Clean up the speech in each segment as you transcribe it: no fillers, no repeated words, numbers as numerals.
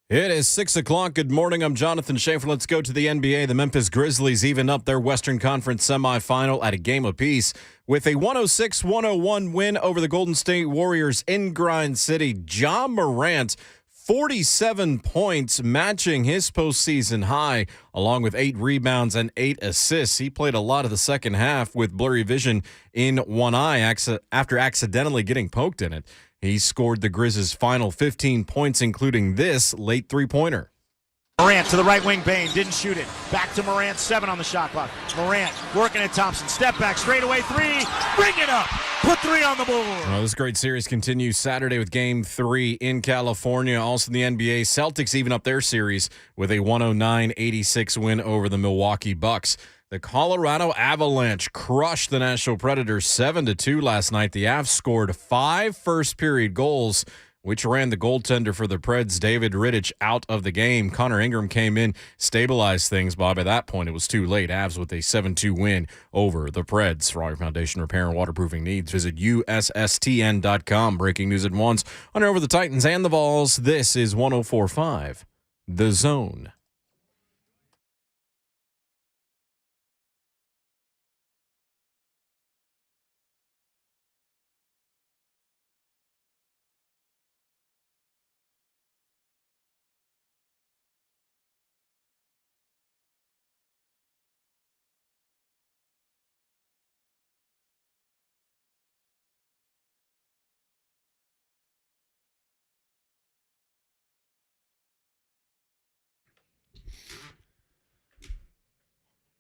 It is 6 o'clock. Good morning. I'm Jonathan Schaefer. Let's go to the NBA. The Memphis Grizzlies even up their Western Conference semifinal at a game apiece with a 106-101 win over the Golden State Warriors in Grind City. Ja Morant, 47 points, matching his postseason high, along with 8 rebounds and 8 assists. He played a lot of the second half with blurry vision in one eye after accidentally getting poked in it. He scored the Griz's final 15 points, including this late three-pointer. Morant to the right wing, Bane didn't shoot it. Back to Morant, 7 on the shot clock. Morant working at Thompson, step back, straightaway 3, bring it up, put 3 on the board. Well, this great series continues Saturday with Game 3 in California. Also in the NBA, Celtics even up their series with a 109-86 win over the Milwaukee Bucks. The Colorado Avalanche crushed the Nashville Predators 7-2 last night. The Avs scored 5 first-period goals, which ran the goaltender for the Preds, David Rittich, out of the game. Connor Ingram came in, stabilized things, but by that point it was too late. Avs with a 7-2 win over the Preds. For all your foundation repair and waterproofing needs, visit USSTN.com. Breaking news at once on over the Titans and the Vols. This is 104.5 The Zone.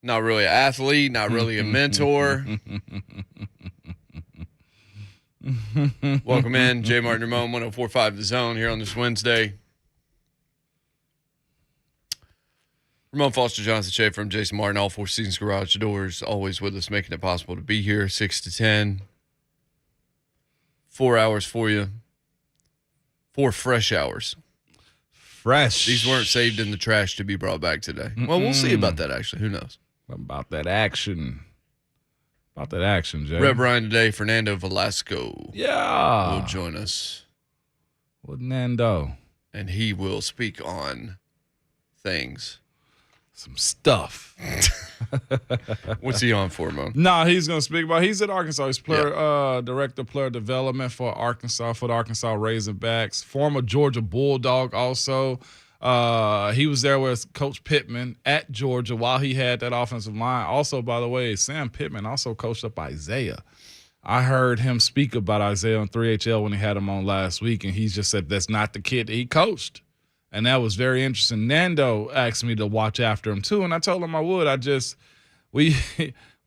Not really an athlete, not really a mentor. Welcome in, J. Martin Ramon, 104.5 The Zone here on this Wednesday. Ramon Foster, Jonathan Shea from Jason Martin, all 4 Seasons Garage Doors, always with us, making it possible to be here 6 to 10. 4 hours for you. 4 fresh hours. Fresh. These weren't saved in the trash to be brought back today. Well, we'll see about that, actually. Who knows? About that action. Jay. Rhett Bryan today, Fernando Velasco. Yeah. Will join us. With Nando. And he will speak on things. Some stuff. What's he on for, Mo? Nah, he's going to speak about, he's at Arkansas. He's director of player development for Arkansas, for the Arkansas Razorbacks. Former Georgia Bulldog also. He was there with Coach Pittman at Georgia while he had that offensive line. Also, by the way, Sam Pittman also coached up Isaiah. I heard him speak about Isaiah on 3HL when he had him on last week, and he just said that's not the kid that he coached. And that was very interesting. Nando asked me to watch after him, too, and I told him I would. We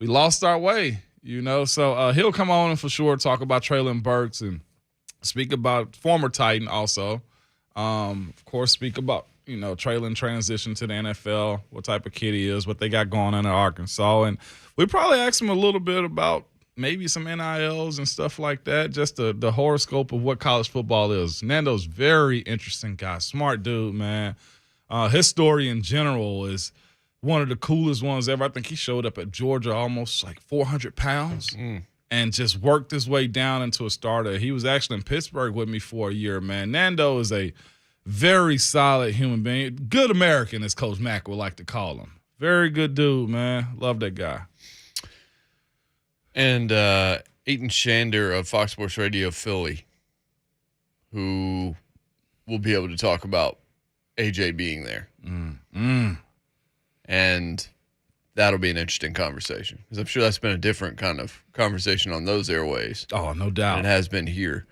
lost our way, you know. So he'll come on and for sure talk about Traylon Burks and speak about former Titan also. Of course, speak about, you know, Traylon transition to the NFL, what type of kid he is, what they got going on in Arkansas. And we probably ask him a little bit about maybe some NILs and stuff like that, just the horoscope of what college football is. Nando's very interesting guy, smart dude, man. His story in general is one of the coolest ones ever. I think he showed up at Georgia almost like 400 pounds and just worked his way down into a starter. He was actually in Pittsburgh with me for a year, man. Nando is a very solid human being. Good American, as Coach Mack would like to call him. Very good dude, man. Love that guy. And Eaton Shander of Fox Sports Radio Philly, who will be able to talk about AJ being there. And that'll be an interesting conversation, because I'm sure that's been a different kind of conversation on those airways. Oh, no doubt. Than it has been here.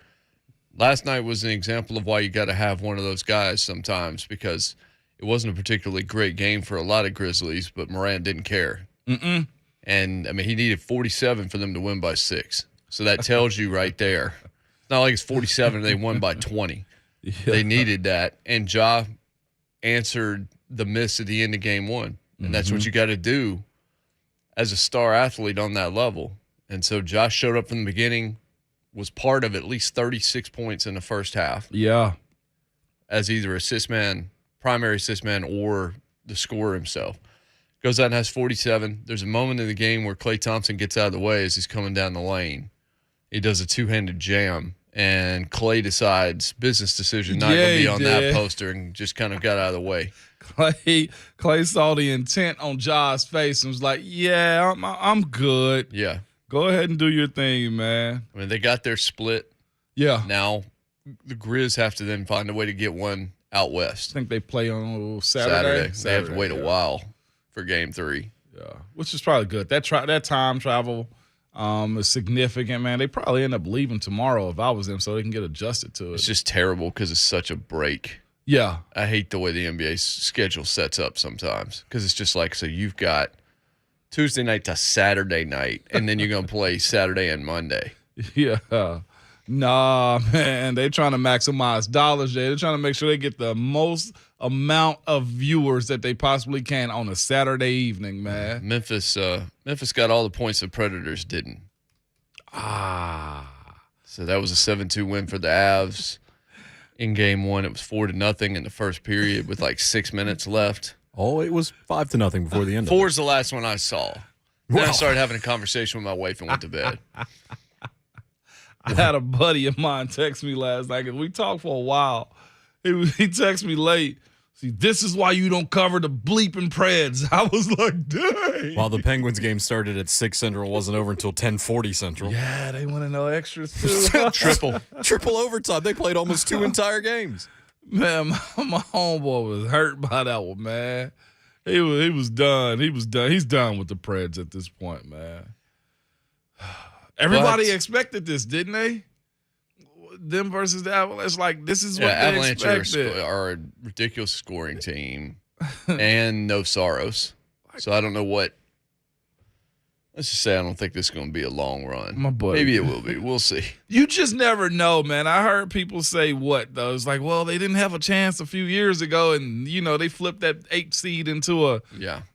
Last night was an example of why you got to have one of those guys sometimes, because it wasn't a particularly great game for a lot of Grizzlies, but Morant didn't care. And, I mean, he needed 47 for them to win by 6. So that tells you right there. It's not like it's 47 and they won by 20. Yeah. They needed that. And Ja answered the miss at the end of game 1. And that's what you got to do as a star athlete on that level. And so Josh showed up from the beginning, was part of at least 36 points in the first half. Yeah. As either assist man, primary assist man, or the scorer himself. Goes out and has 47. There's a moment in the game where Klay Thompson gets out of the way as he's coming down the lane. He does a two-handed jam and Clay decides business decision not going to be on that poster and just kind of got out of the way. Clay saw the intent on Ja's face and was like, "Yeah, I'm good. Yeah, go ahead and do your thing, man." I mean, they got their split. Yeah. Now the Griz have to then find a way to get one out west. I think they play on Saturday. They have to wait a while for Game 3. Yeah, which is probably good. That time travel is significant, man. They probably end up leaving tomorrow if I was them, so they can get adjusted to it. It's just terrible because it's such a break. Yeah. I hate the way the NBA schedule sets up sometimes because it's just like, so you've got Tuesday night to Saturday night, and then you're going to play Saturday and Monday. Yeah. Nah, man. They're trying to maximize dollars, Jay. They're trying to make sure they get the most amount of viewers that they possibly can on a Saturday evening, man. Memphis got all the points the Predators didn't. So that was a 7-2 win for the Avs. In Game 1, it was 4-0 in the first period with like 6 minutes left. Oh, it was 5-0 before the end. 4's the last one I saw. Then I started having a conversation with my wife and went to bed. I had a buddy of mine text me last night because we talked for a while. He texted me late. See, this is why you don't cover the bleeping Preds. I was like, dang. While the Penguins game started at 6 Central, wasn't over until 10:40 Central. Yeah, they want to know extras too. Triple overtime. They played almost 2 entire games. Man, my homeboy was hurt by that one, man. He was done. He was done. He's done with the Preds at this point, man. Everybody expected this, didn't they? Them versus the Avalanche, like this is what they Avalanche expected. are a ridiculous scoring team and no Saros. So I don't know what. Let's just say I don't think this is going to be a long run. My boy. Maybe it will be. We'll see. You just never know, man. I heard people say what though? It's like, well, they didn't have a chance a few years ago, and they flipped that 8 seed into a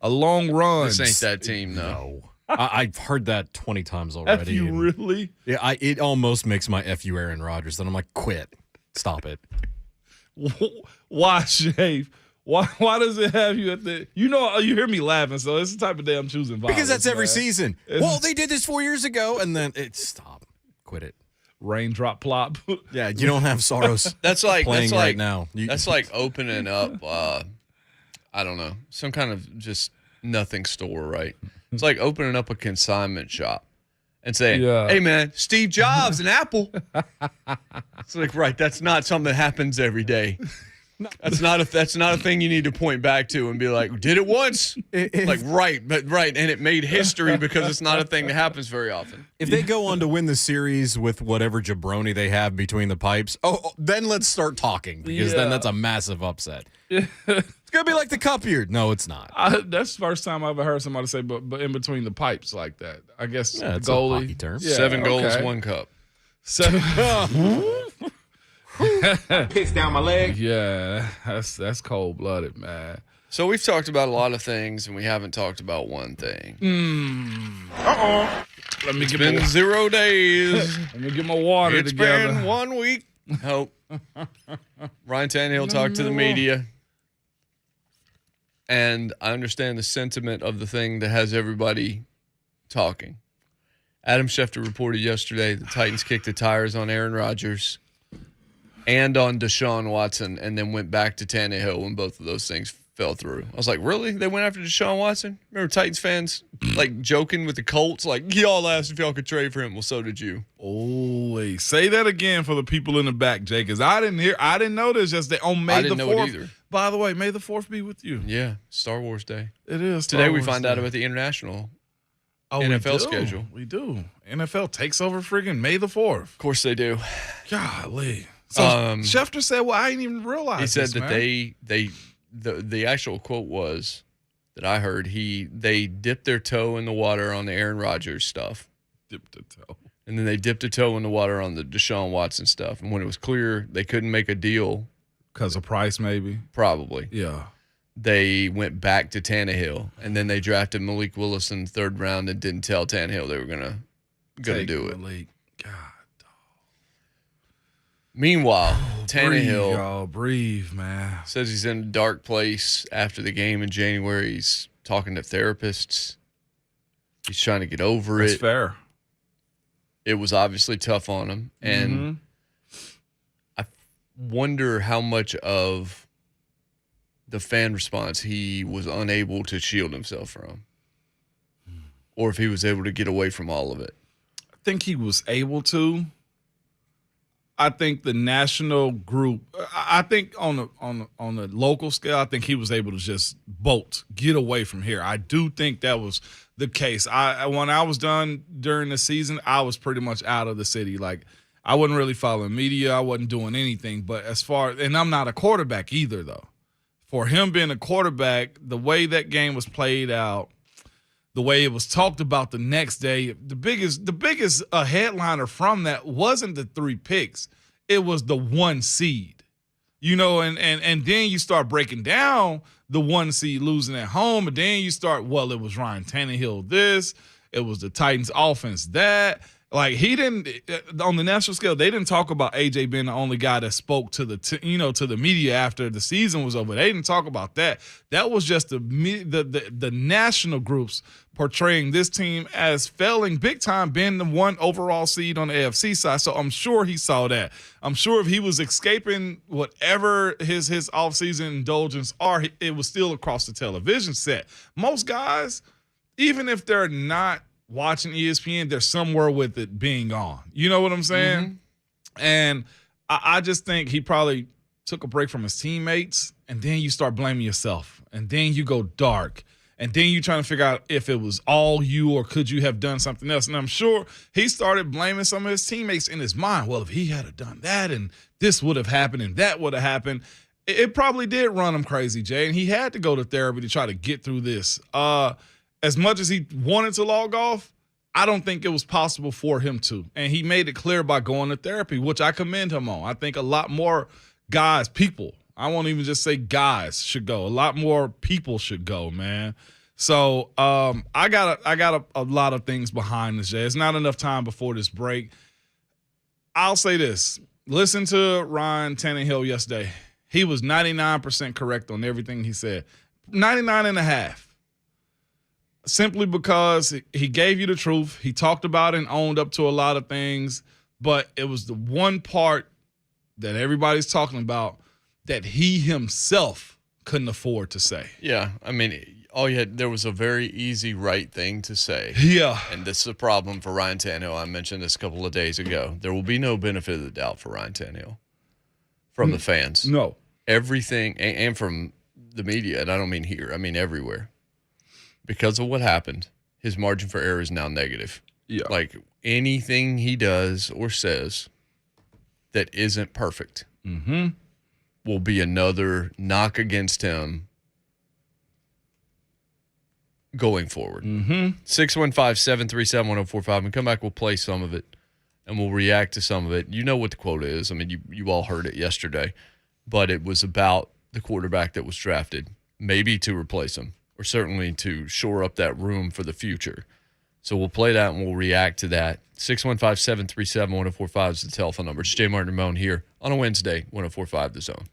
long run. This ain't that team, no. I've heard that 20 times already. Have you really? Yeah, it almost makes my FU Aaron Rodgers. Then I'm like, quit. Stop it. Why, Shave? Why does it have you at the? You hear me laughing, so it's the type of day I'm choosing violence. Because that's every man. season. Well, they did this 4 years ago, and then stop. Quit it. Raindrop plop. Yeah, you don't have Saros playing right now. That's like opening up, I don't know, some kind of just nothing store, right? It's like opening up a consignment shop and saying, hey, man, Steve Jobs and Apple. It's like, right, that's not something that happens every day. That's not a thing you need to point back to and be like, did it once? Right. And it made history because it's not a thing that happens very often. If they go on to win the series with whatever jabroni they have between the pipes, then let's start talking because then that's a massive upset. It's going to be like the cup year. No, it's not. That's the first time I've ever heard somebody say, but in between the pipes like that. I guess the it's a goalie. hockey term. Yeah, 7 goals, 1 cup. 7. Picks down my leg. Yeah, that's cold-blooded, man. So we've talked about a lot of things, and we haven't talked about one thing. Let me It's been 0 days. Let me get my water It's together. been 1 week. Ryan Tannehill talked to the media. And I understand the sentiment of the thing that has everybody talking. Adam Schefter reported yesterday the Titans kicked the tires on Aaron Rodgers and on Deshaun Watson and then went back to Tannehill when both of those things fell through. I was like, really? They went after Deshaun Watson? Remember Titans fans like joking with the Colts? Like, y'all asked if y'all could trade for him. Well, so did you. Oh, wait. Say that again for the people in the back, Jay, because I didn't know this yesterday on May the 4th. I didn't know it either. By the way, May the 4th be with you. Yeah, Star Wars Day. It is. Today we find out about the international NFL schedule. We do. NFL takes over friggin' May the 4th. Of course they do. Golly. So Schefter said, well, I didn't even realize He said this, that man. the actual quote was that I heard they dipped their toe in the water on the Aaron Rodgers stuff. Dipped a toe. And then they dipped a toe in the water on the Deshaun Watson stuff. And when it was clear they couldn't make a deal. Because of price, maybe? Probably. Yeah. They went back to Tannehill. And then they drafted Malik Willis in the 3rd round and didn't tell Tannehill they were gonna do it. Malik. God. Meanwhile, Tannehill breathe, man. says he's in a dark place after the game in January. He's talking to therapists. He's trying to get over That's it. fair. It was obviously tough on him. And wonder how much of the fan response he was unable to shield himself from, or if he was able to get away from all of it. I think he was able to. I think the national group, I think on the local scale, I think he was able to just get away from here. I do think that was the case. When I was done during the season, I was pretty much out of the city. Like, I wasn't really following media. I wasn't doing anything. But and I'm not a quarterback either, though. For him being a quarterback, the way that game was played out, the way it was talked about the next day, the biggest headliner from that wasn't the 3 picks. It was the 1 seed. And then you start breaking down the 1 seed losing at home, and then you start, it was Ryan Tannehill this, it was the Titans offense that. Like, he didn't on the national scale. They didn't talk about AJ being the only guy that spoke to the media after the season was over. They didn't talk about that. That was just the national groups portraying this team as failing big time, being the 1 overall seed on the AFC side. So I'm sure he saw that. I'm sure if he was escaping whatever his offseason indulgence are, it was still across the television set. Most guys, even if they're not watching ESPN, they're somewhere with it being on. You know what I'm saying? Mm-hmm. And I just think he probably took a break from his teammates, and then you start blaming yourself, and then you go dark, and then you're trying to figure out if it was all you or could you have done something else. And I'm sure he started blaming some of his teammates in his mind. Well, if he had done that and this would have happened and that would have happened, it probably did run him crazy, Jay, and he had to go to therapy to try to get through this. As much as he wanted to log off, I don't think it was possible for him to. And he made it clear by going to therapy, which I commend him on. I think a lot more people, I won't even just say guys, should go. A lot more people should go, man. So I got a lot of things behind this, Jay. It's not enough time before this break. I'll say this. Listen to Ryan Tannehill yesterday. He was 99% correct on everything he said. 99.5%. Simply because he gave you the truth. He talked about it and owned up to a lot of things, but it was the one part that everybody's talking about that he himself couldn't afford to say. Yeah, I mean, there was a very easy right thing to say. Yeah. And this is a problem for Ryan Tannehill. I mentioned this a couple of days ago. There will be no benefit of the doubt for Ryan Tannehill from the fans. No. Everything, and from the media, and I don't mean here, I mean everywhere. Because of what happened, his margin for error is now negative. Yeah. Like, anything he does or says that isn't perfect will be another knock against him going forward. 615-737-1045. And come back, we'll play some of it, and we'll react to some of it. You know what the quote is. I mean, you all heard it yesterday. But it was about the quarterback that was drafted, maybe to replace him, or certainly to shore up that room for the future. So we'll play that and we'll react to that. 615-737-1045 is the telephone number. It's Jay Martin Ramon here on a Wednesday, 1045 The Zone.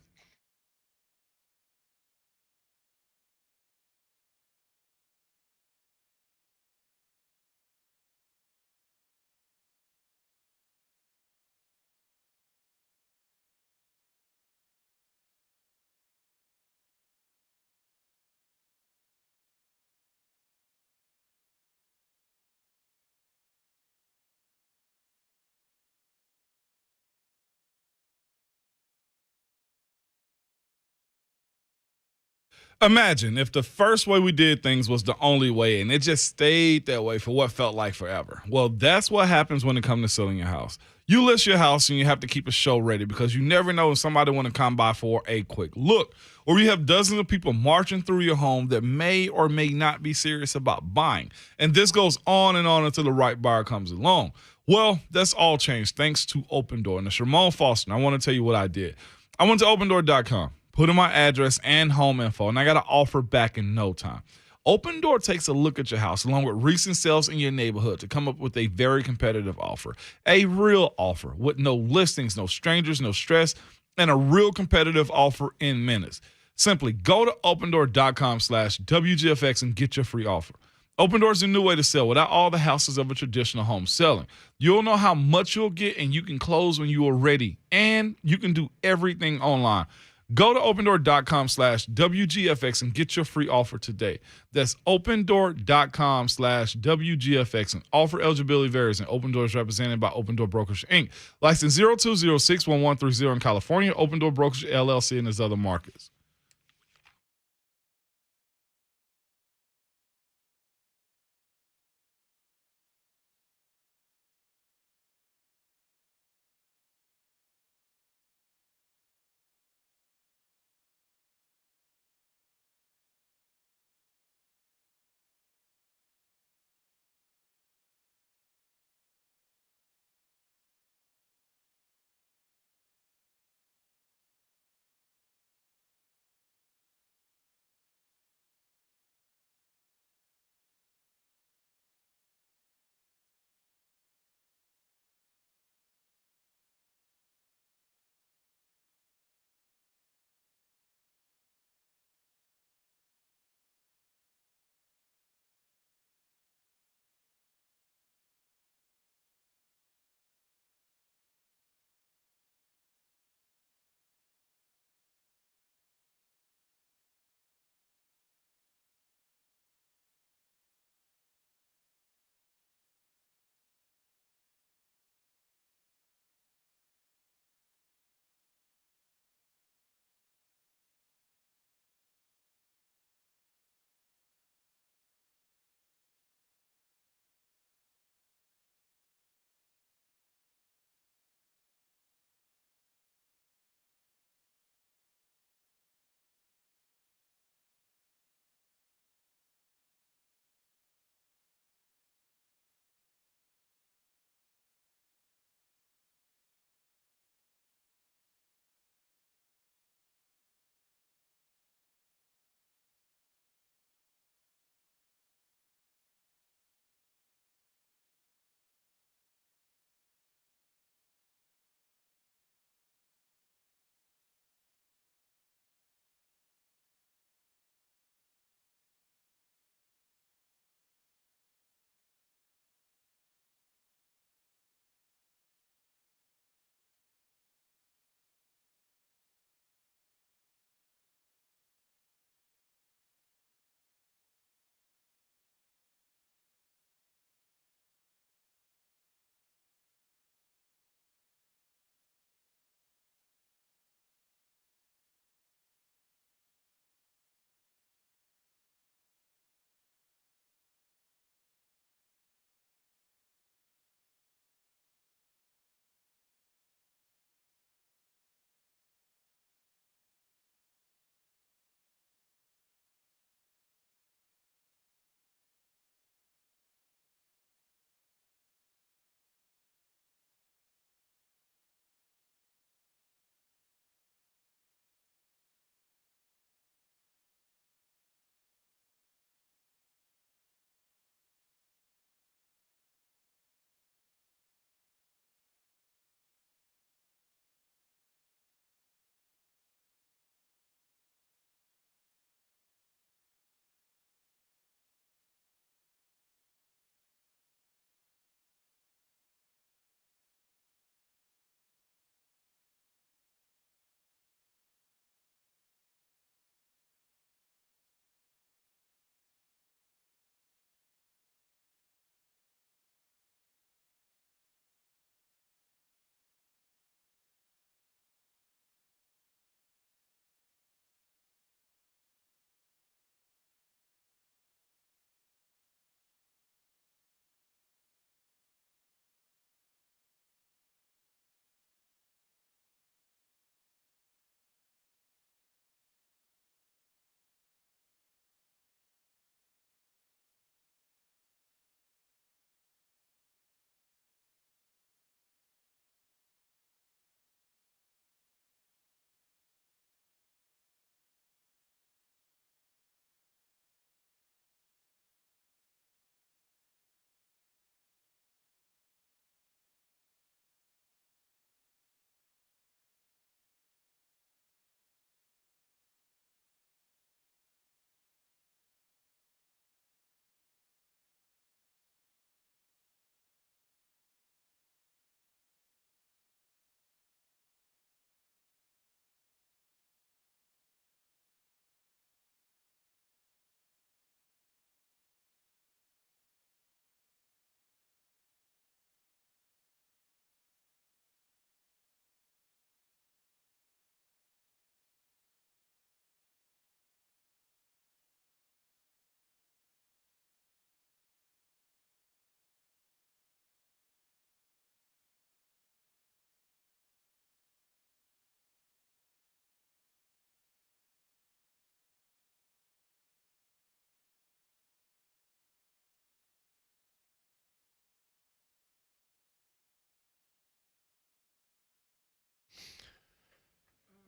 Imagine if the first way we did things was the only way, and it just stayed that way for what felt like forever. Well, that's what happens when it comes to selling your house. You list your house and you have to keep a show ready because you never know if somebody want to come by for a quick look. Or you have dozens of people marching through your home that may or may not be serious about buying. And this goes on and on until the right buyer comes along. Well, that's all changed thanks to Open Door. And it's Ramon Foster. And I want to tell you what I did. I went to opendoor.com. Put in my address and home info, and I got an offer back in no time. Open Door takes a look at your house along with recent sales in your neighborhood to come up with a very competitive offer. A real offer with no listings, no strangers, no stress, and a real competitive offer in minutes. Simply go to opendoor.com/WGFX and get your free offer. Open Door is a new way to sell without all the hassles of a traditional home selling. You'll know how much you'll get, and you can close when you are ready. And you can do everything online. Go to opendoor.com/WGFX and get your free offer today. That's opendoor.com/WGFX. And offer eligibility varies, and Open Door is represented by Open Door Brokerage, Inc. License 02061130 in California, Open Door Brokerage, LLC, and its other markets.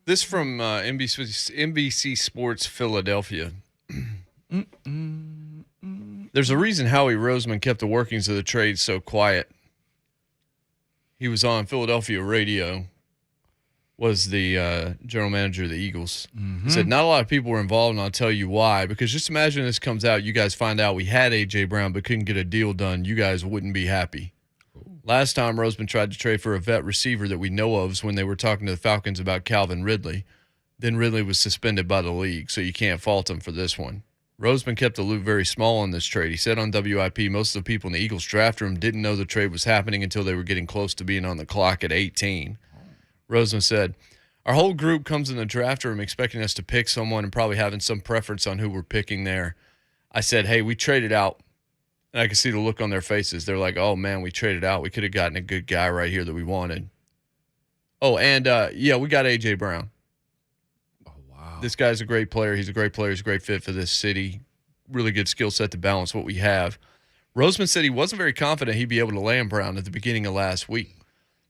This from NBC Sports Philadelphia. There's a reason Howie Roseman kept the workings of the trade so quiet. He was on Philadelphia radio, was the general manager of the Eagles. He said, not a lot of people were involved, and I'll tell you why. Because just imagine this comes out, you guys find out we had A.J. Brown but couldn't get a deal done. You guys wouldn't be happy. Last time Roseman tried to trade for a vet receiver that we know of was when they were talking to the Falcons about Calvin Ridley. Then Ridley was suspended by the league, so you can't fault him for this one. Roseman kept the loop very small on this trade. He said on WIP most of the people in the Eagles draft room didn't know the trade was happening until they were getting close to being on the clock at 18. Roseman said, our whole group comes in the draft room expecting us to pick someone and probably having some preference on who we're picking there. I said, hey, we traded out. And I could see the look on their faces. They're like, oh, man, we traded out. We could have gotten a good guy right here that we wanted. Oh, and, we got A.J. Brown. Oh, wow. This guy's a great player. He's a great player. He's a great fit for this city. Really good skill set to balance what we have. Roseman said he wasn't very confident he'd be able to land Brown at the beginning of last week.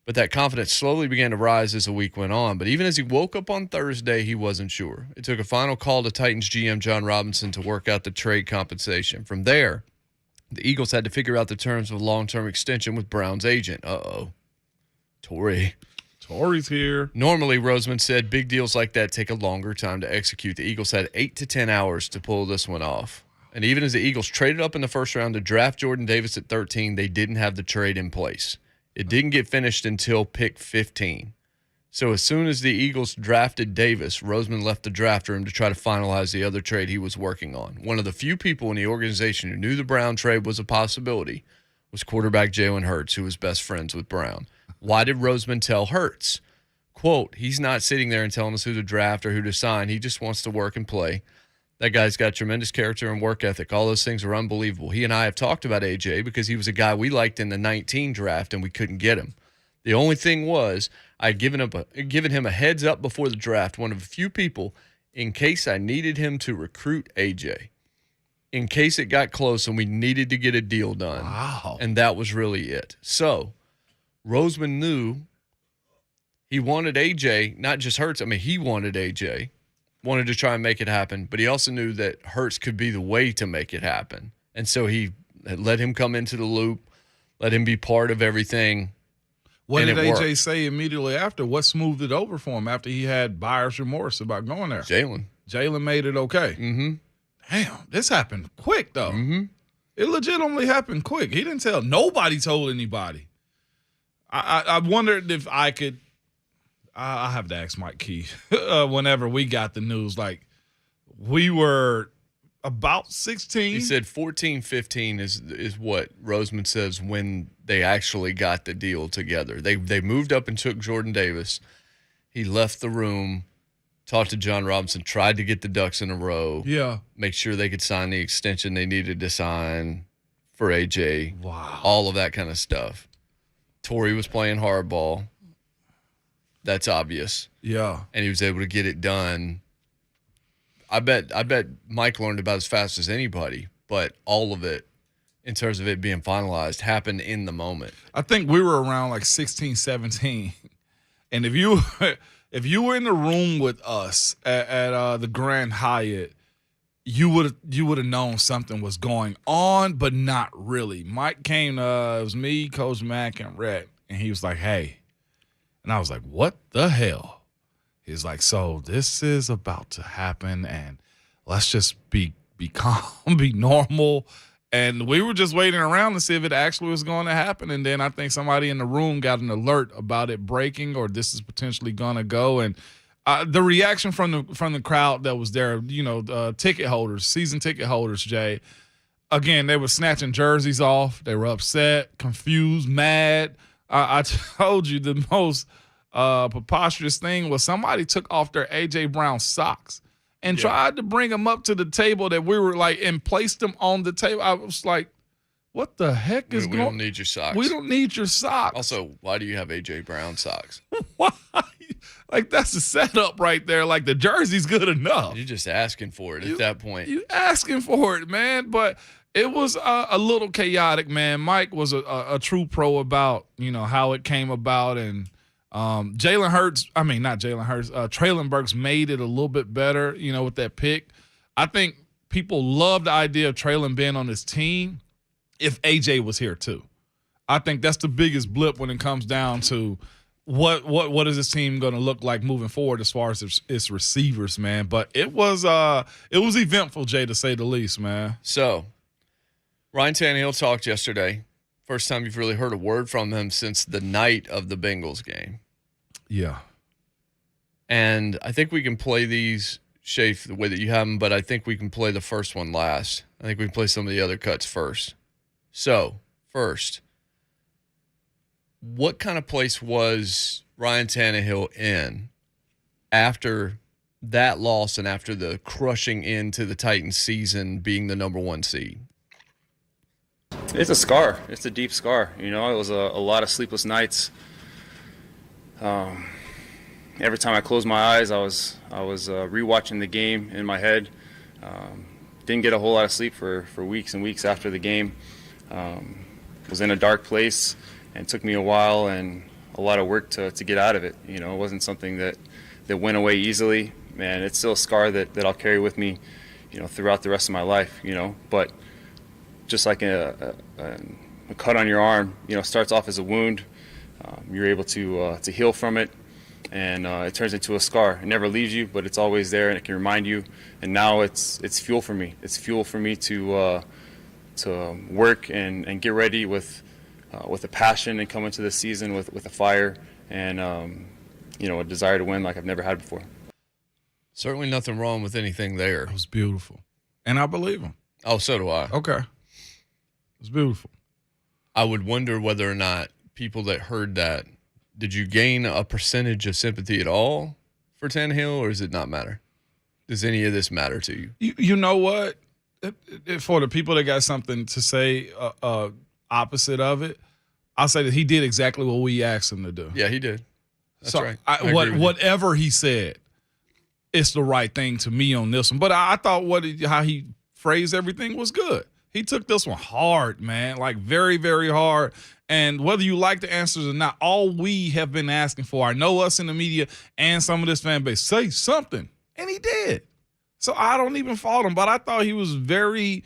But that confidence slowly began to rise as the week went on. But even as he woke up on Thursday, he wasn't sure. It took a final call to Titans GM John Robinson to work out the trade compensation. From there, the Eagles had to figure out the terms of a long-term extension with Brown's agent. Torrey's here. Normally, Roseman said big deals like that take a longer time to execute. The Eagles had 8 to 10 hours to pull this one off. And even as the Eagles traded up in the first round to draft Jordan Davis at 13, they didn't have the trade in place. It didn't get finished until pick 15. So as soon as the Eagles drafted Davis, Roseman left the draft room to try to finalize the other trade he was working on. One of the few people in the organization who knew the Brown trade was a possibility was quarterback Jalen Hurts, who was best friends with Brown. Why did Roseman tell Hurts? Quote, he's not sitting there and telling us who to draft or who to sign. He just wants to work and play. That guy's got tremendous character and work ethic. All those things are unbelievable. He and I have talked about AJ because he was a guy we liked in the 19 draft and we couldn't get him. The only thing was I'd given him a heads up before the draft, one of a few people, in case I needed him to recruit AJ, in case it got close and we needed to get a deal done. Wow. And that was really it. So Roseman knew he wanted AJ, not just Hurts. I mean, he wanted AJ. Wanted to try and make it happen, but he also knew that Hurts could be the way to make it happen. And so he let him come into the loop, let him be part of everything. What did AJ say immediately after? What smoothed it over for him after he had buyer's remorse about going there? Jalen made it okay. Mm-hmm. Damn, this happened quick, though. Mm-hmm. It legitimately happened quick. He didn't tell. Nobody told anybody. I wondered if I could. I have to ask Mike Key whenever we got the news. Like, we were about 16. He said 14, 15 is what Roseman says when they actually got the deal together. They moved up and took Jordan Davis. He left the room, talked to John Robinson, tried to get the ducks in a row. Yeah. Make sure they could sign the extension they needed to sign for AJ. Wow. All of that kind of stuff. Torrey was playing hardball. That's obvious. Yeah. And he was able to get it done. I bet Mike learned about as fast as anybody, but all of it, in terms of it being finalized, happened in the moment. I think we were around like 16, 17. And if you were in the room with us at the Grand Hyatt, you would have known something was going on, but not really. Mike came it was me, Coach Mack, and Rhett, and he was like, hey. And I was like, what the hell? He's like, so this is about to happen, and let's just be calm, be normal. And we were just waiting around to see if it actually was going to happen. And then I think somebody in the room got an alert about it breaking or this is potentially going to go. And the reaction from the crowd that was there, ticket holders, season ticket holders, Jay, again, they were snatching jerseys off. They were upset, confused, mad. I told you the most preposterous thing was somebody took off their A.J. Brown socks and tried to bring them up to the table that we were like and placed them on the table. I was like, what the heck is going on? We don't need your socks. We don't need your socks. Also, why do you have A.J. Brown socks? Why? Like, that's the setup right there. Like, the jersey's good enough. You're just asking for it at that point. You asking for it, man. But it was a little chaotic, man. Mike was a true pro about, how it came about. And Jalen Hurts, not Jalen Hurts, Traylon Burks made it a little bit better, with that pick. I think people love the idea of Traylon being on this team if AJ was here too. I think that's the biggest blip when it comes down to what is this team going to look like moving forward as far as its receivers, man. But it was eventful, Jay, to say the least, man. So, Ryan Tannehill talked yesterday. First time you've really heard a word from him since the night of the Bengals game. Yeah. And I think we can play these, Shafe, the way that you have them, but I think we can play the first one last. I think we can play some of the other cuts first. So, first, what kind of place was Ryan Tannehill in after that loss and after the crushing into the Titans season being the number 1 seed? It's a scar. It's a deep scar. It was a lot of sleepless nights. Every time I closed my eyes, I was rewatching the game in my head. Didn't get a whole lot of sleep for weeks and weeks after the game. Was in a dark place, and it took me a while and a lot of work to get out of it. It wasn't something that went away easily, and it's still a scar that I'll carry with me, throughout the rest of my life. But just like a cut on your arm, starts off as a wound. You're able to heal from it, and it turns into a scar. It never leaves you, but it's always there, and it can remind you. And now it's fuel for me. It's fuel for me to work and get ready with a passion and come into this season with a fire and a desire to win like I've never had before. Certainly nothing wrong with anything there. It was beautiful, and I believe him. Oh, so do I. Okay. It's beautiful. I would wonder whether or not people that heard that, did you gain a percentage of sympathy at all for Tannehill, or does it not matter? Does any of this matter to you? You know what? For the people that got something to say opposite of it, I'll say that he did exactly what we asked him to do. Yeah, he did. That's so right. Whatever he said, it's the right thing to me on this one. But I thought how he phrased everything was good. He took this one hard, man, like very, very hard. And whether you like the answers or not, all we have been asking for, I know us in the media and some of this fan base, say something. And he did. So I don't even fault him, but I thought he was very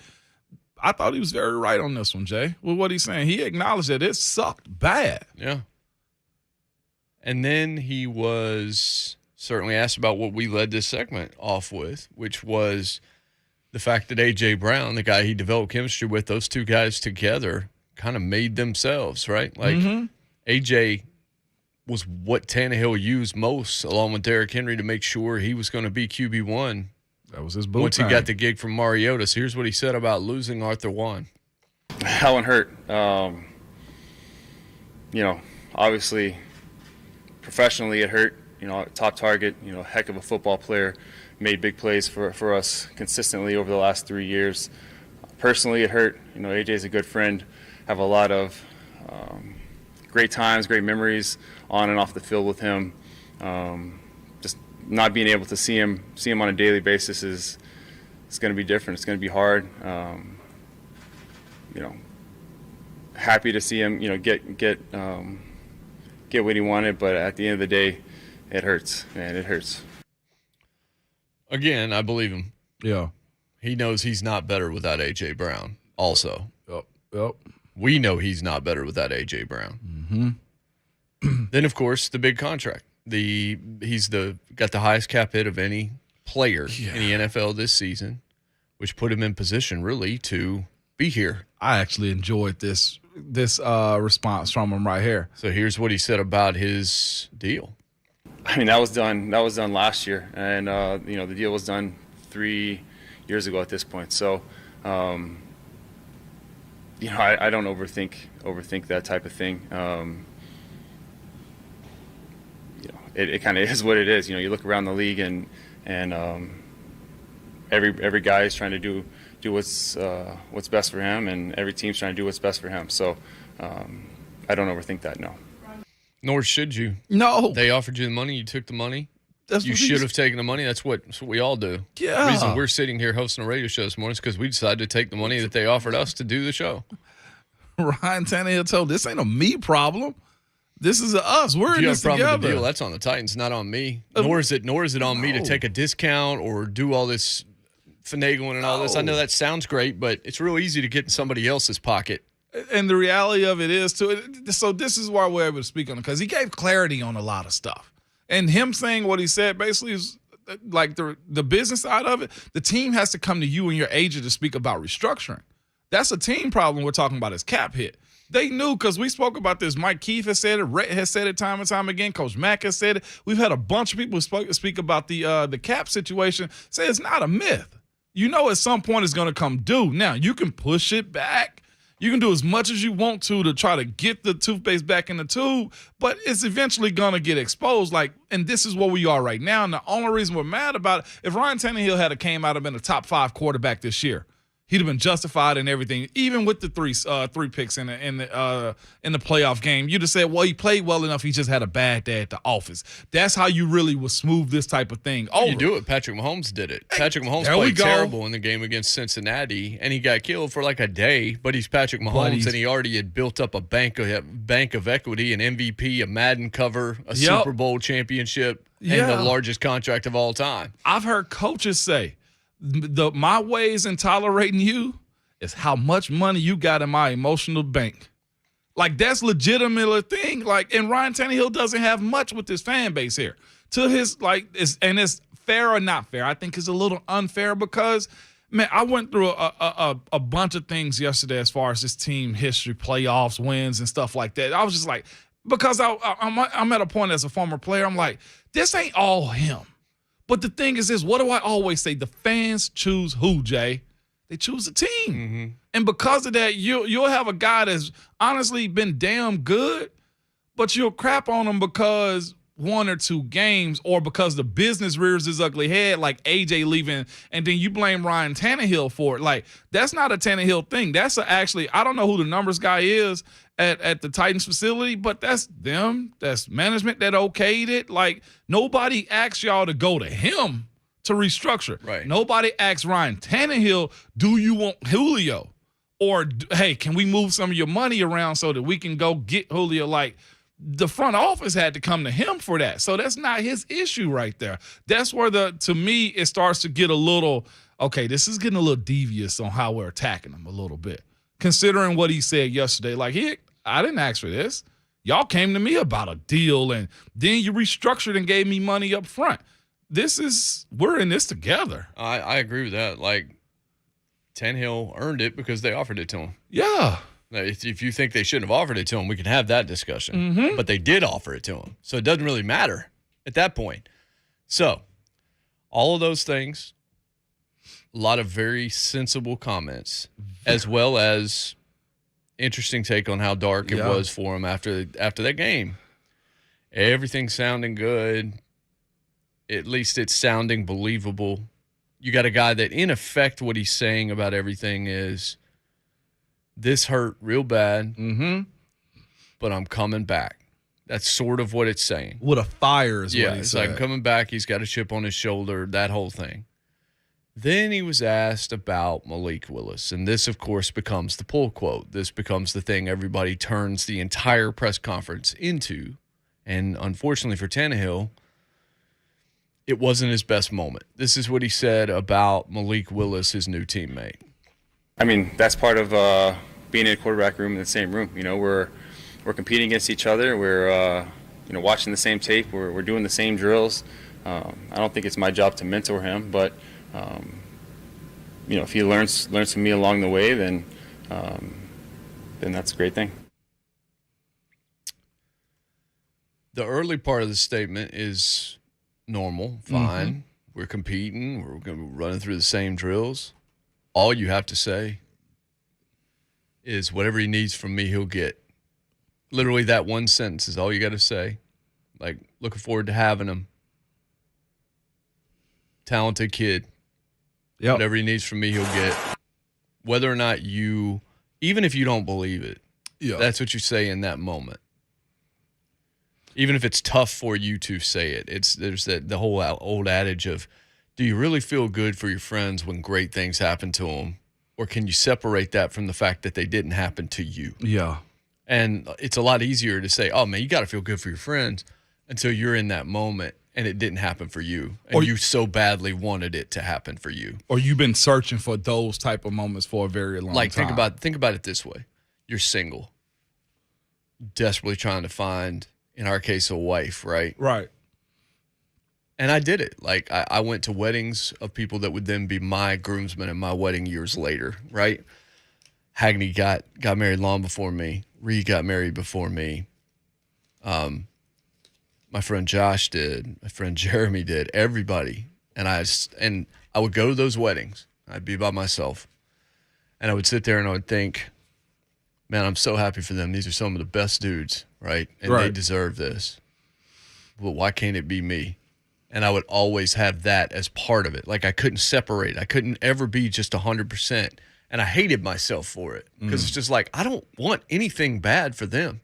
right on this one, Jay, with what he's saying. He acknowledged that it sucked bad. Yeah. And then he was certainly asked about what we led this segment off with, which was the fact that A.J. Brown, the guy he developed chemistry with, those two guys together kind of made themselves, right? Like A.J. was what Tannehill used most, along with Derrick Henry, to make sure he was going to be QB1. That was his boot once time. He got the gig from Mariota. So here's what he said about losing Arthur Juan. That one hurt. Obviously, professionally it hurt. Top target, heck of a football player, made big plays for us consistently over the last 3 years. Personally, it hurt. AJ's a good friend. Have a lot of great times, great memories on and off the field with him. Just not being able to see him on a daily basis it's going to be different. It's going to be hard. Happy to see him, get what he wanted, but at the end of the day, it hurts, man. It hurts. Again, I believe him. Yeah. He knows he's not better without A.J. Brown also. Yep. We know he's not better without A.J. Brown. Then, of course, the big contract. He's got the highest cap hit of any player in the NFL this season, which put him in position, really, to be here. I actually enjoyed this response from him right here. So here's what he said about his deal. That was done last year, and the deal was done 3 years ago at this point. So, I don't overthink that type of thing. It kind of is what it is. You look around the league and every guy is trying to do what's best for him, and every team's trying to do what's best for him. So, I don't overthink that. No. Nor should you. No. They offered you the money. You took the money. You should have taken the money. That's what we all do. Yeah. The reason we're sitting here hosting a radio show this morning is because we decided to take the money that they offered us to do the show. Ryan Tannehill told this ain't a me problem. This is us. We're If in you have this a problem with together. the deal, that's on the Titans, not on me. Nor is it on me to take a discount or do all this finagling and all this. I know that sounds great, but it's real easy to get in somebody else's pocket. And the reality of it is, too, so this is why we're able to speak on it, because he gave clarity on a lot of stuff. And him saying what he said basically is like the business side of it, the team has to come to you and your agent to speak about restructuring. That's a team problem we're talking about is cap hit. They knew because we spoke about this. Mike Keefe has said it. Rhett has said it time and time again. Coach Mack has said it. We've had a bunch of people speak about the cap situation, say it's not a myth. You know at some point it's going to come due. Now, you can push it back. You can do as much as you want to try to get the toothpaste back in the tube, but it's eventually going to get exposed. And this is where we are right now. And the only reason we're mad about it, if Ryan Tannehill had came out and been a top 5 quarterback this year, he'd have been justified in everything, even with the three picks in the playoff game. You'd have said, well, he played well enough. He just had a bad day at the office. That's how you really would smooth this type of thing over. You do it. Patrick Mahomes did it. Patrick Mahomes played terrible in the game against Cincinnati, and he got killed for like a day. But he's Patrick Mahomes, and he already had built up a bank of equity, an MVP, a Madden cover, a Super Bowl championship, and the largest contract of all time. I've heard coaches say, my ways in tolerating you is how much money you got in my emotional bank. Like, that's legitimately a thing. Like, and Ryan Tannehill doesn't have much with his fan base here. To his, it's fair or not fair. I think it's a little unfair because, man, I went through a bunch of things yesterday as far as this team history, playoffs, wins, and stuff like that. I was just like, because I'm at a point as a former player, I'm like, this ain't all him. But the thing is this, what do I always say? The fans choose who, Jay? They choose the team. Mm-hmm. And because of that, you'll have a guy that's honestly been damn good, but you'll crap on him because 1 or 2 games or because the business rears his ugly head, like AJ leaving, and then you blame Ryan Tannehill for it. Like, that's not a Tannehill thing. That's actually, I don't know who the numbers guy is at the Titans facility, but that's them. That's management that okayed it. Like, nobody asked y'all to go to him to restructure. Right. Nobody asked Ryan Tannehill, do you want Julio? Or, hey, can we move some of your money around so that we can go get Julio? Like, the front office had to come to him for that. So that's not his issue right there. That's where to me, it starts to get a little, okay, this is getting a little devious on how we're attacking him a little bit. Considering what he said yesterday, like, I didn't ask for this. Y'all came to me about a deal, and then you restructured and gave me money up front. We're in this together. I agree with that. Like, Tannehill earned it because they offered it to him. Yeah. Now, if you think they shouldn't have offered it to him, we can have that discussion. Mm-hmm. But they did offer it to him. So it doesn't really matter at that point. So all of those things, a lot of very sensible comments, as well as interesting take on how dark it was for him after that game. Everything sounding good. At least it's sounding believable. You got a guy that, in effect, what he's saying about everything is, this hurt real bad, but I'm coming back. That's sort of what it's saying. With a fire is what he it's said. like, I'm coming back. He's got a chip on his shoulder, that whole thing. Then he was asked about Malik Willis, and this, of course, becomes the pull quote. This becomes the thing everybody turns the entire press conference into, and unfortunately for Tannehill, it wasn't his best moment. This is what he said about Malik Willis, his new teammate. I mean, that's part of being in a quarterback room in the same room. You know, we're competing against each other. We're watching the same tape. We're doing the same drills. I don't think it's my job to mentor him, but if he learns from me along the way, then that's a great thing. The early part of the statement is normal, fine. Mm-hmm. We're competing. We're going to be running through the same drills. All you have to say is whatever he needs from me, he'll get. Literally that one sentence is all you got to say. Like, looking forward to having him. Talented kid. Yep. Whatever he needs from me, he'll get. Whether or not even if you don't believe it, that's what you say in that moment. Even if it's tough for you to say it, there's the whole old adage of, do you really feel good for your friends when great things happen to them? Or can you separate that from the fact that they didn't happen to you? Yeah. And it's a lot easier to say, oh, man, you got to feel good for your friends until you're in that moment and it didn't happen for you. And you so badly wanted it to happen for you. Or you've been searching for those type of moments for a very long time. Think about it this way. You're single, desperately trying to find, in our case, a wife, right? Right. And I did it. Like, I went to weddings of people that would then be my groomsmen in my wedding years later, right? Hagney got married long before me. Reed got married before me. My friend Josh did. My friend Jeremy did. Everybody. And I would go to those weddings. I'd be by myself. And I would sit there and I would think, man, I'm so happy for them. These are some of the best dudes, right? And they deserve this. But why can't it be me? And I would always have that as part of it. Like, I couldn't separate. I couldn't ever be just 100%. And I hated myself for it because it's just like, I don't want anything bad for them.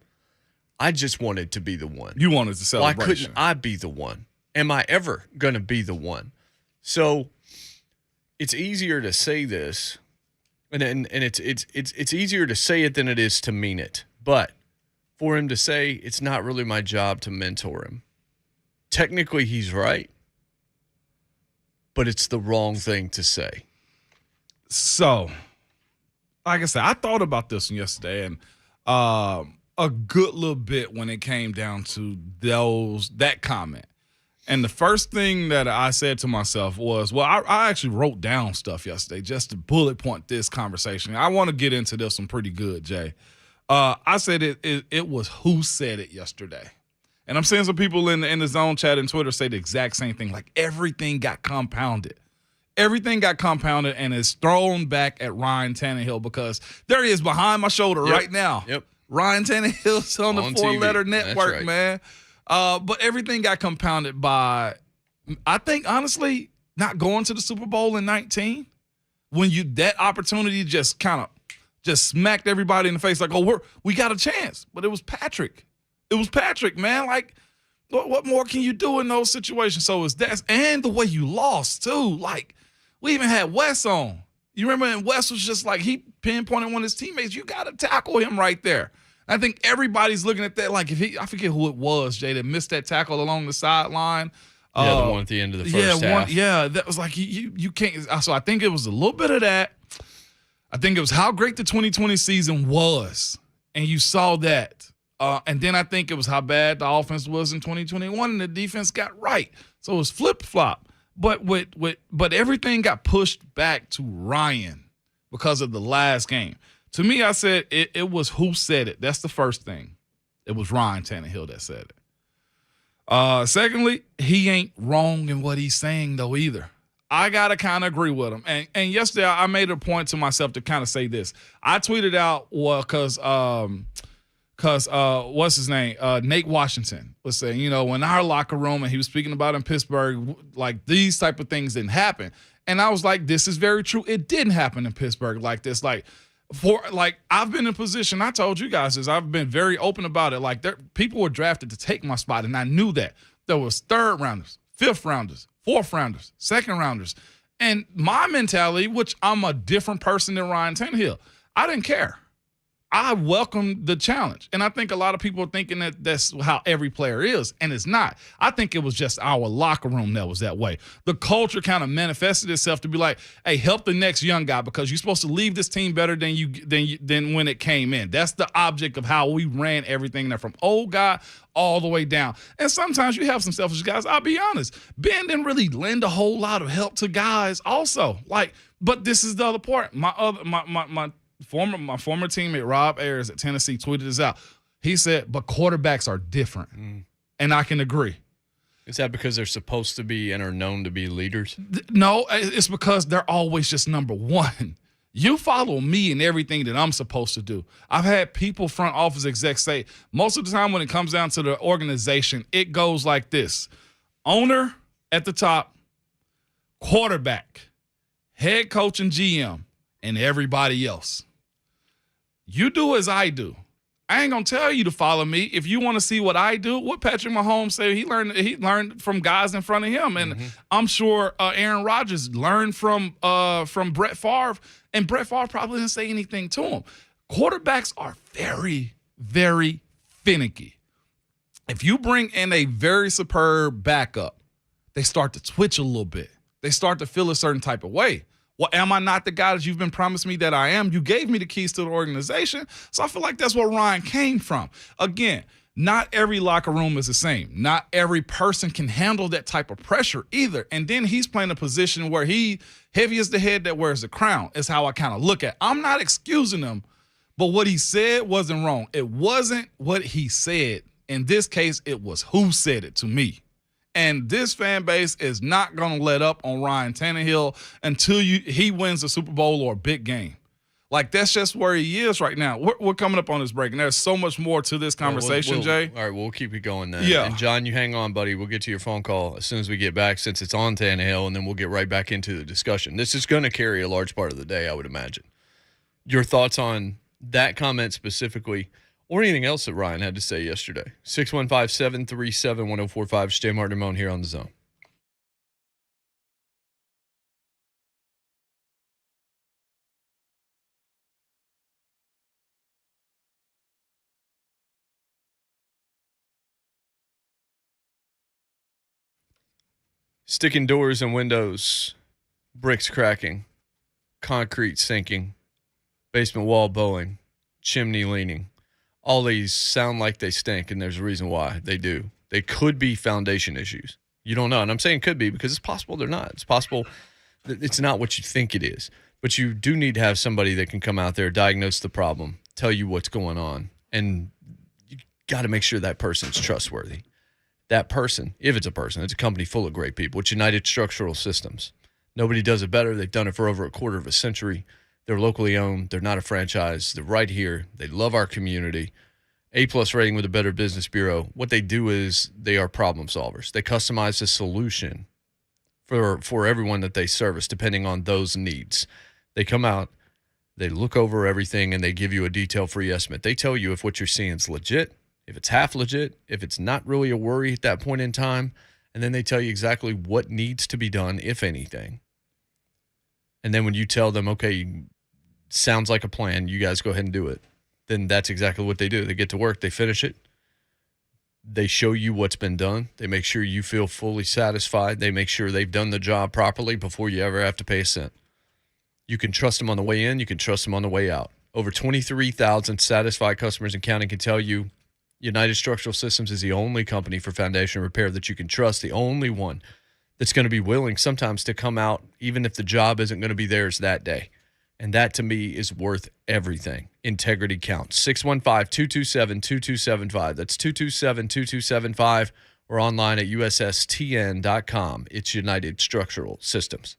I just wanted to be the one. You wanted to celebration. Why couldn't I be the one? Am I ever going to be the one? So it's easier to say this, and it's easier to say it than it is to mean it. But for him to say it's not really my job to mentor him, technically he's right, but it's the wrong thing to say. So, like I said, I thought about this one yesterday, and a good little bit when it came down to that comment. And the first thing that I said to myself was, well, I actually wrote down stuff yesterday just to bullet point this conversation. I want to get into this one pretty good, Jay. I said it was who said it yesterday. And I'm seeing some people in the zone chat and Twitter say the exact same thing. Like, everything got compounded. Everything got compounded and is thrown back at Ryan Tannehill because there he is behind my shoulder right now. Yep. Ryan Tannehill's on the 4-letter TV. network, Right. man. But everything got compounded by, I think, honestly, not going to the Super Bowl in 19 when that opportunity just kind of just smacked everybody in the face like, oh, we got a chance. But it was Patrick. It was Patrick, man. Like, what more can you do in those situations? So it's that, and the way you lost, too. Like, we even had Wes on. You remember, and Wes was just like, he pinpointed one of his teammates. You got to tackle him right there. I think everybody's looking at that like, I forget who it was, Jay, that missed that tackle along the sideline. Yeah, the one at the end of the first half. That was like, you can't. So I think it was a little bit of that. I think it was how great the 2020 season was, and you saw that. And then I think it was how bad the offense was in 2021, and the defense got right. So it was flip-flop. But everything got pushed back to Ryan because of the last game. To me, I said it was who said it. That's the first thing. It was Ryan Tannehill that said it. Secondly, he ain't wrong in what he's saying, though, either. I got to kind of agree with him. And yesterday, I made a point to myself to kind of say this. I tweeted out, because what's his name? Nate Washington was saying, in our locker room, and he was speaking about in Pittsburgh, like, these type of things didn't happen. And I was like, this is very true. It didn't happen in Pittsburgh like this. I've been in position, I told you guys this, I've been very open about it. Like, people were drafted to take my spot, and I knew that. There was third rounders, fifth rounders, fourth rounders, second rounders. And my mentality, which I'm a different person than Ryan Tannehill, I didn't care. I welcomed the challenge. And I think a lot of people are thinking that that's how every player is, and it's not. I think it was just our locker room that was that way. The culture kind of manifested itself to be like, hey, help the next young guy because you're supposed to leave this team better than when it came in. That's the object of how we ran everything there from old guy all the way down. And sometimes you have some selfish guys. I'll be honest. Ben didn't really lend a whole lot of help to guys also. But this is the other part. My former teammate Rob Ayers at Tennessee tweeted this out. He said, but quarterbacks are different. And I can agree. Is that because they're supposed to be and are known to be leaders? No, it's because they're always just number one. You follow me in everything that I'm supposed to do. I've had people, front office execs, say most of the time when it comes down to the organization, it goes like this. Owner at the top, quarterback, head coach and GM, and everybody else. You do as I do. I ain't gonna tell you to follow me. If you want to see what I do, what Patrick Mahomes said, he learned from guys in front of him, and I'm sure Aaron Rodgers learned from Brett Favre, and Brett Favre probably didn't say anything to him. Quarterbacks are very, very finicky. If you bring in a very superb backup, they start to twitch a little bit. They start to feel a certain type of way. Well, am I not the guy that you've been promising me that I am? You gave me the keys to the organization. So I feel like that's where Ryan came from. Again, not every locker room is the same. Not every person can handle that type of pressure either. And then he's playing a position where he heavy as the head that wears the crown is how I kind of look at. I'm not excusing him, but what he said wasn't wrong. It wasn't what he said. In this case, it was who said it to me. And this fan base is not going to let up on Ryan Tannehill until he wins a Super Bowl or a big game. Like, that's just where he is right now. We're coming up on this break, and there's so much more to this conversation, Jay. All right, we'll keep it going then. Yeah. And, John, you hang on, buddy. We'll get to your phone call as soon as we get back, since it's on Tannehill, and then we'll get right back into the discussion. This is going to carry a large part of the day, I would imagine. Your thoughts on that comment specifically, or anything else that Ryan had to say yesterday. 615-737-1045. Jay Martin Ramon here on The Zone. Sticking doors and windows, bricks cracking, concrete sinking, basement wall bowing, chimney leaning. All these sound like they stink, and there's a reason why they do. They could be foundation issues. You don't know. And I'm saying could be because it's possible they're not. It's possible that it's not what you think it is. But you do need to have somebody that can come out there, diagnose the problem, tell you what's going on. And you got to make sure that person's trustworthy. That person, if it's a person, it's a company full of great people. It's United Structural Systems. Nobody does it better. They've done it for over a quarter of a century. They're locally owned. They're not a franchise. They're right here. They love our community. A+ rating with a Better Business Bureau. What they do is they are problem solvers. They customize a solution for everyone that they service depending on those needs. They come out, they look over everything, and they give you a detail-free estimate. They tell you if what you're seeing is legit, if it's half legit, if it's not really a worry at that point in time, and then they tell you exactly what needs to be done, if anything. And then when you tell them, okay, sounds like a plan, you guys go ahead and do it, then that's exactly what they do. They get to work, they finish it, they show you what's been done, they make sure you feel fully satisfied, they make sure they've done the job properly before you ever have to pay a cent. You can trust them on the way in, you can trust them on the way out. Over 23,000 satisfied customers and counting can tell you United Structural Systems is the only company for foundation repair that you can trust, the only one that's going to be willing sometimes to come out even if the job isn't going to be theirs that day. And that, to me, is worth everything. Integrity counts. 615-227-2275. That's 227-2275. Or online at ussTN.com. It's United Structural Systems.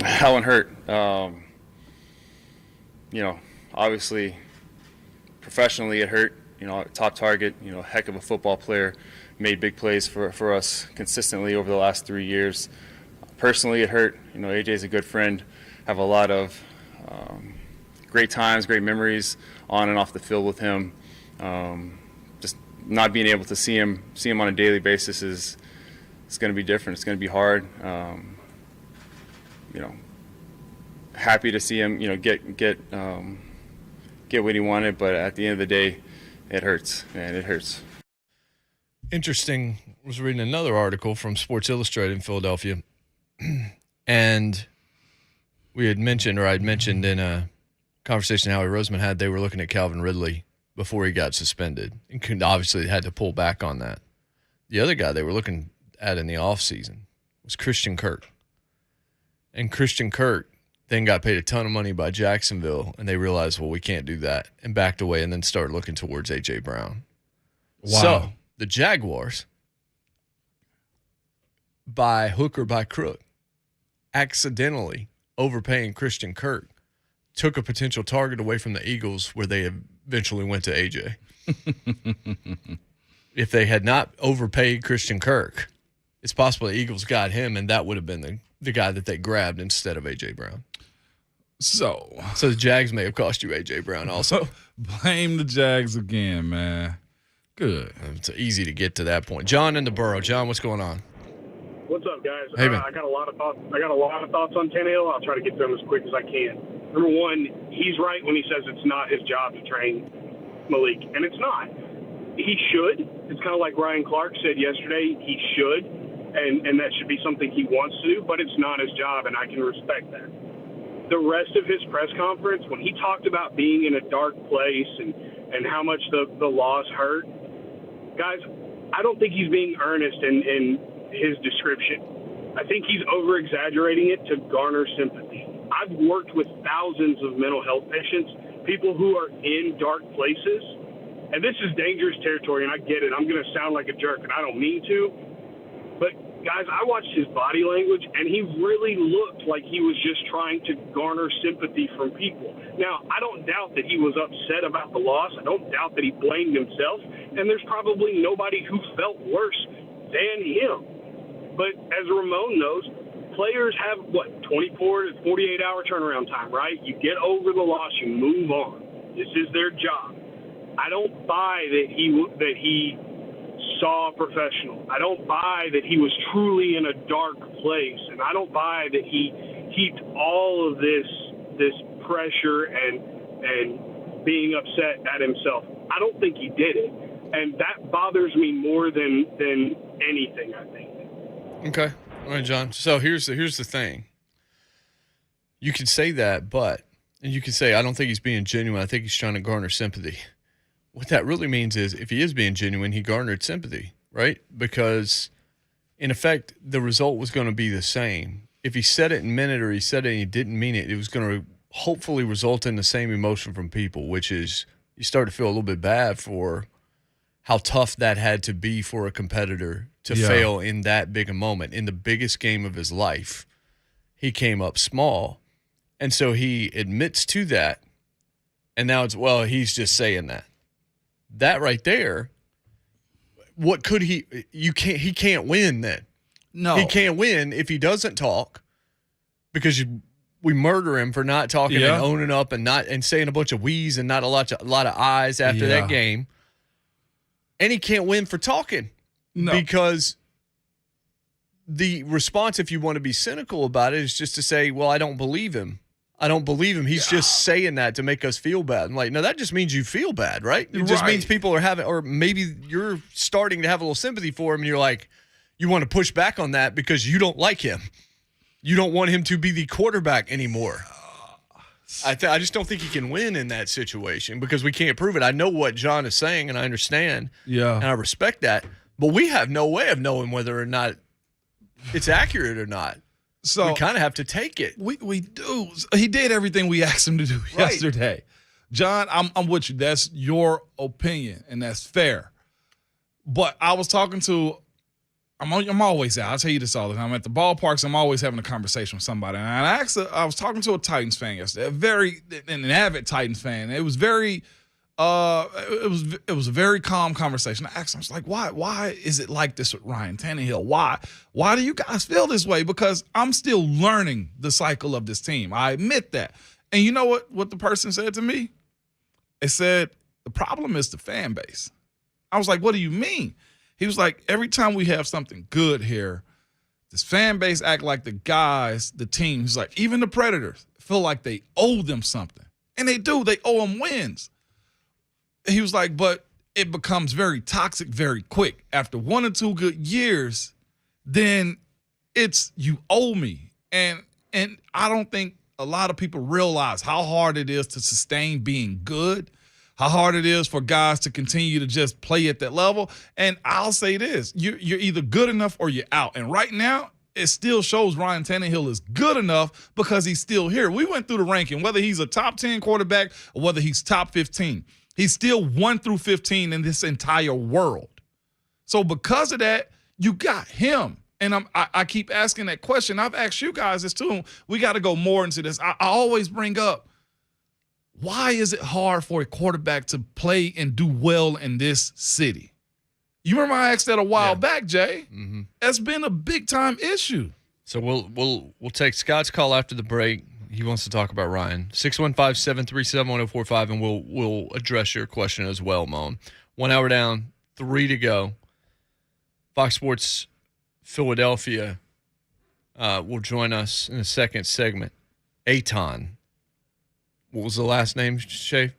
That one hurt. Obviously, professionally it hurt. Top target, heck of a football player, made big plays for us consistently over the last 3 years. Personally, it hurt. AJ's a good friend. Have a lot of great times, great memories on and off the field with him. Just not being able to see him on a daily basis it's going to be different. It's going to be hard. Happy to see him, get what he wanted, but at the end of the day, it hurts, man. It hurts. Interesting. I was reading another article from Sports Illustrated in Philadelphia, and I'd mentioned in a conversation Howie Roseman had, they were looking at Calvin Ridley before he got suspended, and obviously had to pull back on that. The other guy they were looking at in the offseason was Christian Kirk. And Christian Kirk then got paid a ton of money by Jacksonville, and they realized, well, we can't do that, and backed away and then started looking towards A.J. Brown. Wow. So the Jaguars, by hook or by crook, accidentally overpaying Christian Kirk, took a potential target away from the Eagles where they eventually went to A.J. If they had not overpaid Christian Kirk, it's possible the Eagles got him, and that would have been the guy that they grabbed instead of A.J. Brown. So the Jags may have cost you A.J. Brown also. Blame the Jags again, man. Good. It's easy to get to that point. John in the borough. John, what's going on? What's up, guys? Hey, man. I got a lot of thoughts. On Tannehill. I'll try to get to them as quick as I can. Number one, he's right when he says it's not his job to train Malik, and it's not. He should. It's kind of like Ryan Clark said yesterday. He should, and that should be something he wants to do, but it's not his job, and I can respect that. The rest of his press conference, when he talked about being in a dark place and how much the loss hurt, guys, I don't think he's being earnest in his description. I think he's over-exaggerating it to garner sympathy. I've worked with thousands of mental health patients, people who are in dark places, and this is dangerous territory, and I get it. I'm going to sound like a jerk, and I don't mean to, but guys, I watched his body language, and he really looked like he was just trying to garner sympathy from people. Now, I don't doubt that he was upset about the loss. I don't doubt that he blamed himself, and there's probably nobody who felt worse than him. But as Ramon knows, players have, 24 to 48-hour turnaround time, right? You get over the loss, you move on. This is their job. I don't buy that he saw a professional. I don't buy that he was truly in a dark place, and I don't buy that he heaped all of this pressure and being upset at himself. I don't think he did it, and that bothers me more than anything, I think. Okay. All right, John. So here's the thing. You can say that, and you can say, I don't think he's being genuine. I think he's trying to garner sympathy. What that really means is if he is being genuine, he garnered sympathy, right? Because, in effect, the result was going to be the same. If he said it and meant it, or he said it and he didn't mean it, it was going to hopefully result in the same emotion from people, which is you start to feel a little bit bad for how tough that had to be for a competitor to fail in that big a moment. In the biggest game of his life, he came up small. And so he admits to that, and now it's, he's just saying that. That right there, what could he can't win then. No. He can't win if he doesn't talk because we murder him for not talking and owning up and saying a bunch of wheeze and not a lot of eyes after that game. And he can't win for talking because the response, if you want to be cynical about it, is just to say, well, I don't believe him. I don't believe him. He's just saying that to make us feel bad. I'm like, no, that just means you feel bad, right? It just means people are having, or maybe you're starting to have a little sympathy for him, and you're like, you want to push back on that because you don't like him. You don't want him to be the quarterback anymore. I just don't think he can win in that situation because we can't prove it. I know what John is saying, and I understand. Yeah. And I respect that. But we have no way of knowing whether or not it's accurate or not. So we kind of have to take it. We do. He did everything we asked him to do yesterday. John, I'm with you. That's your opinion, and that's fair. But I was talking to I'm always out. I'll tell you this all the time. I'm at the ballparks. I'm always having a conversation with somebody. And I was talking to a Titans fan yesterday, an avid Titans fan. It was very, it was a very calm conversation. I asked him, I was like, why is it like this with Ryan Tannehill? Why do you guys feel this way? Because I'm still learning the cycle of this team. I admit that. And you know what the person said to me? It said, the problem is the fan base. I was like, what do you mean? He was like, every time we have something good here, this fan base act like the guys, the team, he's like, even the Predators feel like they owe them something. And they do. They owe them wins. He was like, but it becomes very toxic very quick. After 1 or 2 good years, then it's you owe me. And I don't think a lot of people realize how hard it is to sustain being good, how hard it is for guys to continue to just play at that level. And I'll say this, you're either good enough or you're out. And right now, it still shows Ryan Tannehill is good enough because he's still here. We went through the ranking, whether he's a top 10 quarterback or whether he's top 15. He's still 1 through 15 in this entire world. So because of that, you got him. And I keep asking that question. I've asked you guys this too. We got to go more into this. I always bring up, why is it hard for a quarterback to play and do well in this city? You remember I asked that a while back, Jay? Mm-hmm. That's been a big-time issue. So we'll take Scott's call after the break. He wants to talk about Ryan. 615-737-1045, and we'll address your question as well, Moan. 1 hour down, 3 to go. Fox Sports Philadelphia will join us in the second segment. Aton. What was the last name, Shay?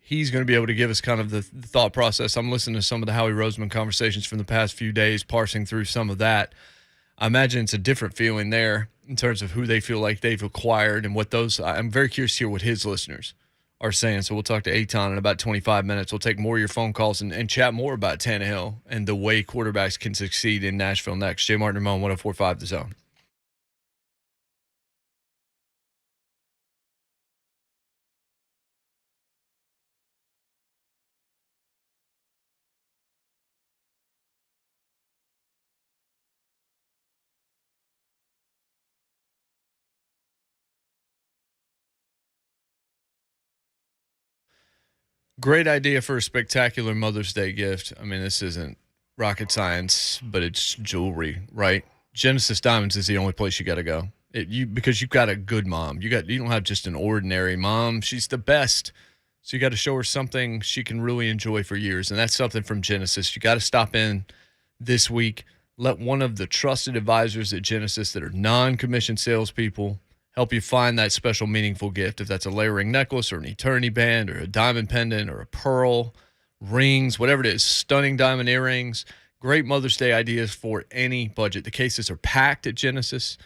He's going to be able to give us kind of the thought process. I'm listening to some of the Howie Roseman conversations from the past few days, parsing through some of that. I imagine it's a different feeling there in terms of who they feel like they've acquired and what those – I'm very curious to hear what his listeners are saying. So we'll talk to Aton in about 25 minutes. We'll take more of your phone calls and chat more about Tannehill and the way quarterbacks can succeed in Nashville next. Jay Martin, Ramon, 104.5 The Zone. Great idea for a spectacular Mother's Day gift. I mean, this isn't rocket science, but it's jewelry, right? Genesis Diamonds is the only place you got to go. Because you've got a good mom. You don't have just an ordinary mom. She's the best. So you got to show her something she can really enjoy for years, and that's something from Genesis. You got to stop in this week. Let one of the trusted advisors at Genesis that are non-commissioned salespeople help you find that special, meaningful gift. If that's a layering necklace or an eternity band or a diamond pendant or a pearl, rings, whatever it is, stunning diamond earrings, great Mother's Day ideas for any budget. The cases are packed at Genesis.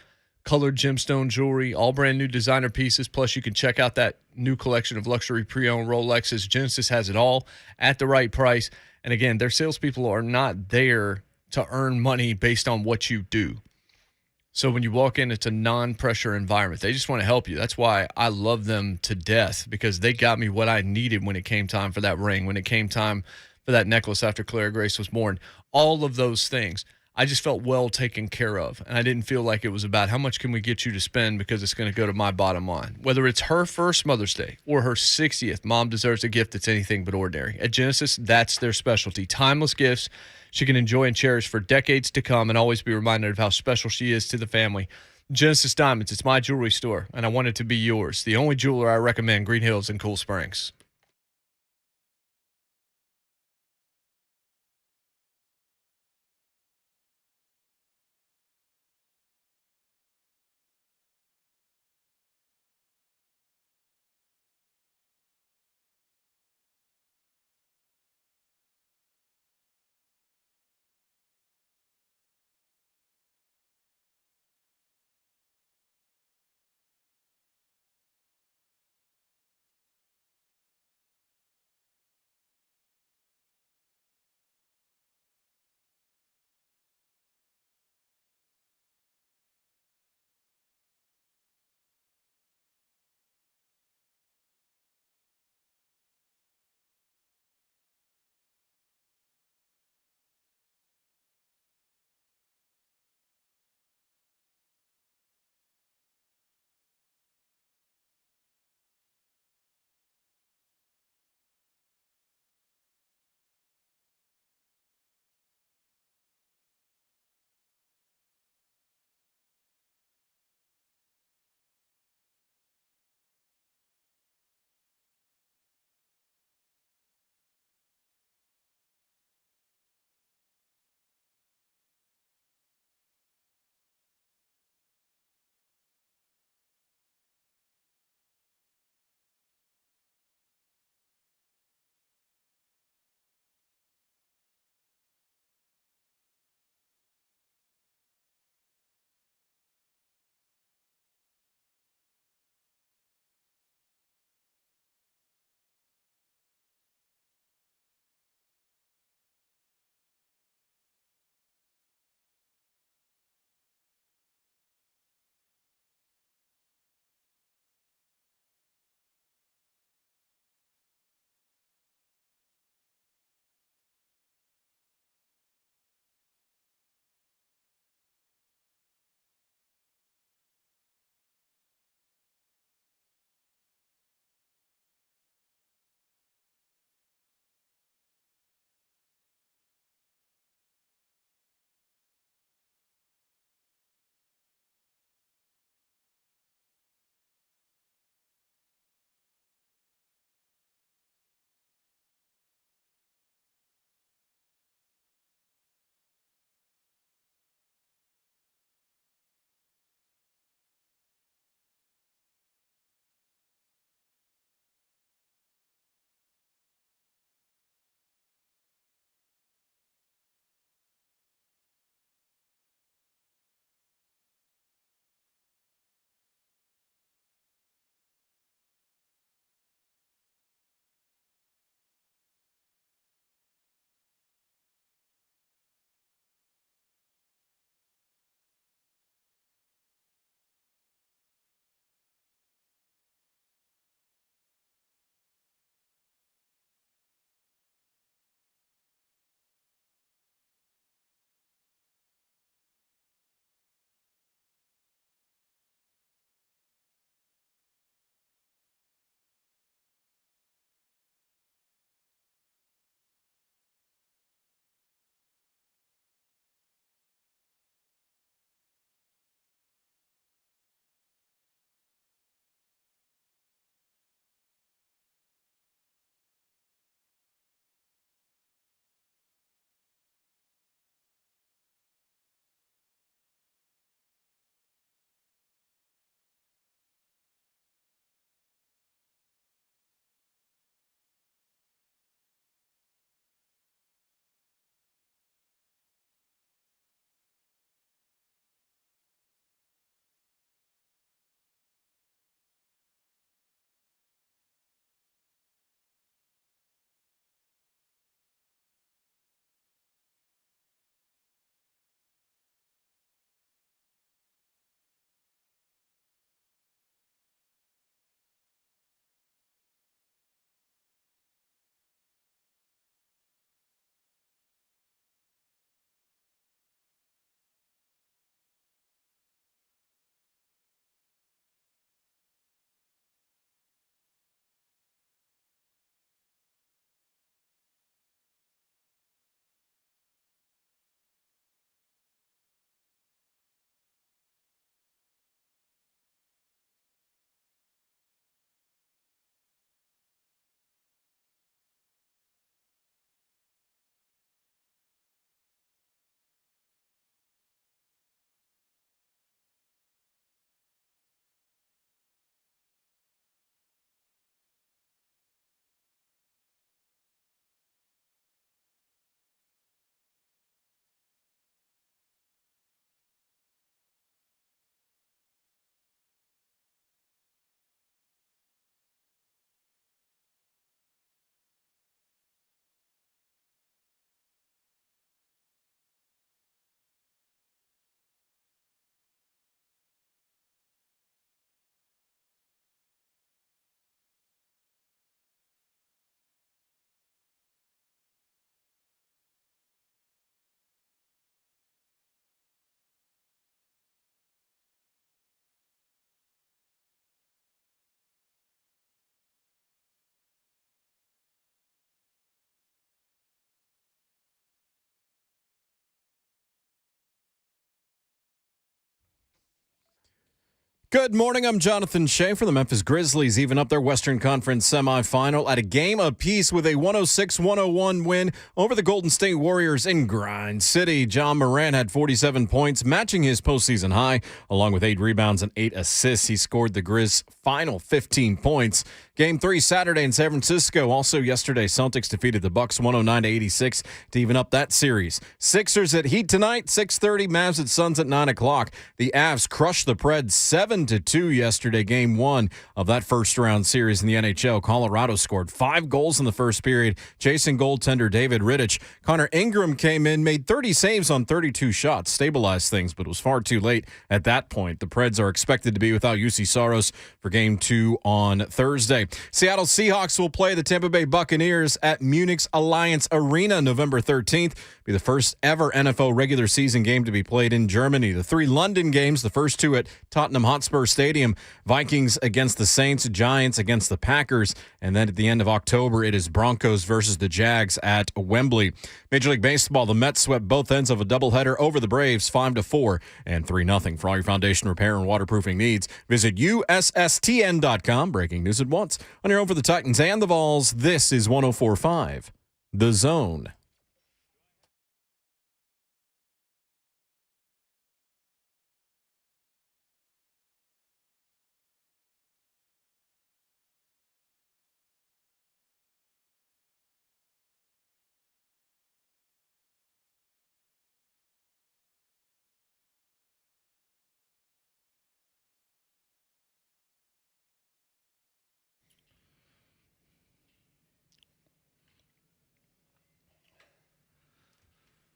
Colored gemstone jewelry, all brand new designer pieces. Plus, you can check out that new collection of luxury pre-owned Rolexes. Genesis has it all at the right price. And again, their salespeople are not there to earn money based on what you do. So when you walk in, it's a non-pressure environment. They just want to help you. That's why I love them to death, because they got me what I needed when it came time for that ring, when it came time for that necklace after Clara Grace was born. All of those things. I just felt well taken care of, and I didn't feel like it was about how much can we get you to spend because it's going to go to my bottom line. Whether it's her first Mother's Day or her 60th, mom deserves a gift that's anything but ordinary. At Genesis, that's their specialty. Timeless gifts she can enjoy and cherish for decades to come and always be reminded of how special she is to the family. Genesis Diamonds, it's my jewelry store, and I want it to be yours. The only jeweler I recommend, Green Hills and Cool Springs. Good morning. I'm Jonathan Shea for the Memphis Grizzlies. Even up their Western Conference semifinal at a game apiece with a 106-101 win over the Golden State Warriors in Grind City. John Morant had 47 points, matching his postseason high, along with 8 rebounds and 8 assists. He scored the Griz' final 15 points. Game 3 Saturday in San Francisco. Also yesterday, Celtics defeated the Bucks 109-86 to even up that series. Sixers at Heat tonight, 6:30. Mavs at Suns at 9 o'clock. The Avs crushed the Preds 7-2 yesterday. Game 1 of that first round series in the NHL. Colorado scored 5 goals in the first period, chasing goaltender David Rittich. Connor Ingram came in, made 30 saves on 32 shots, stabilized things, but was far too late at that point. The Preds are expected to be without UC Saros for Game 2 on Thursday. Seattle Seahawks will play the Tampa Bay Buccaneers at Munich's Alliance Arena November 13th. Be the first ever NFL regular season game to be played in Germany. The 3 London games, the first 2 at Tottenham Hotspur Stadium. Vikings against the Saints, Giants against the Packers, and then at the end of October, it is Broncos versus the Jags at Wembley. Major League Baseball, the Mets swept both ends of a doubleheader over the Braves 5-4 and 3-0. For all your foundation repair and waterproofing needs, visit USSTN.com. Breaking news at once. On your home for the Titans and the Vols, this is 104.5 The Zone.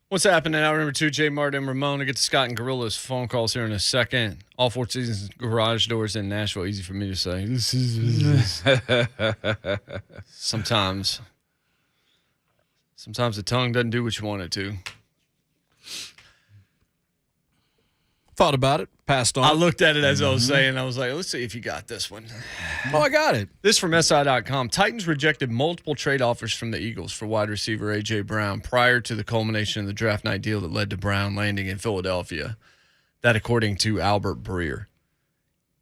What's happening? Hour number 2, Jay Martin and Ramon. To get to Scott and Gorilla's phone calls here in a second. All 4 seasons garage doors in Nashville. Easy for me to say. Sometimes the tongue doesn't do what you want it to. Thought about it, passed on. I looked at it as I was saying. I was like, let's see if you got this one. Oh, I got it. This from SI.com. Titans rejected multiple trade offers from the Eagles for wide receiver A.J. Brown prior to the culmination of the draft night deal that led to Brown landing in Philadelphia. That according to Albert Breer.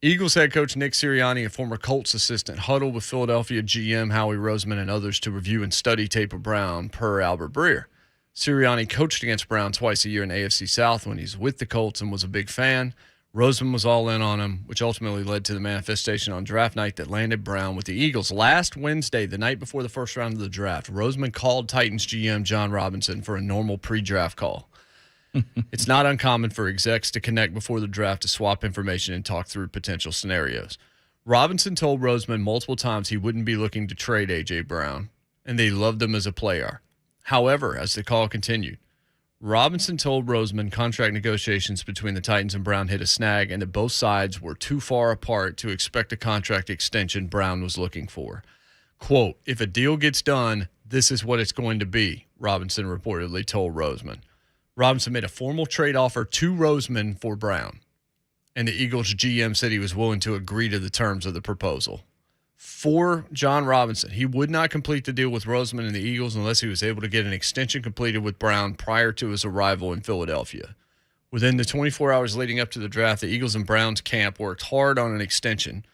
Eagles head coach Nick Sirianni, a former Colts assistant, huddled with Philadelphia GM Howie Roseman and others to review and study tape of Brown, per Albert Breer. Sirianni coached against Brown twice a year in AFC South when he's with the Colts and was a big fan. Roseman was all in on him, which ultimately led to the manifestation on draft night that landed Brown with the Eagles. Last Wednesday, the night before the first round of the draft, Roseman called Titans GM John Robinson for a normal pre-draft call. It's not uncommon for execs to connect before the draft to swap information and talk through potential scenarios. Robinson told Roseman multiple times he wouldn't be looking to trade A.J. Brown, and they loved him as a player. However, as the call continued, Robinson told Roseman contract negotiations between the Titans and Brown hit a snag and that both sides were too far apart to expect a contract extension Brown was looking for. Quote, if a deal gets done, this is what it's going to be, Robinson reportedly told Roseman. Robinson made a formal trade offer to Roseman for Brown, and the Eagles GM said he was willing to agree to the terms of the proposal. For John Robinson, he would not complete the deal with Roseman and the Eagles unless he was able to get an extension completed with Brown prior to his arrival in Philadelphia. Within the 24 hours leading up to the draft, the Eagles and Browns camp worked hard on an extension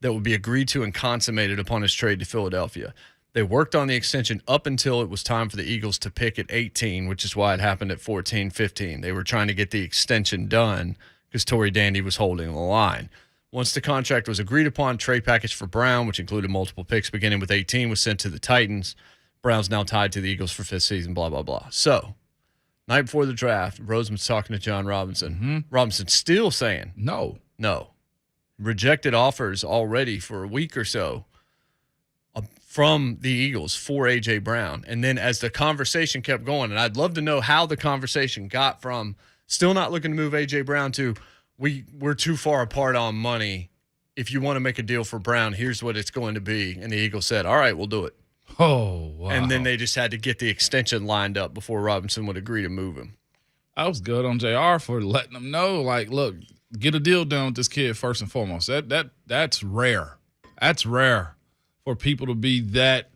that would be agreed to and consummated upon his trade to Philadelphia. They worked on the extension up until it was time for the Eagles to pick at 18, which is why it happened at 14-15. They were trying to get the extension done because Torrey Dandy was holding the line. Once the contract was agreed upon, trade package for Brown, which included multiple picks beginning with 18, was sent to the Titans. Brown's now tied to the Eagles for 5th season, blah, blah, blah. So, night before the draft, Roseman's talking to John Robinson. Mm-hmm. Robinson's still saying No. Rejected offers already for a week or so from the Eagles for A.J. Brown. And then as the conversation kept going, and I'd love to know how the conversation got from still not looking to move A.J. Brown to we're too far apart on money. If you want to make a deal for Brown, here's what it's going to be. And the Eagles said, all right, we'll do it. Oh, wow. And then they just had to get the extension lined up before Robinson would agree to move him. I was good on JR for letting them know, like, look, get a deal done with this kid first and foremost. That's rare. That's rare for people to be that.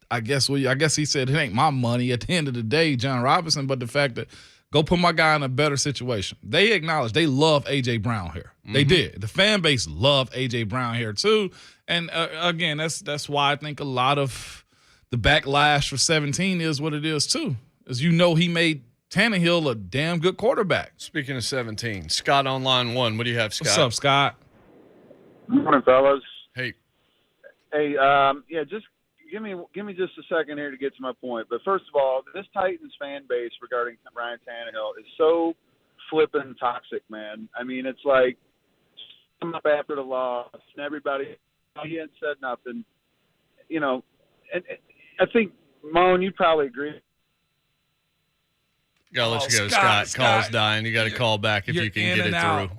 I guess he said it ain't my money at the end of the day, John Robinson, but the fact that Go put my guy in a better situation. They acknowledge they love A.J. Brown here. They did. The fan base loved A.J. Brown here too. And again, that's why I think a lot of the backlash for 17 is what it is too. As you know, he made Tannehill a damn good quarterback. Speaking of 17, Scott on line 1. What do you have, Scott? What's up, Scott? Good morning, fellas. Hey. Hey, just give me just a second here to get to my point. But first of all, this Titans fan base regarding Ryan Tannehill is so flippin' toxic, man. I mean, it's like come up after the loss and everybody, he hadn't said nothing. You know, and I think, Moan, you probably agree. Gotta let you go, Scott. Call's dying. You got to call back if you can get it through.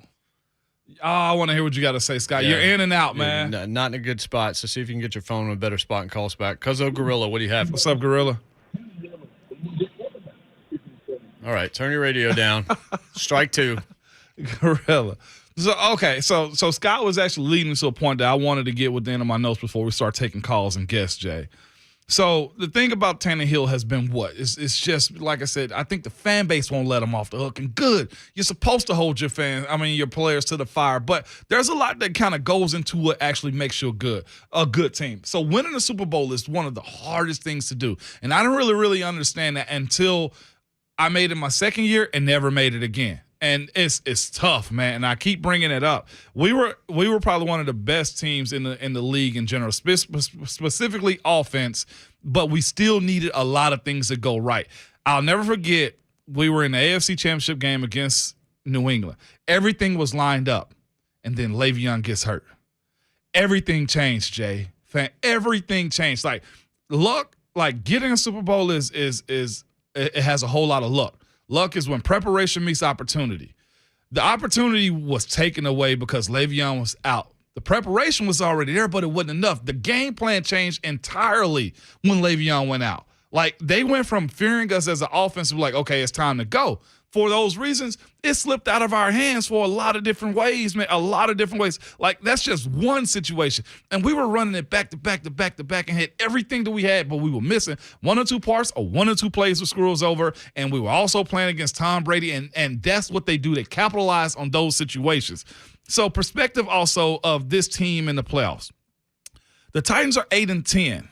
Oh, I want to hear what you got to say, Scott. Yeah. You're in and out, man. Not in a good spot, so see if you can get your phone in a better spot and call us back. Cuzzo Gorilla, what do you have? What's up, Gorilla? All right, turn your radio down. Strike 2. Gorilla. So Scott was actually leading to a point that I wanted to get within of my notes before we start taking calls and guests, Jay. So the thing about Tannehill has been what? It's just, like I said, I think the fan base won't let him off the hook. And good. You're supposed to hold your your players to the fire. But there's a lot that kind of goes into what actually makes you a good team. So winning the Super Bowl is one of the hardest things to do. And I didn't really understand that until I made it my second year and never made it again. And it's tough, man. And I keep bringing it up. We were probably one of the best teams in the league in general, specifically offense. But we still needed a lot of things to go right. I'll never forget we were in the AFC Championship game against New England. Everything was lined up, and then Le'Veon gets hurt. Everything changed, Jay. Everything changed. Like luck, like getting a Super Bowl is it has a whole lot of luck. Luck is when preparation meets opportunity. The opportunity was taken away because Le'Veon was out. The preparation was already there, but it wasn't enough. The game plan changed entirely when Le'Veon went out. Like, they went from fearing us as an offense to like, okay, it's time to go. For those reasons, it slipped out of our hands for a lot of different ways, man, a lot of different ways. Like, that's just one situation. And we were running it back to back to back to back and had everything that we had, but we were missing one or two parts or one or two plays with screws over, and we were also playing against Tom Brady, and that's what they do. They capitalize on those situations. So perspective also of this team in the playoffs. The Titans are 8-10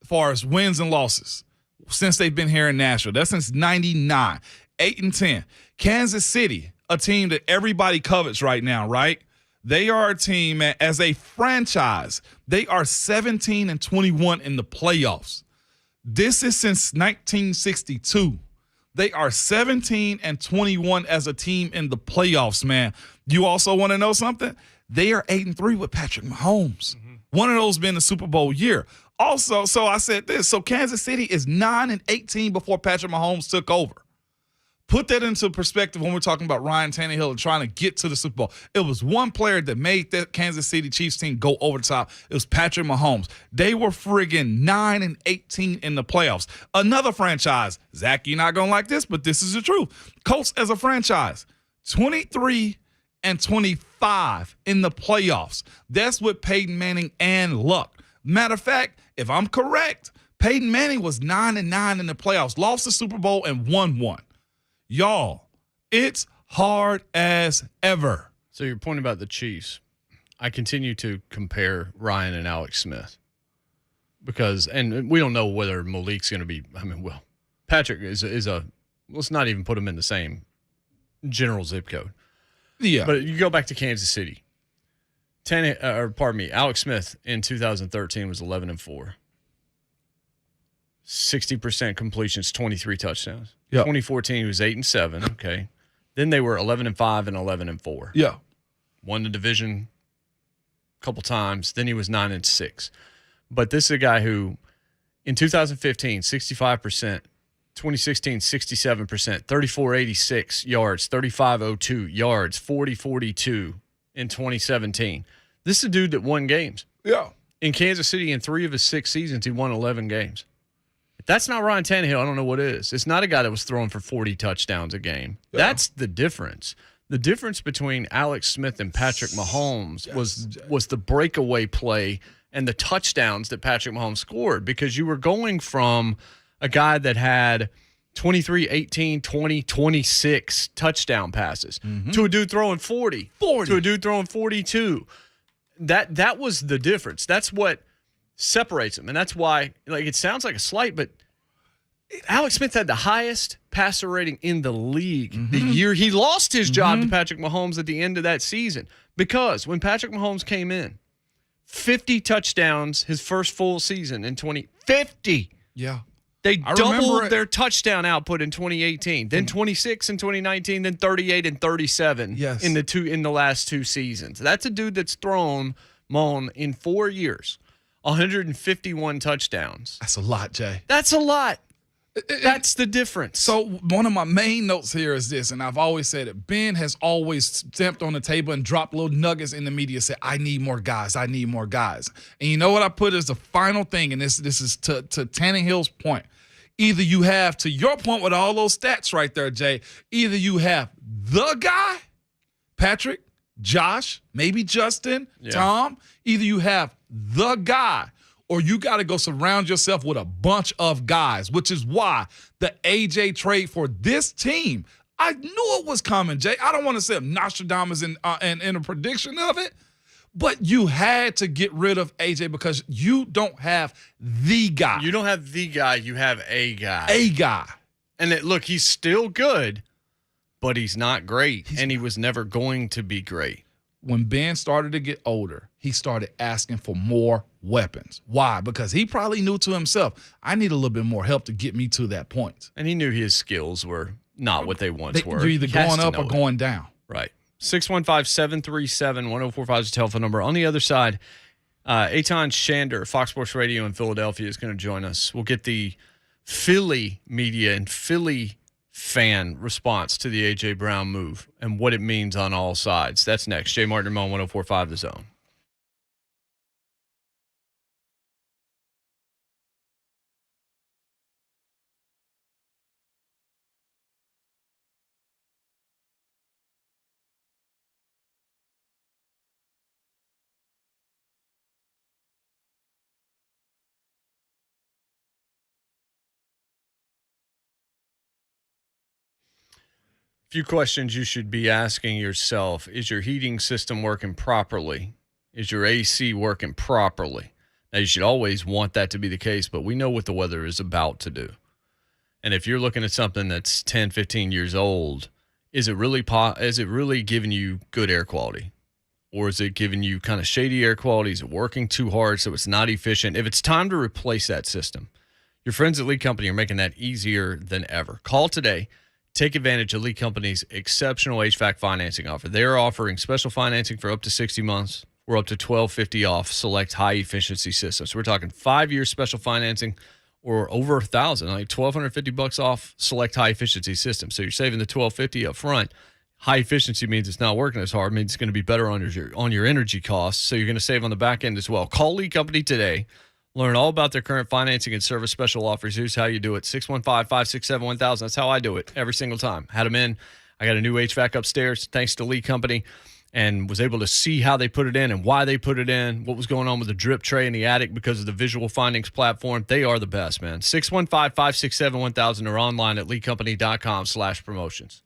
as far as wins and losses since they've been here in Nashville. That's since 99. 8-10. Kansas City, a team that everybody covets right now, right? They are a team, man, as a franchise. They are 17-21 in the playoffs. This is since 1962. They are 17-21 as a team in the playoffs, man. You also want to know something? They are 8-3 with Patrick Mahomes. One of those being the Super Bowl year. Also, so I said this. So Kansas City is 9-18 before Patrick Mahomes took over. Put that into perspective when we're talking about Ryan Tannehill and trying to get to the Super Bowl. It was one player that made that Kansas City Chiefs team go over the top. It was Patrick Mahomes. They were friggin' 9-18 in the playoffs. Another franchise, Zach, you're not going to like this, but this is the truth. Colts as a franchise, 23-25 in the playoffs. That's with Peyton Manning and Luck. Matter of fact, if I'm correct, Peyton Manning was 9-9 in the playoffs, lost the Super Bowl and won one. Y'all, it's hard as ever. So your point about the Chiefs, I continue to compare Ryan and Alex Smith because, and we don't know whether Malik's going to be, Patrick is let's not even put him in the same general zip code. Yeah. But you go back to Kansas City. Alex Smith in 2013 was 11-4. 60% completions, 23 touchdowns. Yep. 2014 he was 8-7. Okay. Then they were 11-5 and 11-4. Yeah. Won the division a couple times. Then he was 9-6. But this is a guy who, in 2015, 65%. 2016, 67%. 34.86 yards. 35.02 yards. 40.42 in 2017. This is a dude that won games. Yeah. In Kansas City, in 3 of his 6 seasons, he won 11 games. If that's not Ryan Tannehill, I don't know what is. It's not a guy that was throwing for 40 touchdowns a game. Yeah. That's the difference. The difference between Alex Smith and Patrick Mahomes was the breakaway play and the touchdowns that Patrick Mahomes scored, because you were going from a guy that had 23, 18, 20, 26 touchdown passes to a dude throwing 40, to a dude throwing 42. That was the difference. That's what separates them. And that's why, like, it sounds like a slight, but Alex Smith had the highest passer rating in the league the year he lost his job to Patrick Mahomes at the end of that season. Because when Patrick Mahomes came in, 50 touchdowns his first full season in 2050. Yeah. They doubled their touchdown output in 2018, then 26 in 2019, then 38 and 37 in the last two seasons. That's a dude that's thrown, Moan, in 4 years, 151 touchdowns. That's a lot, Jay. That's a lot. That's the difference. So one of my main notes here is this, and I've always said it. Ben has always stamped on the table and dropped little nuggets in the media, said, I need more guys. I need more guys. And you know what I put as the final thing, and this is to Tannehill's point. Either you have, to your point with all those stats right there, Jay, either you have the guy, Patrick, Josh, maybe Justin, Tom, either you have the guy, or you got to go surround yourself with a bunch of guys, which is why the AJ trade for this team, I knew it was coming, Jay. I don't want to say Nostradamus in a prediction of it, but you had to get rid of AJ because you don't have the guy. You don't have the guy. You have a guy. A guy. And look, he's still good, but he's not great, and he was never going to be great. When Ben started to get older, he started asking for more weapons. Why? Because he probably knew to himself, I need a little bit more help to get me to that point. And he knew his skills were not what they once were. You're either going up or going down. Right. 615-737-1045 is the telephone number. On the other side, Eitan Shander, Fox Sports Radio in Philadelphia, is going to join us. We'll get the Philly media and Philly fan response to the A.J. Brown move and what it means on all sides. That's next. Jay Martin and Mo, 1045 The Zone. Few questions you should be asking yourself. Is your heating system working properly? Is your AC working properly? Now, you should always want that to be the case, but we know what the weather is about to do. And if you're looking at something that's 10, 15 years old, is it really giving you good air quality? Or is it giving you kind of shady air quality? Is it working too hard so it's not efficient? If it's time to replace that system, your friends at Lee Company are making that easier than ever. Call today. Take advantage of Lee Company's exceptional HVAC financing offer. They're offering special financing for up to 60 months. We're up to $1,250 off select high-efficiency systems. So we're talking 5-year special financing or over $1,000, like $1,250 off select high-efficiency systems. So you're saving the $1,250 up front. High efficiency means it's not working as hard. It means it's going to be better on your energy costs. So you're going to save on the back end as well. Call Lee Company today. Learn all about their current financing and service special offers. Here's how you do it. 615-567-1000. That's how I do it every single time. Had them in. I got a new HVAC upstairs thanks to Lee Company and was able to see how they put it in and why they put it in, what was going on with the drip tray in the attic because of the visual findings platform. They are the best, man. 615-567-1000 or online at leecompany.com/promotions.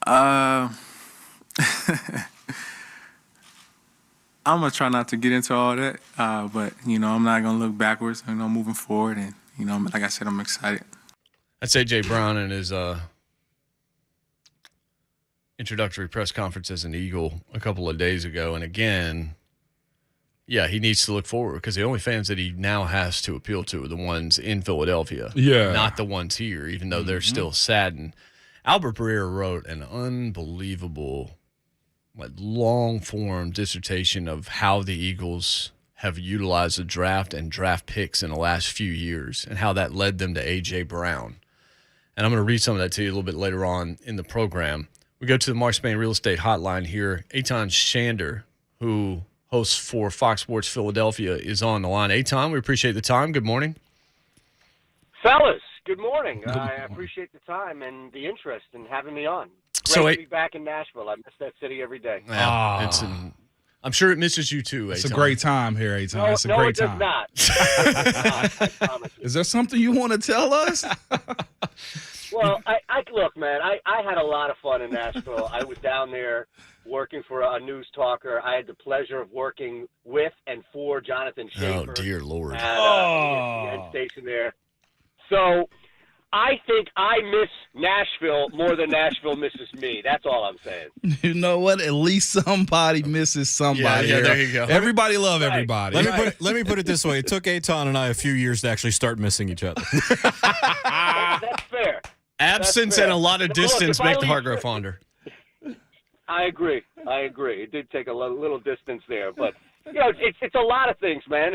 I'm gonna try not to get into all that, but I'm not gonna look backwards. Moving forward, and like I said, I'm excited. That's A.J. Brown in his introductory press conference as an Eagle a couple of days ago, and again, yeah, he needs to look forward because the only fans that he now has to appeal to are the ones in Philadelphia, not the ones here, even though they're still saddened. Albert Breer wrote an unbelievable, long-form dissertation of how the Eagles have utilized the draft and draft picks in the last few years and how that led them to A.J. Brown. And I'm going to read some of that to you a little bit later on in the program. We go to the Mark Spain Real Estate Hotline here. Eitan Shander, who hosts for Fox Sports Philadelphia, is on the line. Eitan, we appreciate the time. Good morning. Fellas, good morning. I appreciate the time and the interest in having me on. Great to be back in Nashville. I miss that city every day. Yeah, I'm sure it misses you too, Eitan. It's a great time here, Eitan. No, it's a great time. No, it does not. I promise you. Is there something you want to tell us? Well, look, man, I had a lot of fun in Nashville. I was down there working for a news talker. I had the pleasure of working with and for Jonathan Schaefer. Oh, dear Lord. At the station there. So I think I miss Nashville more than Nashville misses me. That's all I'm saying. You know what? At least somebody misses somebody. Yeah, there you go. Everybody love everybody. Let me put it this way. It took Eitan and I a few years to actually start missing each other. That's fair. Absence and a lot of distance make the heart grow fonder. I agree. It did take a little distance there, but it's a lot of things, man.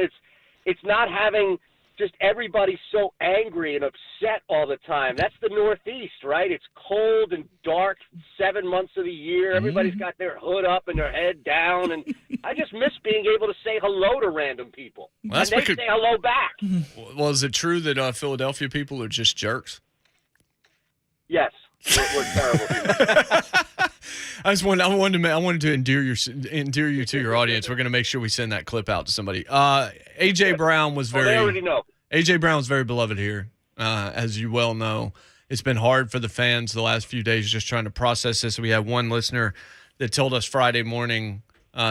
It's not having just everybody so angry and upset all the time. That's the Northeast, right? It's cold and dark 7 months of the year. Everybody's got their hood up and their head down, and I just miss being able to say hello to random people. Well, and they say hello back. Well, is it true that Philadelphia people are just jerks? Yes. We're terrible people. I wanted to endear you to your audience. We're going to make sure we send that clip out to somebody. A.J. Brown was they already know. A.J. Brown's very beloved here, as you well know. It's been hard for the fans the last few days just trying to process this. We had one listener that told us Friday morning,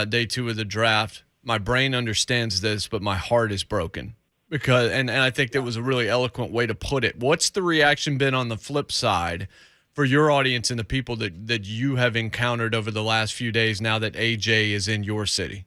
day 2 of the draft, my brain understands this, but my heart is broken. And I think that was a really eloquent way to put it. What's the reaction been on the flip side for your audience and the people that you have encountered over the last few days now that AJ is in your city?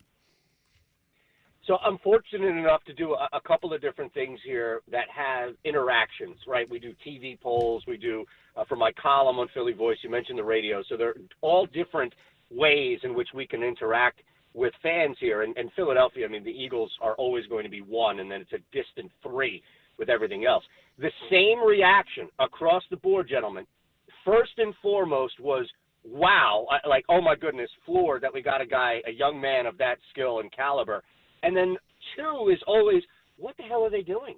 So I'm fortunate enough to do a couple of different things here that have interactions, right? We do TV polls. We do, for my column on Philly Voice, you mentioned the radio. So they're all different ways in which we can interact with fans here. And Philadelphia, I mean, the Eagles are always going to be 1, and then it's a distant 3 with everything else. The same reaction across the board, gentlemen, first and foremost was, wow, like, oh my goodness, floored that we got a young man of that skill and caliber. And then 2 is always, what the hell are they doing?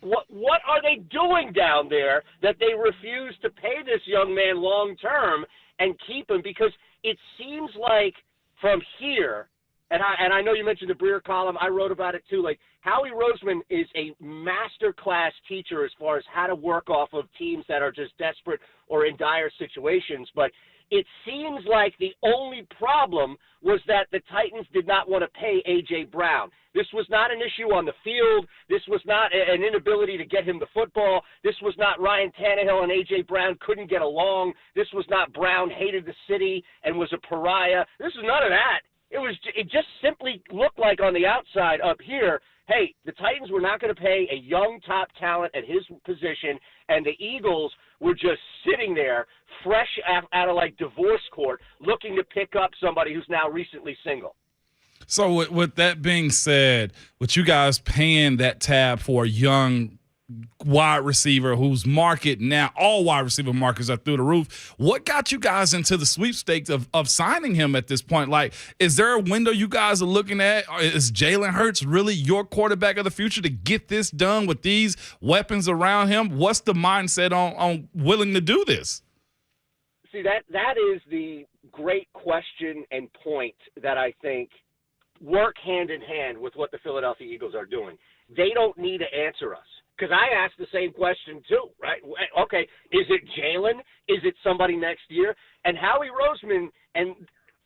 What are they doing down there that they refuse to pay this young man long term and keep him? Because it seems like from here, and I know you mentioned the Breer column, I wrote about it too, like Howie Roseman is a master class teacher as far as how to work off of teams that are just desperate or in dire situations, but it seems like the only problem was that the Titans did not want to pay A.J. Brown. This was not an issue on the field. This was not an inability to get him the football. This was not Ryan Tannehill and A.J. Brown couldn't get along. This was not Brown hated the city and was a pariah. This was none of that. It just simply looked like on the outside up here, hey, the Titans were not going to pay a young top talent at his position, and the Eagles were just sitting there fresh out of like divorce court looking to pick up somebody who's now recently single. So with that being said, with you guys paying that tab for a young wide receiver whose market now, all wide receiver markets are through the roof, what got you guys into the sweepstakes of signing him at this point? Like, is there a window you guys are looking at? Is Jalen Hurts really your quarterback of the future to get this done with these weapons around him? What's the mindset on willing to do this? See, that is the great question and point that I think work hand in hand with what the Philadelphia Eagles are doing. They don't need to answer us. Because I asked the same question too, right? Okay, is it Jalen? Is it somebody next year? And Howie Roseman, and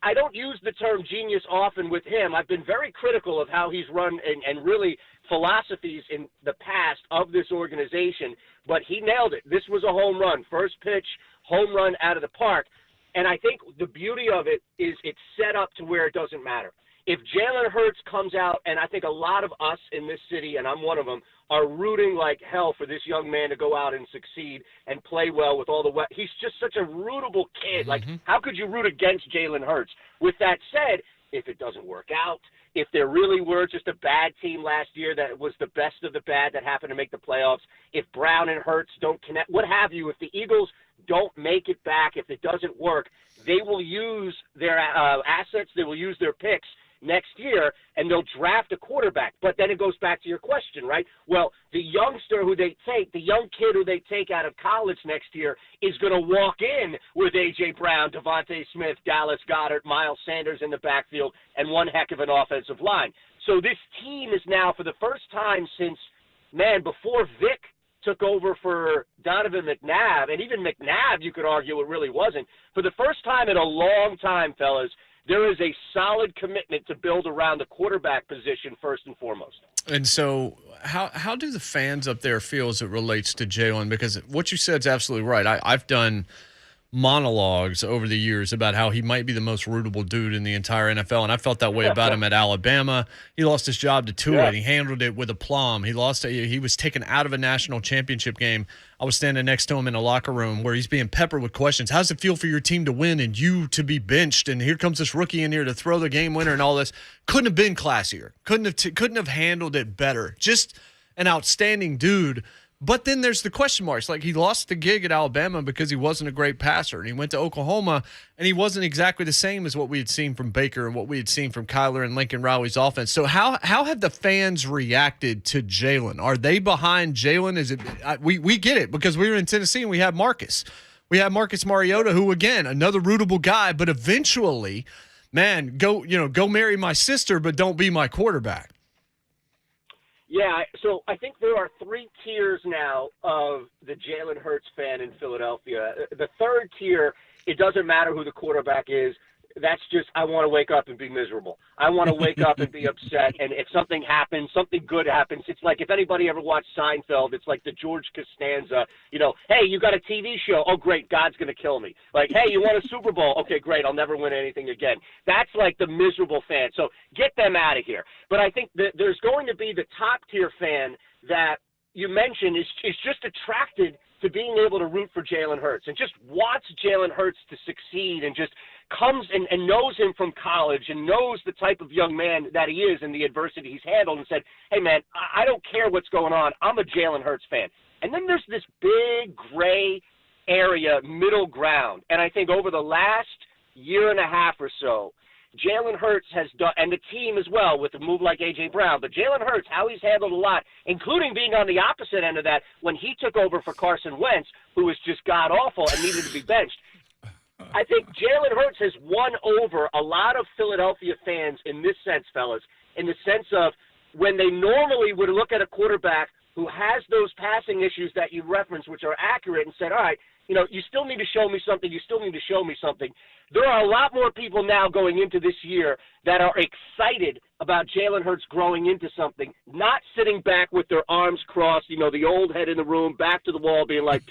I don't use the term genius often with him. I've been very critical of how he's run and really philosophies in the past of this organization, but he nailed it. This was a home run. First pitch, home run out of the park. And I think the beauty of it is it's set up to where it doesn't matter. If Jalen Hurts comes out, and I think a lot of us in this city, and I'm one of them, are rooting like hell for this young man to go out and succeed and play well with all the he's just such a rootable kid. Like, how could you root against Jalen Hurts? With that said, if it doesn't work out, if there really were just a bad team last year that was the best of the bad that happened to make the playoffs, if Brown and Hurts don't connect, what have you, if the Eagles don't make it back, if it doesn't work, they will use their assets, they will use their picks next year, and they'll draft a quarterback. But then it goes back to your question, right? Well, the youngster who they take, the young kid who they take out of college next year is going to walk in with A.J. Brown, Devontae Smith, Dallas Goedert, Miles Sanders in the backfield, and one heck of an offensive line. So this team is now, for the first time since, before Vic took over for Donovan McNabb, and even McNabb, you could argue it really wasn't. For the first time in a long time, fellas, there is a solid commitment to build around the quarterback position first and foremost. And so how do the fans up there feel as it relates to Jalen? Because what you said is absolutely right. I've done monologues over the years about how he might be the most rootable dude in the entire NFL, and I felt that way about him at Alabama. He lost his job to Tua, and he handled it with aplomb. He was taken out of a national championship game. I was standing next to him in a locker room where he's being peppered with questions. How does it feel for your team to win and you to be benched? And here comes this rookie in here to throw the game winner and all this. Couldn't have been classier. Couldn't have handled it better. Just an outstanding dude. But then there's the question marks. Like, he lost the gig at Alabama because he wasn't a great passer. And he went to Oklahoma, and he wasn't exactly the same as what we had seen from Baker and what we had seen from Kyler and Lincoln Riley's offense. So how have the fans reacted to Jalen? Are they behind Jalen? Is it we get it because we were in Tennessee and we had Marcus. We had Marcus Mariota, who, again, another rootable guy, but eventually, go marry my sister, but don't be my quarterback. Yeah, so I think there are three tiers now of the Jalen Hurts fan in Philadelphia. The third tier, it doesn't matter who the quarterback is. That's just, I want to wake up and be miserable. I want to wake up and be upset. And if something happens, something good happens. It's like, if anybody ever watched Seinfeld, it's like the George Costanza, hey, you got a TV show. Oh, great, God's going to kill me. Like, hey, you won a Super Bowl. Okay, great, I'll never win anything again. That's like the miserable fan. So get them out of here. But I think that there's going to be the top tier fan that you mentioned is just attracted to being able to root for Jalen Hurts and just wants Jalen Hurts to succeed and just comes and knows him from college and knows the type of young man that he is and the adversity he's handled and said, hey, man, I don't care what's going on. I'm a Jalen Hurts fan. And then there's this big gray area, middle ground. And I think over the last year and a half or so, Jalen Hurts has done, and the team as well with a move like A.J. Brown, but Jalen Hurts, how he's handled a lot, including being on the opposite end of that when he took over for Carson Wentz, who was just god-awful and needed to be benched. I think Jalen Hurts has won over a lot of Philadelphia fans in this sense, fellas, in the sense of when they normally would look at a quarterback who has those passing issues that you referenced, which are accurate, and said, all right, you still need to show me something. You still need to show me something. There are a lot more people now going into this year that are excited about Jalen Hurts growing into something, not sitting back with their arms crossed, the old head in the room, back to the wall, being like,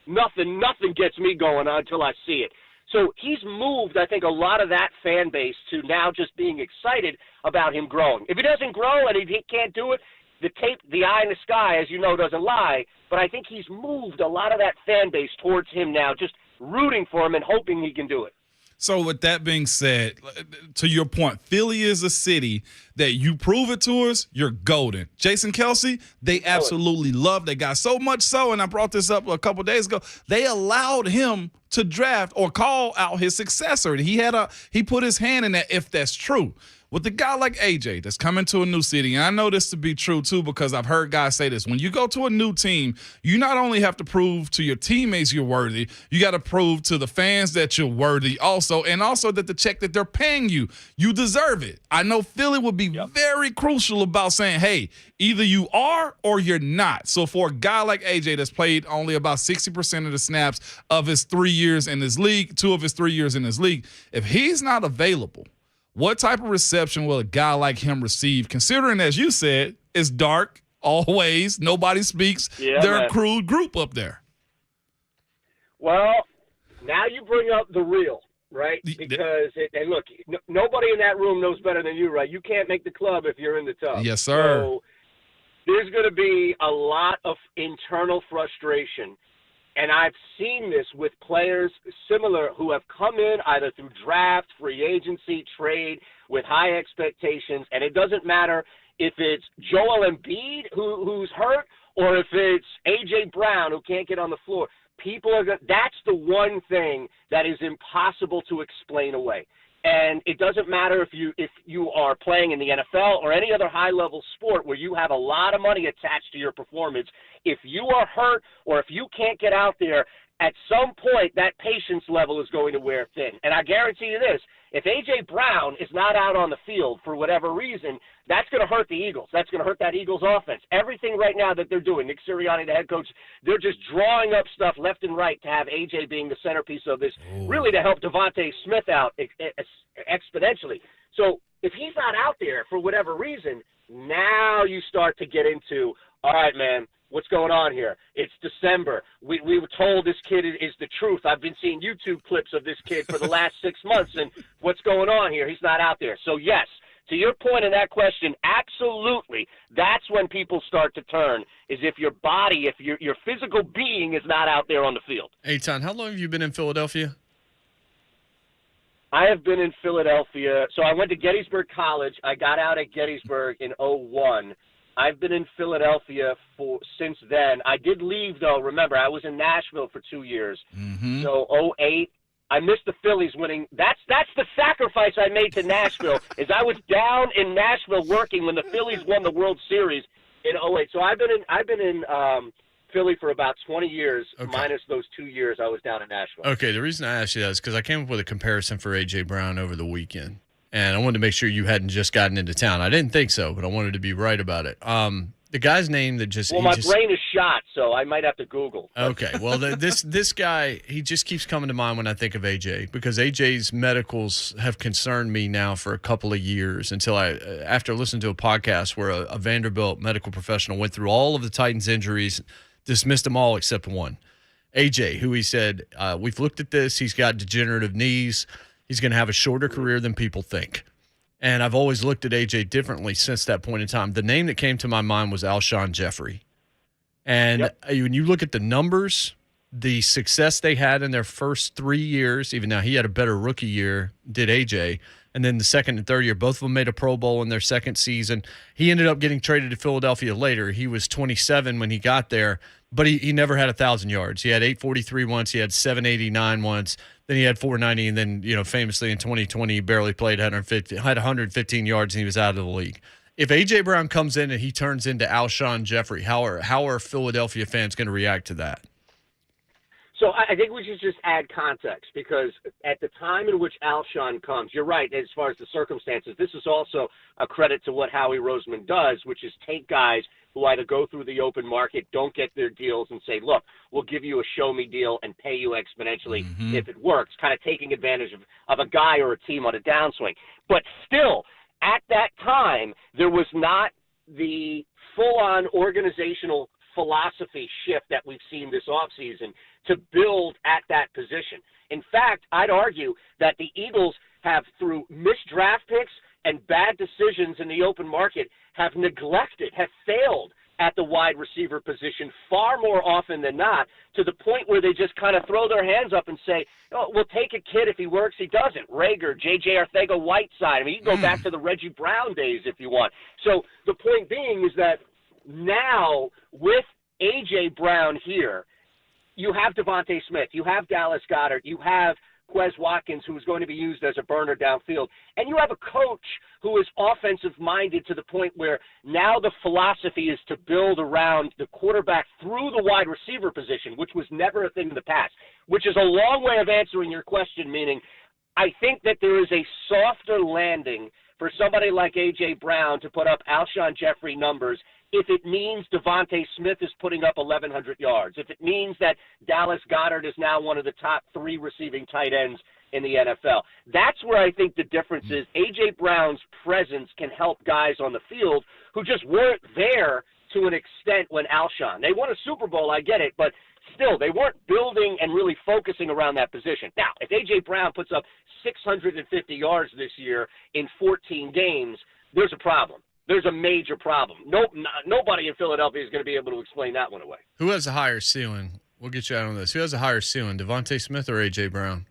nothing gets me going on until I see it. So he's moved, I think, a lot of that fan base to now just being excited about him growing. If he doesn't grow and if he can't do it, the eye in the sky, as you know, doesn't lie. But I think he's moved a lot of that fan base towards him now, just rooting for him and hoping he can do it. So with that being said, to your point, Philly is a city that you prove it to us, you're golden. Jason Kelce, they absolutely love. They got so much so, and I brought this up a couple days ago, they allowed him to draft or call out his successor. He put his hand in that, if that's true. with a guy like AJ that's coming to a new city, and I know this to be true too because I've heard guys say this, when you go to a new team, you not only have to prove to your teammates you're worthy, you got to prove to the fans that you're worthy also, and also that the check that they're paying you, you deserve it. I know Philly would be very crucial about saying, hey, either you are or you're not. So for a guy like AJ that's played only about 60% of the snaps of his 3 years in this league, 2 of his 3 years in this league, if he's not available, what type of reception will a guy like him receive, considering, as you said, it's dark, always, nobody speaks, they're a crude group up there? Well, now you bring up the real, right? Because, and look, nobody in that room knows better than you, right? You can't make the club if you're in the tub. Yes, sir. So there's going to be a lot of internal frustration. And I've seen this with players similar who have come in either through draft, free agency, trade, with high expectations. And it doesn't matter if it's Joel Embiid who's hurt or if it's A.J. Brown who can't get on the floor. People are – that's the one thing that is impossible to explain away. And it doesn't matter if you are playing in the NFL or any other high-level sport where you have a lot of money attached to your performance. If you are hurt or if you can't get out there, at some point that patience level is going to wear thin. And I guarantee you this, if A.J. Brown is not out on the field for whatever reason, that's going to hurt the Eagles. That's going to hurt that Eagles offense. Everything right now that they're doing, Nick Sirianni, the head coach, they're just drawing up stuff left and right to have A.J. being the centerpiece of this, really to help Devontae Smith out exponentially. So if he's not out there for whatever reason, now you start to get into, all right, man, what's going on here? It's December. We were told this kid is the truth. I've been seeing YouTube clips of this kid for the last 6 months, and what's going on here? He's not out there. So, yes, to your point in that question, absolutely, that's when people start to turn, is if your body, if your physical being is not out there on the field. Eitan, how long have you been in Philadelphia? I have been in Philadelphia. So I went to Gettysburg College. I got out at Gettysburg in 2001. I've been in Philadelphia since then. I did leave, though. Remember, I was in Nashville for 2 years. Mm-hmm. So 2008, I missed the Phillies winning. That's the sacrifice I made to Nashville, is I was down in Nashville working when the Phillies won the World Series in 2008. So I've been in Philly for about 20 years, minus those 2 years I was down in Nashville. Okay, the reason I asked you that is because I came up with a comparison for A.J. Brown over the weekend. And I wanted to make sure you hadn't just gotten into town. I didn't think so, but I wanted to be right about it. The guy's name that just – Well, my brain is shot, so I might have to Google. Okay. Well, this guy, he just keeps coming to mind when I think of AJ, because AJ's medicals have concerned me now for a couple of years until after listening to a podcast where a Vanderbilt medical professional went through all of the Titans' injuries, dismissed them all except one. AJ, who he said, we've looked at this. He's got degenerative knees. He's going to have a shorter career than people think. And I've always looked at AJ differently since that point in time. The name that came to my mind was Alshon Jeffrey. And when you look at the numbers, the success they had in their first 3 years, even now he had a better rookie year, did AJ. And then the second and third year, both of them made a Pro Bowl in their second season. He ended up getting traded to Philadelphia later. He was 27 when he got there, but he never had 1,000 yards. He had 843 once. He had 789 once. Then he had 490, and then, famously in 2020, he barely played, had 115 yards, and he was out of the league. If A.J. Brown comes in and he turns into Alshon Jeffrey, how are Philadelphia fans going to react to that? So I think we should just add context, because at the time in which Alshon comes, you're right, as far as the circumstances, this is also a credit to what Howie Roseman does, which is take guys who either go through the open market, don't get their deals, and say, look, we'll give you a show-me deal and pay you exponentially if it works, kind of taking advantage of a guy or a team on a downswing. But still, at that time, there was not the full-on organizational philosophy shift that we've seen this offseason to build at that position. In fact, I'd argue that the Eagles have, through missed draft picks and bad decisions in the open market, have failed at the wide receiver position far more often than not, to the point where they just kind of throw their hands up and say, oh, we'll take a kid if he works, he doesn't. Rager, J.J. Arcega-Whiteside. I mean, you can go back to the Reggie Brown days if you want. So the point being is that now with A.J. Brown here, you have Devontae Smith, you have Dallas Goedert, you have Quez Watkins, who is going to be used as a burner downfield. And you have a coach who is offensive-minded to the point where now the philosophy is to build around the quarterback through the wide receiver position, which was never a thing in the past, which is a long way of answering your question, meaning I think that there is a softer landing for somebody like A.J. Brown to put up Alshon Jeffrey numbers if it means Devontae Smith is putting up 1,100 yards, if it means that Dallas Goedert is now one of the top 3 receiving tight ends in the NFL. That's where I think the difference is. A.J. Brown's presence can help guys on the field who just weren't there to an extent when Alshon. They won a Super Bowl, I get it, but still, they weren't building and really focusing around that position. Now, if A.J. Brown puts up 650 yards this year in 14 games, there's a problem. There's a major problem. Nobody in Philadelphia is going to be able to explain that one away. Who has a higher ceiling? We'll get you out on this. Who has a higher ceiling, Devontae Smith or A.J. Brown?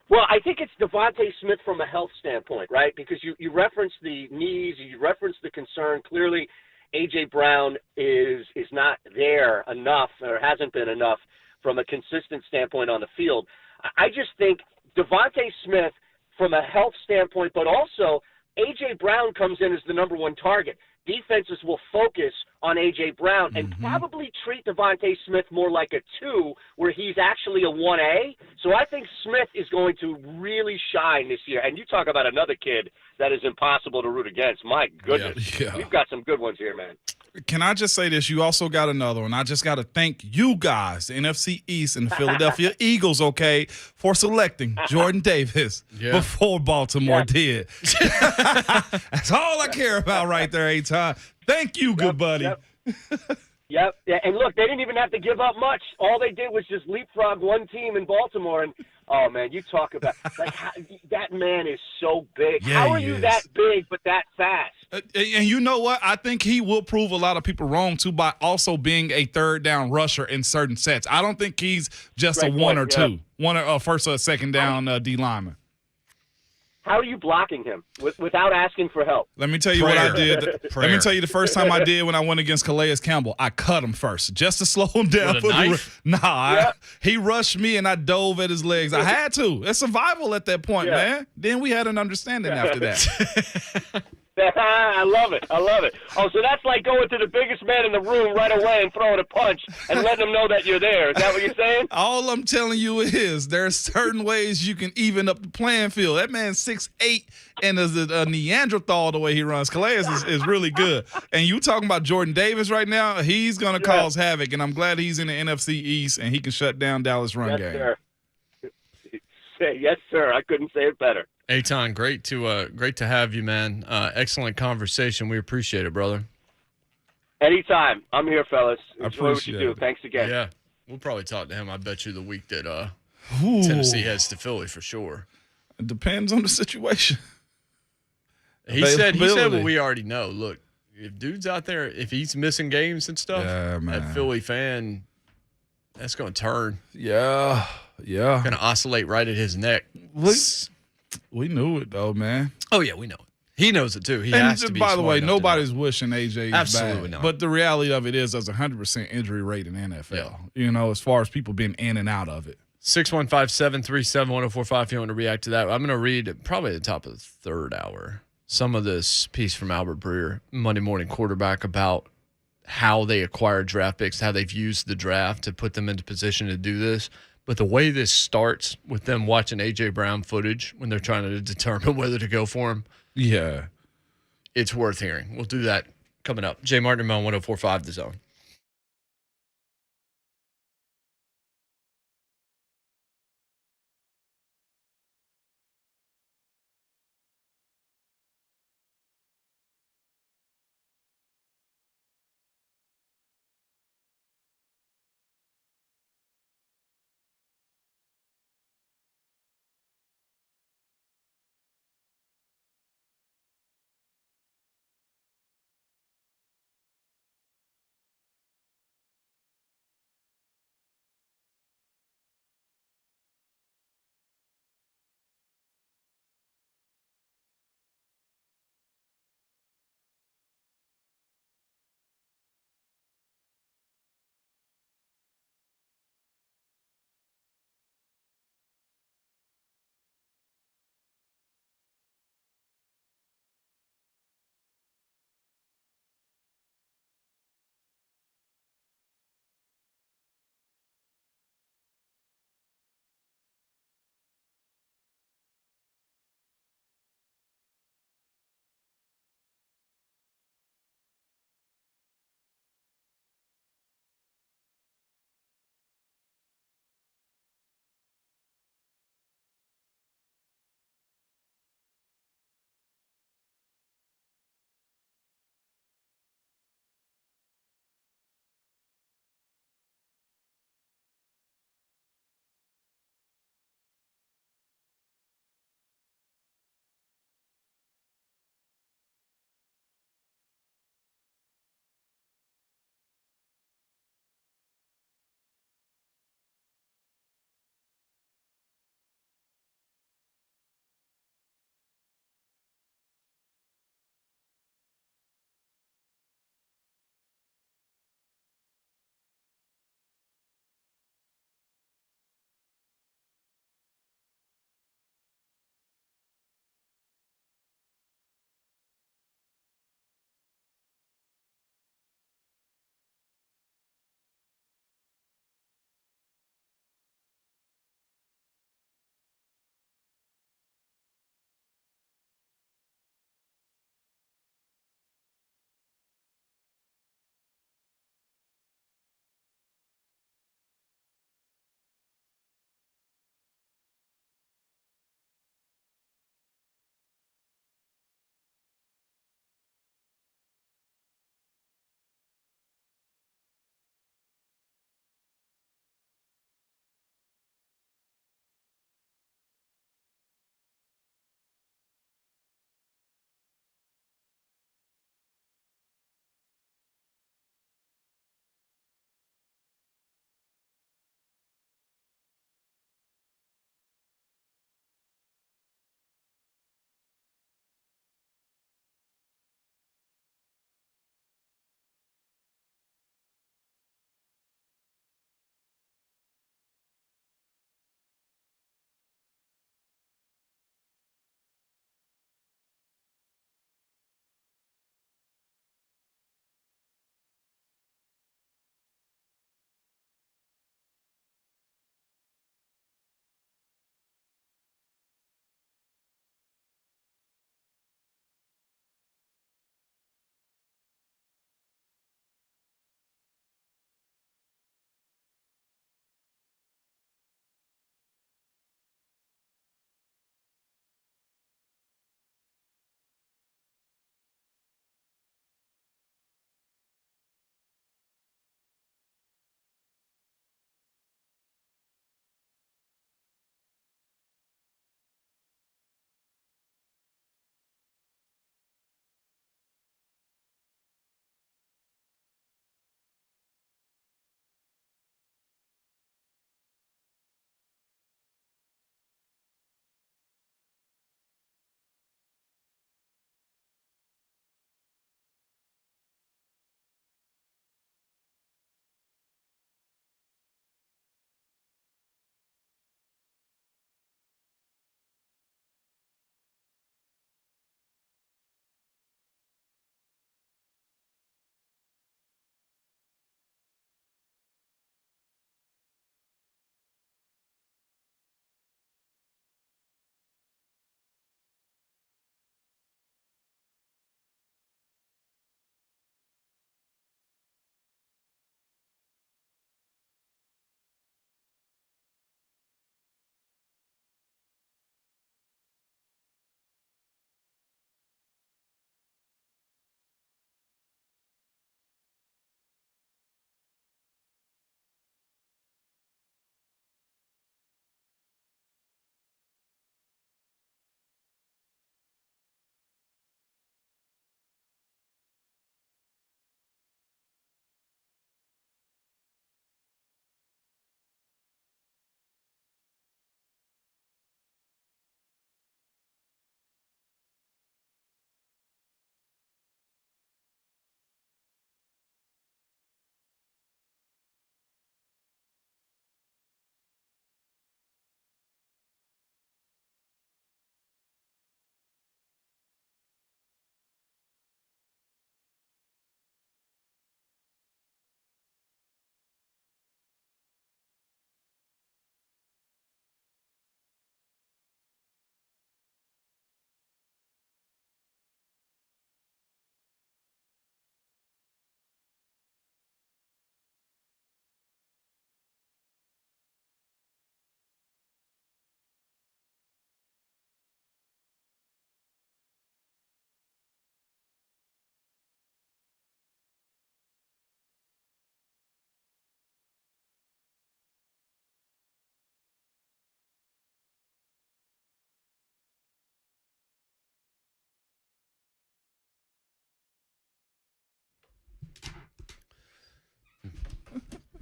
Well, I think it's Devontae Smith from a health standpoint, right? Because you referenced the knees, you referenced the concern. Clearly, A.J. Brown is not there enough or hasn't been enough from a consistent standpoint on the field. I just think Devontae Smith from a health standpoint, but also A.J. Brown comes in as the number one target. Defenses will focus on A.J. Brown and probably treat Devontae Smith more like a 2, where he's actually a 1A. So I think Smith is going to really shine this year. And you talk about another kid that is impossible to root against. My goodness. Yeah. We've got some good ones here, man. Can I just say this? You also got another one. I just got to thank you guys, the NFC East and the Philadelphia Eagles, okay, for selecting Jordan Davis before Baltimore did. That's all I care about right there, A-Time. Thank you, good buddy. Yep. Yeah, and look, they didn't even have to give up much. All they did was just leapfrog one team in Baltimore. And, oh, man, you talk about that man is so big. Yeah, how are you that big but that fast? And you know what? I think he will prove a lot of people wrong, too, by also being a third down rusher in certain sets. I don't think he's just a one or two, one or first or second down D lineman. How are you blocking him without asking for help? Let me tell you what I did. Let me tell you the first time I did when I went against Calais Campbell. I cut him first just to slow him down. With a knife? He rushed me and I dove at his legs. I had to. It's survival at that point, man. Then we had an understanding after that. I love it. Oh, so that's like going to the biggest man in the room right away and throwing a punch and letting him know that you're there. Is that what you're saying? All I'm telling you is there's certain ways you can even up the playing field. That man's 6'8" and is a Neanderthal the way he runs. Calais is really good. And you talking about Jordan Davis right now, he's going to cause havoc, and I'm glad he's in the NFC East and he can shut down Dallas' run game. Sir. Yes, sir. I couldn't say it better. Eitan, great to have you, man. Excellent conversation. We appreciate it, brother. Anytime. I'm here, fellas. Enjoy what you do. it. Thanks again. Yeah, we'll probably talk to him. I bet you the week that Tennessee heads to Philly for sure. It depends on the situation. He said what we already know. Look, if dude's out there, if he's missing games and stuff, that Philly fan, that's going to turn. Yeah. Going to oscillate right at his neck. We knew it, though, man. Oh, yeah, we know it. He knows it, too. He has to be by the way, smart enough nobody's wishing AJ Absolutely bad. not. But the reality of it is there's a 100% injury rate in the NFL, as far as people being in and out of it. 615-737-1045 if you want to react to that. I'm going to read probably at the top of the third hour some of this piece from Albert Breer, Monday Morning Quarterback, about how they acquired draft picks, how they've used the draft to put them into position to do this. But the way this starts with them watching A.J. Brown footage when they're trying to determine whether to go for him, it's worth hearing. We'll do that coming up. Jay Martin, 104.5 The Zone.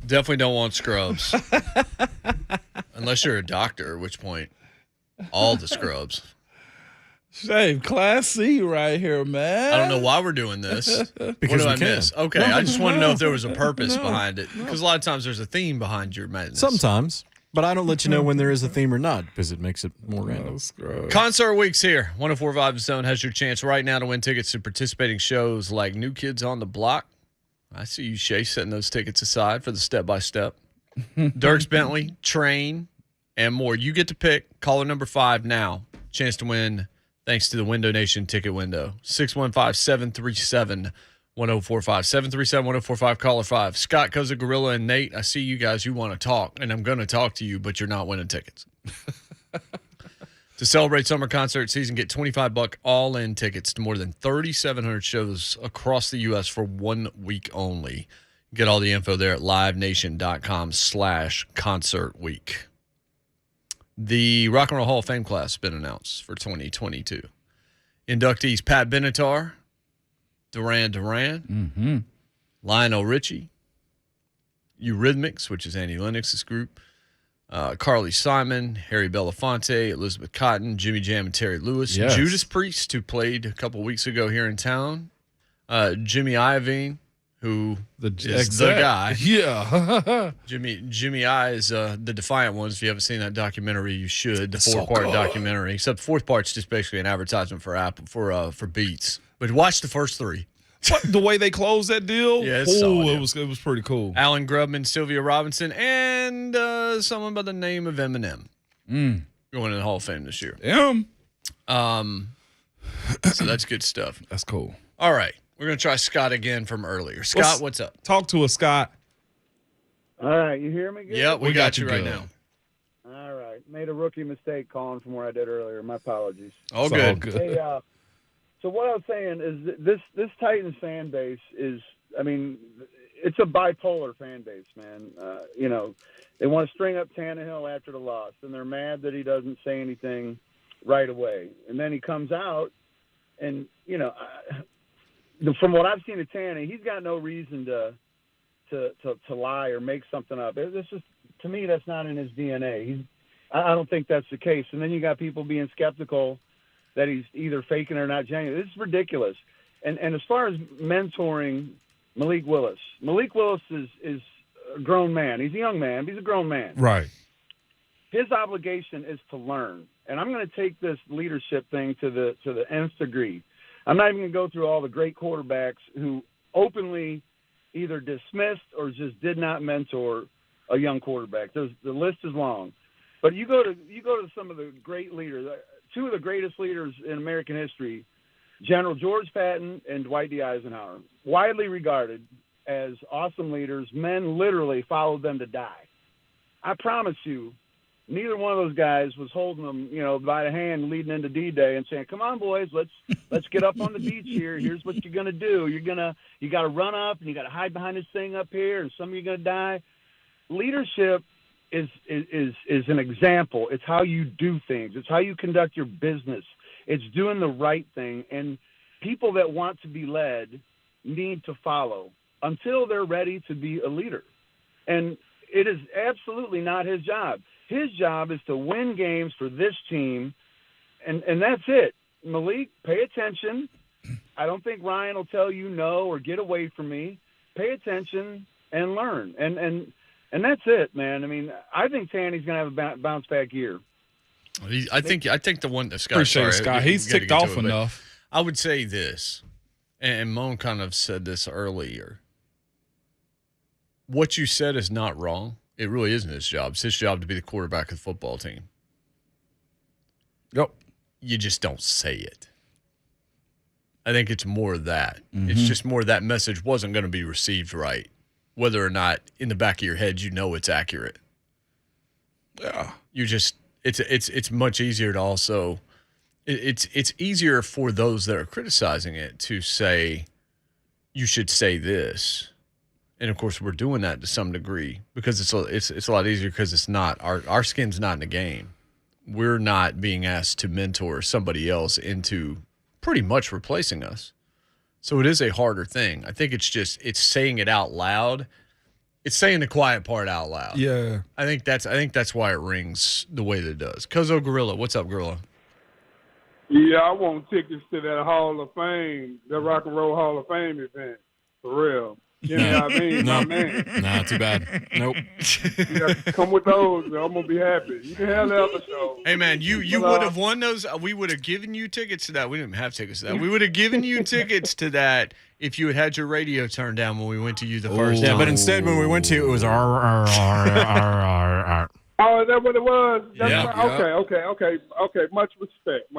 Definitely don't want scrubs. Unless you're a doctor, at which point all the scrubs. Shame, Class C right here, man. I don't know why we're doing this. Because what did we I can. miss? Okay, I just want to know if there was a purpose behind it. Because a lot of times there's a theme behind your madness. Sometimes. But I don't let you know when there is a theme or not because it makes it more random. Concert Week's here. 104.5 The Zone has your chance right now to win tickets to participating shows like New Kids on the Block. I see you, Shay, setting those tickets aside for the step-by-step. Dierks Bentley, Train, and more. You get to pick. Caller number 5 now. Chance to win thanks to the Window Nation ticket window. 615-737-1045. 737-1045, caller 5. Scott, Cousin Gorilla, and Nate, I see you guys. You want to talk, and I'm going to talk to you, but you're not winning tickets. To celebrate summer concert season, get $25 all-in tickets to more than 3,700 shows across the U.S. for 1 week only. Get all the info there at livenation.com/concertweek. The Rock and Roll Hall of Fame class has been announced for 2022. Inductees Pat Benatar, Duran Duran, Lionel Richie, Eurythmics, which is Annie Lennox's group, Carly Simon, Harry Belafonte, Elizabeth Cotton, Jimmy Jam, and Terry Lewis. Yes. Judas Priest, who played a couple weeks ago here in town. Jimmy Iovine, who is the guy. Yeah. Jimmy I is the Defiant Ones. If you haven't seen that documentary, you should. The 4-part documentary. Except the fourth part's just basically an advertisement for Apple for Beats. But watch the first 3. The way they closed that deal, Yeah, it's solid, yeah. it was pretty cool. Alan Grubman, Sylvia Robinson, and someone by the name of Eminem going in the Hall of Fame this year. So that's good stuff. That's cool. All right. We're going to try Scott again from earlier. Scott, what's up? Talk to us, Scott. All right, you hear me good? Yep, we got you right now. All right. Made a rookie mistake calling from where I did earlier. My apologies. All It's good. all good. Hey, so what I was saying is that this Titans fan base is, I mean, it's a bipolar fan base, man. They want to string up Tannehill after the loss, and they're mad that he doesn't say anything right away. And then he comes out, and, from what I've seen of Tanny, he's got no reason to lie or make something up. This is, to me, that's not in his DNA. I don't think that's the case. And then you got people being skeptical that he's either faking or not genuine. This is ridiculous. And as far as mentoring Malik Willis is a grown man. He's a young man, but he's a grown man. Right. His obligation is to learn. And I'm going to take this leadership thing to the nth degree. I'm not even going to go through all the great quarterbacks who openly either dismissed or just did not mentor a young quarterback. The list is long. But you go to some of the great leaders, 2 of the greatest leaders in American history, General George Patton and Dwight D. Eisenhower, widely regarded as awesome leaders. Men literally followed them to die. I promise you, neither one of those guys was holding them, by the hand leading into D-Day and saying, "Come on, boys, let's get up on the beach here. Here's what you're gonna do. You got to run up and you got to hide behind this thing up here, and some of you are gonna die." Leadership is an example. It's how you do things. It's how you conduct your business. It's doing the right thing. And people that want to be led need to follow until they're ready to be a leader. And it is absolutely not his job. His job is to win games for this team, and that's it. Malik, pay attention. I don't think Ryan will tell you no or get away from me. Pay attention and learn. And that's it, man. I mean, I think Tanny's going to have a bounce back year. I think the one that Scott. Appreciate it, sorry, Scott. He's ticked off enough. I would say this, and Moan kind of said this earlier. What you said is not wrong. It really isn't his job. It's his job to be the quarterback of the football team. Yep. You just don't say it. I think it's more of that. It's just more that message wasn't going to be received right, whether or not in the back of your head you know it's accurate. Yeah. You just it's much easier to also it's easier for those that are criticizing it to say you should say this. And of course we're doing that to some degree because it's a lot easier because it's not our skin's not in the game. We're not being asked to mentor somebody else into pretty much replacing us. So it is a harder thing. I think it's saying it out loud It's saying the quiet part out loud. Yeah. I think that's why it rings the way that it does. Kozo Gorilla, what's up, Gorilla? Yeah, I want tickets to that Hall of Fame, the Rock and Roll Hall of Fame event. For real. You know what I mean? No. My man. Nah, too bad. Nope. Yeah, come with those. I'm going to be happy. You can have the other show. Hey, man, you would have won those. We would have given you tickets to that. We didn't have tickets to that. We would have given you tickets to that if you had your radio turned down when we went to you the first time. Yeah, but instead when we went to you, it was Oh, is that what it was? That's Yeah. right. Okay. Much respect.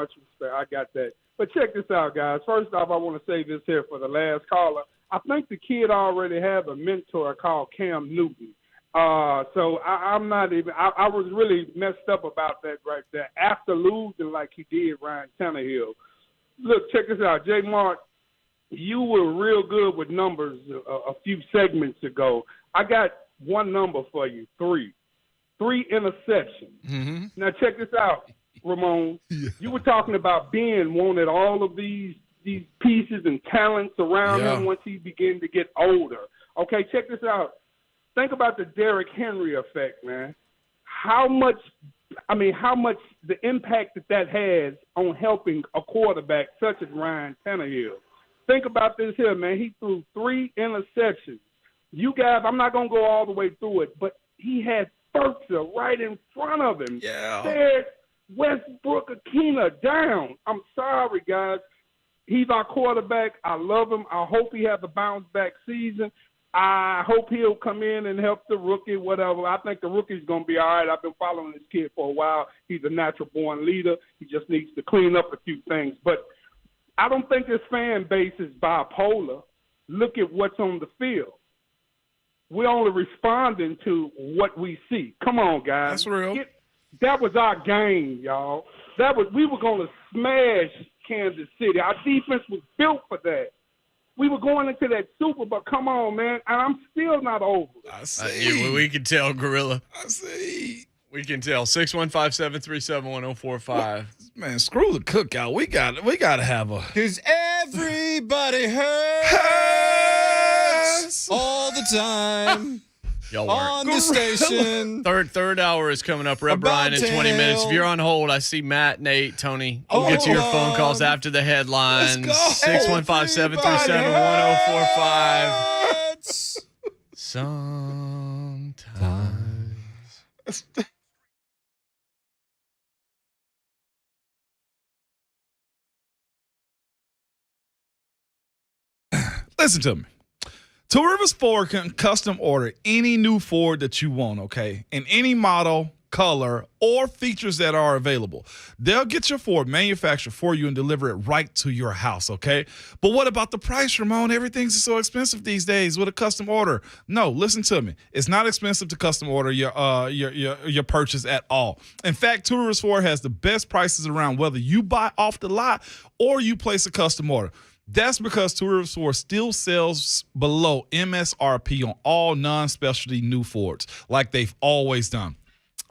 I got that. But check this out, guys. First off, I want to say this here for the last caller. I think the kid already have a mentor called Cam Newton. So I'm not even. I was really messed up about that right there. After losing like he did Ryan Tannehill. Look, check this out, J. Mark. You were real good with numbers a few segments ago. I got one number for you: 3 interceptions. Mm-hmm. Now check this out, Ramon. You were talking about Ben wanted all of these pieces and talents around him once he began to get older. Okay, check this out. Think about the Derrick Henry effect, man. How much the impact that has on helping a quarterback such as Ryan Tannehill. Think about this here, man. He threw 3 interceptions. You guys, I'm not going to go all the way through it, but he had Furtzer right in front of him. Yeah. Stared Westbrook Akina down. I'm sorry, guys. He's our quarterback. I love him. I hope he has a bounce-back season. I hope he'll come in and help the rookie, whatever. I think the rookie's going to be all right. I've been following this kid for a while. He's a natural-born leader. He just needs to clean up a few things. But I don't think this fan base is bipolar. Look at what's on the field. We're only responding to what we see. Come on, guys. That's real. That was our game, y'all. We were going to smash Kansas City. Our defense was built for that. We were going into that Super Bowl. Come on, man. And I'm still not over it. I see. We can tell, Gorilla. I see. We can tell. 615-737-1045. Man, screw the cookout. We got to have a. Because everybody hurts all the time. Y'all on weren't. the station. Third hour is coming up. Rhett Bryan in 20 minutes. If you're on hold, I see Matt, Nate, Tony. We'll get to your phone calls after the headlines. 615-737-1045. Sometimes. Listen to me. Two Rivers Ford can custom order any new Ford that you want, okay? In any model, color, or features that are available. They'll get your Ford manufactured for you and deliver it right to your house, okay? But what about the price, Ramon? Everything's so expensive these days with a custom order. No, listen to me. It's not expensive to custom order your purchase at all. In fact, Two Rivers Ford has the best prices around whether you buy off the lot or you place a custom order. That's because Two Rivers Ford still sells below MSRP on all non-specialty new Fords, like they've always done.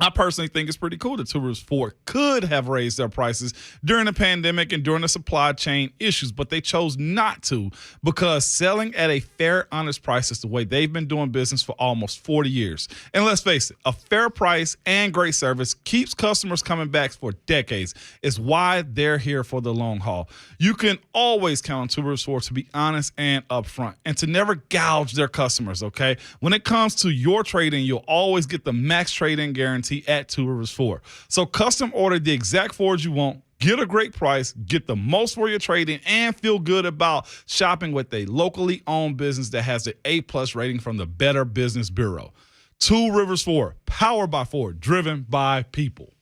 I personally think it's pretty cool that Two Rivers Ford could have raised their prices during the pandemic and during the supply chain issues, but they chose not to because selling at a fair, honest price is the way they've been doing business for almost 40 years. And let's face it, a fair price and great service keeps customers coming back for decades. It's why they're here for the long haul. You can always count on Two Rivers Ford to be honest and upfront and to never gouge their customers, okay? When it comes to your trade-in, you'll always get the max trade-in guarantee at Two Rivers Ford. So custom order the exact Ford you want, get a great price, get the most for your trade-in, and feel good about shopping with a locally owned business that has an A+ rating from the Better Business Bureau. Two Rivers Ford, powered by Ford, driven by people.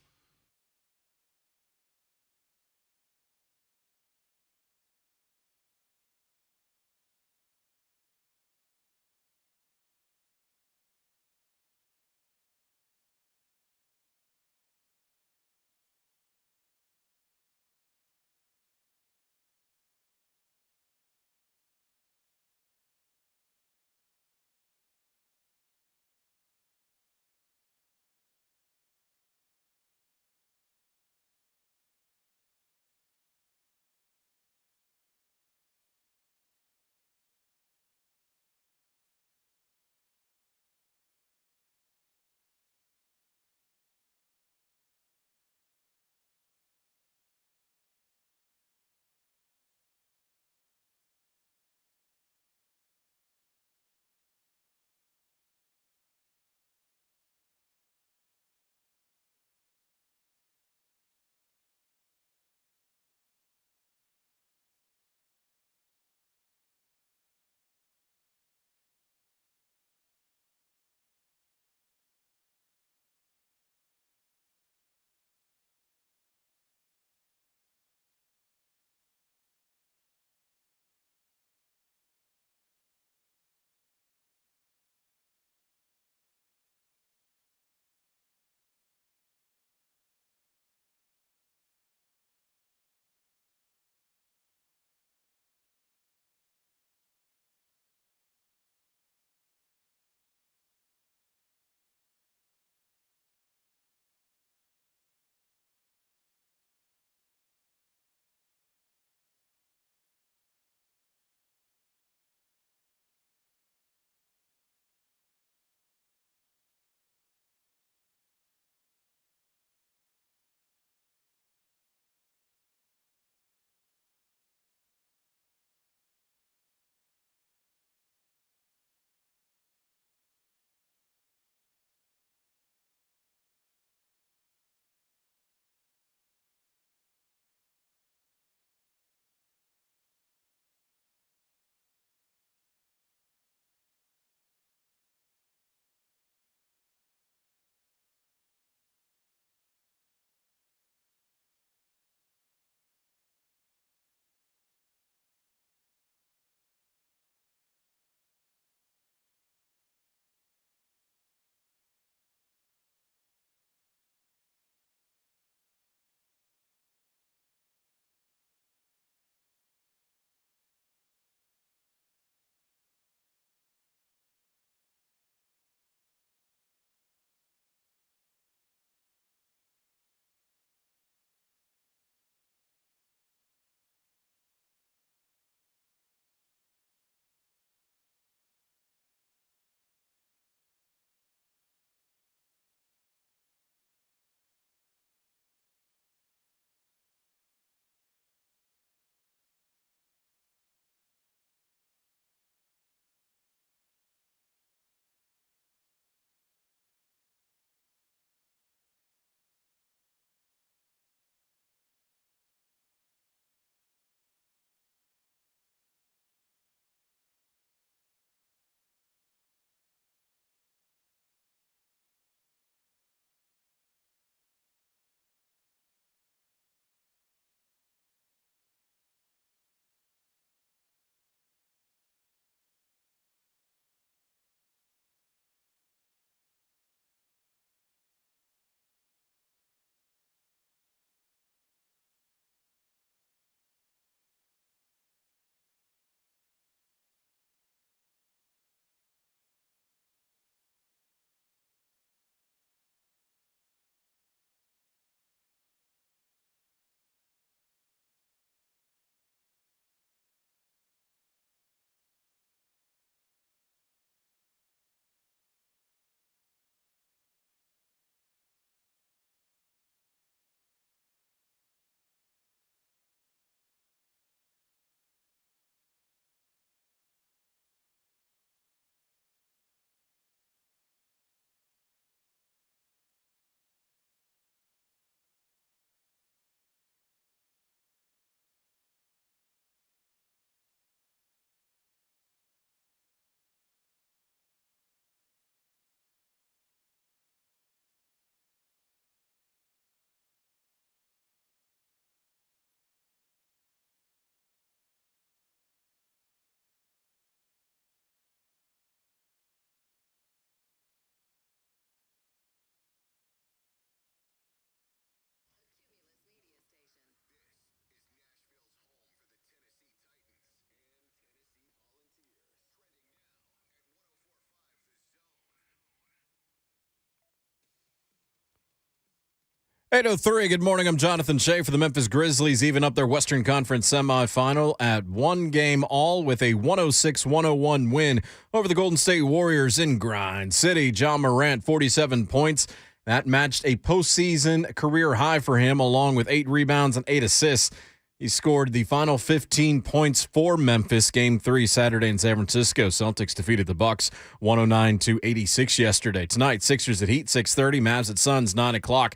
8:03, good morning. I'm Jonathan Shea for the Memphis Grizzlies, even up their Western Conference semifinal at one game all with a 106-101 win over the Golden State Warriors in Grind City. John Morant, 47 points. That matched a postseason career high for him, along with 8 rebounds and 8 assists. He scored the final 15 points for Memphis. Game 3 Saturday in San Francisco. Celtics defeated the Bucks 109-86 yesterday. Tonight, Sixers at Heat 6:30, Mavs at Suns 9 o'clock.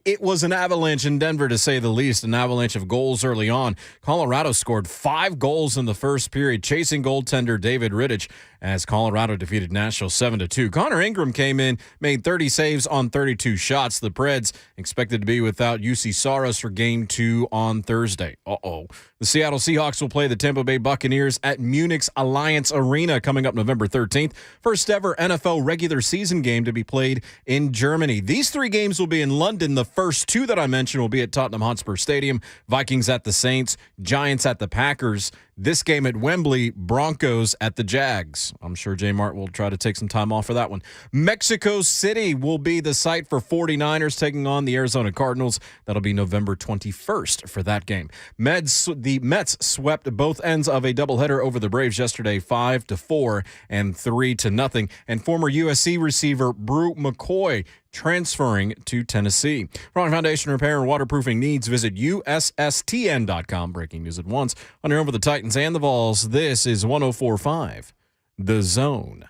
It was an avalanche in Denver, to say the least. An avalanche of goals early on. Colorado scored 5 goals in the first period, chasing goaltender David Rittich as Colorado defeated Nashville 7-2. Connor Ingram came in, made 30 saves on 32 shots. The Preds expected to be without UC Saros for Game 2 on Thursday. The Seattle Seahawks will play the Tampa Bay Buccaneers at Munich's Alliance Arena coming up November 13th. First ever NFL regular season game to be played in Germany. These 3 games will be in London. The first 2 that I mentioned will be at Tottenham Hotspur Stadium. Vikings at the Saints, Giants at the Packers. This game at Wembley, Broncos at the Jags. I'm sure J Mart will try to take some time off for that one. Mexico City will be the site for 49ers taking on the Arizona Cardinals. That'll be November 21st for that game. The Mets swept both ends of a doubleheader over the Braves yesterday, 5-4 and 3-0. And former USC receiver Brew McCoy transferring to Tennessee. For Honor Foundation repair and waterproofing needs, visit USSTN.com. Breaking news at once. On your home for the Titans and the Vols, this is 104.5 The Zone.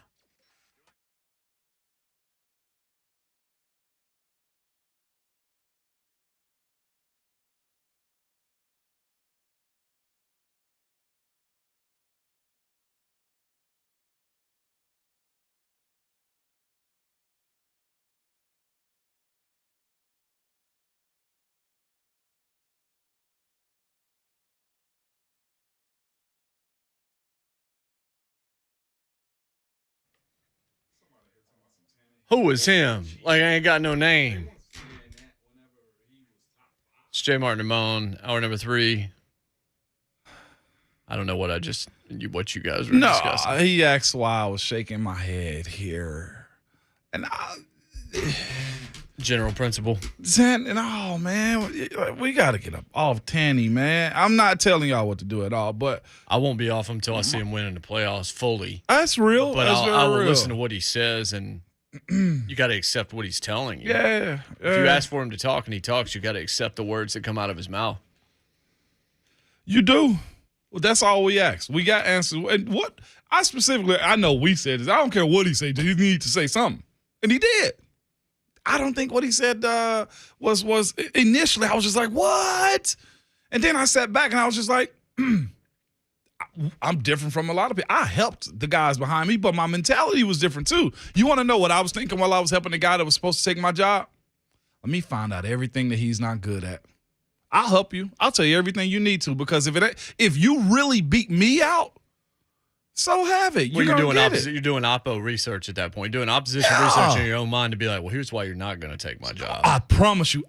Who is him? Like, I ain't got no name. It's J. Martin Ramon, hour number 3. I don't know what what you guys were discussing. No, he asked why I was shaking my head here. And general principle. Oh, man, we got to get up off Tanny, man. I'm not telling y'all what to do at all, but I won't be off him until I see him win in the playoffs fully. That's real. But that's I will real. listen to what he says, and you got to accept what he's telling you. Yeah. If you ask for him to talk and he talks, you got to accept the words that come out of his mouth. You do. Well, that's all we ask. We got answers. And what I know we said this. I don't care what he said. He needed to say something, and he did. I don't think what he said was initially. I was just like, what? And then I sat back and I was just like, I'm different from a lot of people. I helped the guys behind me, but my mentality was different too. You want to know what I was thinking while I was helping the guy that was supposed to take my job? Let me find out everything that he's not good at. I'll help you. I'll tell you everything you need to, because if you really beat me out, so have it. You're doing opposite. You're doing oppo research at that point. You're doing opposition research in your own mind to be like, well, here's why you're not going to take my job. I promise you.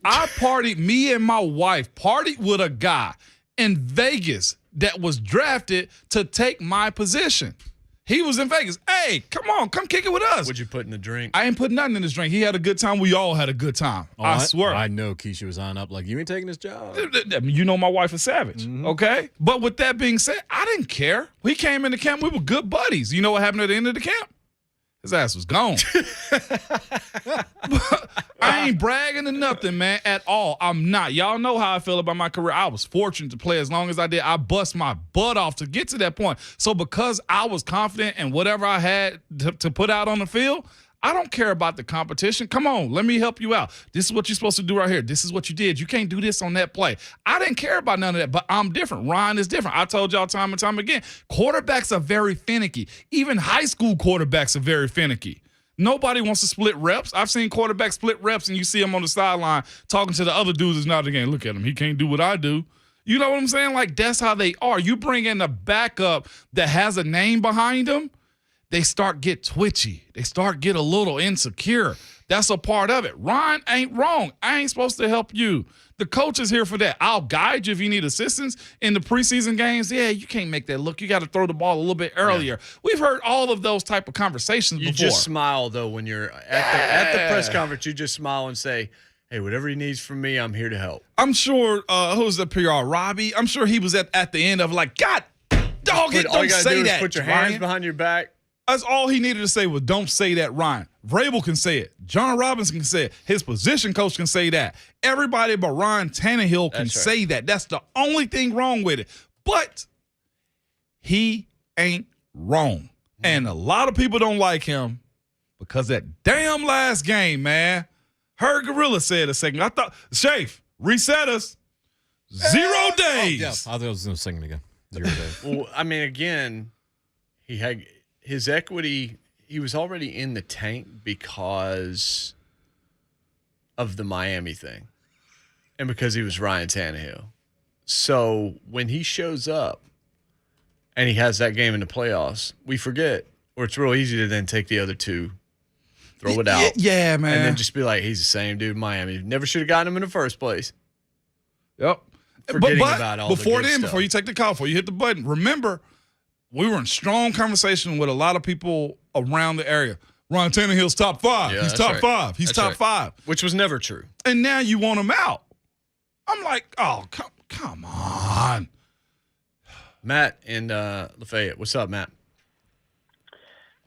Me and my wife partied with a guy in Vegas that was drafted to take my position. He was in Vegas. Hey, come kick it with us. What'd you put in the drink? I ain't put nothing in this drink. He had a good time. We all had a good time. I swear. I know Keisha was on up like, you ain't taking this job. You know my wife is savage, okay? But with that being said, I didn't care. We came into camp. We were good buddies. You know what happened at the end of the camp? His ass was gone. I ain't bragging or nothing, man, at all. I'm not. Y'all know how I feel about my career. I was fortunate to play as long as I did. I bust my butt off to get to that point. So because I was confident in whatever I had to put out on the field, I don't care about the competition. Come on, let me help you out. This is what you're supposed to do right here. This is what you did. You can't do this on that play. I didn't care about none of that, but I'm different. Ryan is different. I told y'all time and time again, quarterbacks are very finicky. Even high school quarterbacks are very finicky. Nobody wants to split reps. I've seen quarterbacks split reps, and you see them on the sideline talking to the other dudes that's not in the game. Look at him. He can't do what I do. You know what I'm saying? Like, that's how they are. You bring in a backup that has a name behind them, they start get twitchy. They start get a little insecure. That's a part of it. Ryan ain't wrong. I ain't supposed to help you. The coach is here for that. I'll guide you if you need assistance in the preseason games. Yeah, you can't make that look. You got to throw the ball a little bit earlier. Yeah. We've heard all of those type of conversations before. You just smile, though, when you're at the press conference. You just smile and say, hey, whatever he needs from me, I'm here to help. I'm sure, who's the PR, Robbie? I'm sure he was at the end of like, God, dog, don't say that. Put your Ryan. hands behind your back. That's all he needed to say was, don't say that, Ryan. Vrabel can say it. John Robinson can say it. His position coach can say that. Everybody but Ryan Tannehill can say that. That's the only thing wrong with it. But he ain't wrong. And a lot of people don't like him because that damn last game, man. Heard Gorilla said a second. I thought, Shafe, reset us. 0 days. Yeah, I thought I was going to sing it again. 0 days. Well, I mean, again, he had his equity. He was already in the tank because of the Miami thing and because he was Ryan Tannehill. So when he shows up and he has that game in the playoffs, we forget, or it's real easy to then take the other two, throw it out. Yeah, man. And then just be like, he's the same dude in Miami. Never should have gotten him in the first place. Yep. Forgetting about all before the good then, stuff. before you take the call, before you hit the button, remember, we were in strong conversation with a lot of people around the area. Ryan Tannehill's top 5. Yeah, He's that's top right. 5. He's That's top right. 5. Which was never true. And now you want him out. I'm like, oh, come on. Matt in Lafayette. What's up, Matt?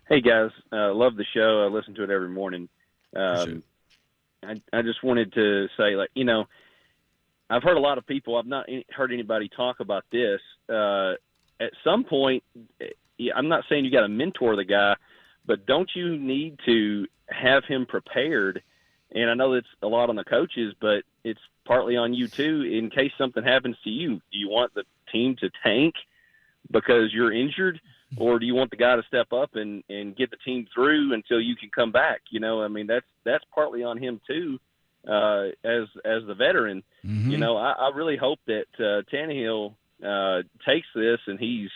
Hey, guys. Love the show. I listen to it every morning. I just wanted to say, like, you know, I've heard a lot of people, I've not heard anybody talk about this. At some point, I'm not saying you got to mentor the guy, but don't you need to have him prepared? And I know that's a lot on the coaches, but it's partly on you too. In case something happens to you, do you want the team to tank because you're injured, or do you want the guy to step up and get the team through until you can come back? You know, I mean, that's partly on him too, as the veteran. Mm-hmm. You know, I really hope that Tannehill takes this, and he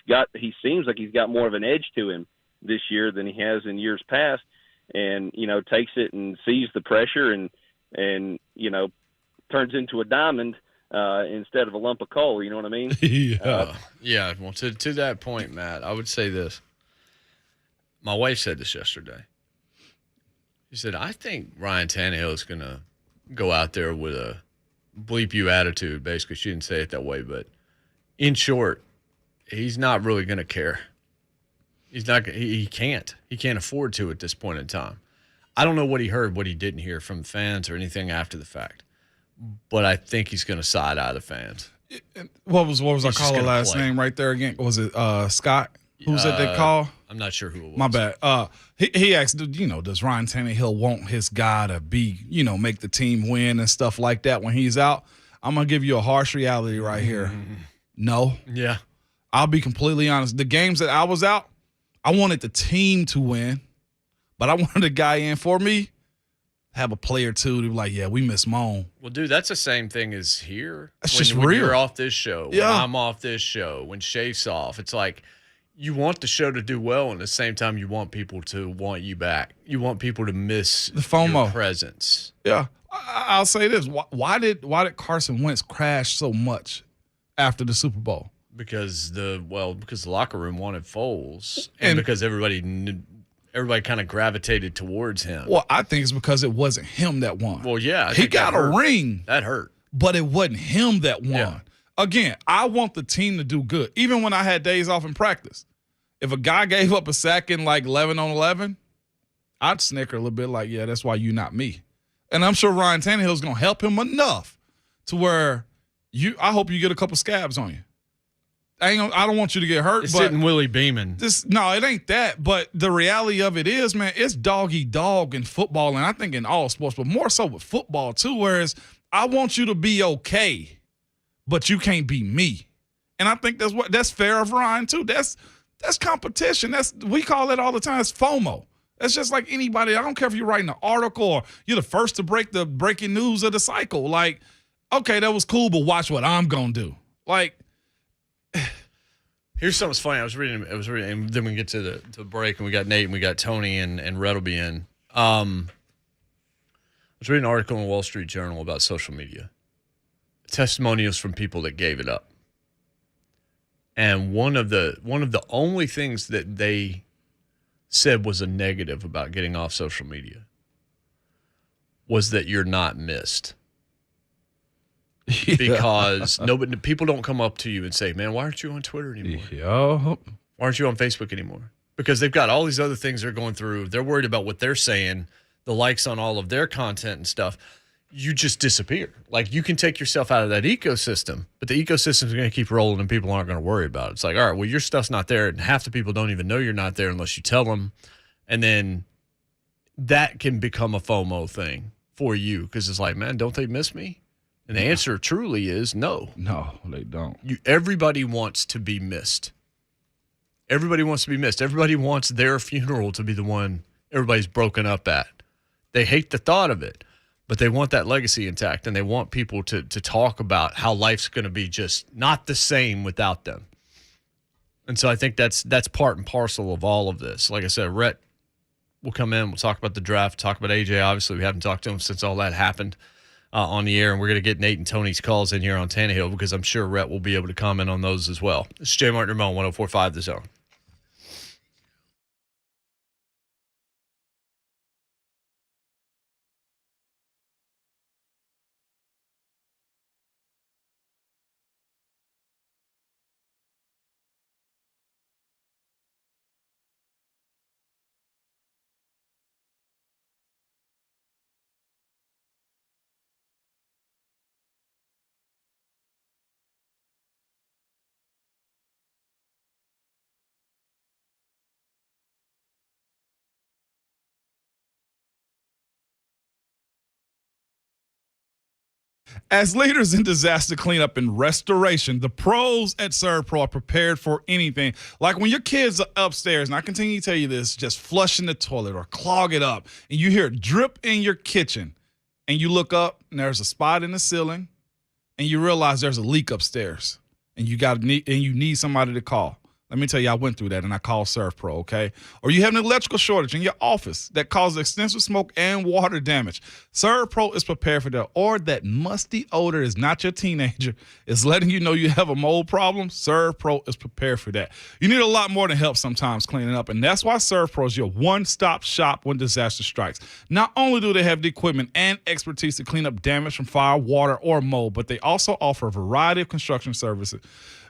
seems like he's got more of an edge to him this year than he has in years past, and, you know, takes it and sees the pressure and you know, turns into a diamond instead of a lump of coal. You know what I mean? Yeah. Well, to that point, Matt, I would say this. My wife said this yesterday. She said, I think Ryan Tannehill is going to go out there with a bleep you attitude. Basically, she didn't say it that way, but in short, he's not really going to care. He's not. He can't. He can't afford to at this point in time. I don't know what he heard, what he didn't hear from fans or anything after the fact, but I think he's going to side eye the fans. What was our He's just caller gonna last play. name right there again? Was it Scott? Who's at that call? I'm not sure who it was. My bad. He asked, you know, does Ryan Tannehill want his guy to be, you know, make the team win and stuff like that when he's out? I'm going to give you a harsh reality right here. No. Yeah. I'll be completely honest. The games that I was out, I wanted the team to win, but I wanted a guy in for me, have a player too to be like, yeah, we miss Moan. Well, dude, that's the same thing as here. That's when, just when real. you're off this show, Yeah. when I'm off this show, when Shafe's off, it's like you want the show to do well, and at the same time, you want people to want you back. You want people to miss The FOMO. your presence. Yeah. I'll say this. Why did Carson Wentz crash so much after the Super Bowl? Because the locker room wanted Foles, and because everybody kind of gravitated towards him. Well, I think it's because it wasn't him that won. Well, yeah, I he think got that a hurt. ring. That hurt. But it wasn't him that won. Yeah. Again, I want the team to do good. Even when I had days off in practice, if a guy gave up a sack in like 11 on 11, I'd snicker a little bit like, yeah, that's why you not me. And I'm sure Ryan Tannehill's going to help him enough to where I hope you get a couple scabs on you. I don't want you to get hurt. It's but sitting Willie Beeman. No, it ain't that. But the reality of it is, man, it's dog-eat-dog in football, and I think in all sports, but more so with football too, whereas I want you to be okay, but you can't be me. And I think that's fair of Ryan too. That's competition. We call it all the time. It's FOMO. That's just like anybody. I don't care if you're writing an article or you're the first to break the breaking news of the cycle. Like, okay, that was cool, but watch what I'm gonna do. Like, here's something funny. I was reading, and then we get to the break, and we got Nate, and we got Tony, and Rhett will be in. I was reading an article in the Wall Street Journal about social media, testimonials from people that gave it up, and one of the only things that they said was a negative about getting off social media was that you're not missed. Because people don't come up to you and say, man, why aren't you on Twitter anymore? Yo. Why aren't you on Facebook anymore? Because they've got all these other things they're going through. They're worried about what they're saying, the likes on all of their content and stuff. You just disappear. Like, you can take yourself out of that ecosystem, but the ecosystem is going to keep rolling and people aren't going to worry about it. It's like, all right, well, your stuff's not there, and half the people don't even know you're not there unless you tell them. And then that can become a FOMO thing for you because it's like, man, don't they miss me? And the answer truly is no. No, they don't. Everybody wants to be missed. Everybody wants to be missed. Everybody wants their funeral to be the one everybody's broken up at. They hate the thought of it, but they want that legacy intact, and they want people to talk about how life's going to be just not the same without them. And so I think that's part and parcel of all of this. Like I said, Rhett will come in. We'll talk about the draft, talk about AJ. Obviously, we haven't talked to him since all that happened on the air, and we're going to get Nate and Tony's calls in here on Tannehill because I'm sure Rhett will be able to comment on those as well. This is Jay Martin Ramon, 104.5 The Zone. As leaders in disaster cleanup and restoration, the pros at ServPro are prepared for anything. Like when your kids are upstairs, and I continue to tell you this, just flushing the toilet or clog it up, and you hear it drip in your kitchen, and you look up, and there's a spot in the ceiling, and you realize there's a leak upstairs, and you need somebody to call. Let me tell you, I went through that, and I called ServPro, okay? Or you have an electrical shortage in your office that causes extensive smoke and water damage. ServPro is prepared for that. Or that musty odor is not your teenager. It's letting you know you have a mold problem. ServPro is prepared for that. You need a lot more than help sometimes cleaning up, and that's why ServPro is your one-stop shop when disaster strikes. Not only do they have the equipment and expertise to clean up damage from fire, water, or mold, but they also offer a variety of construction services,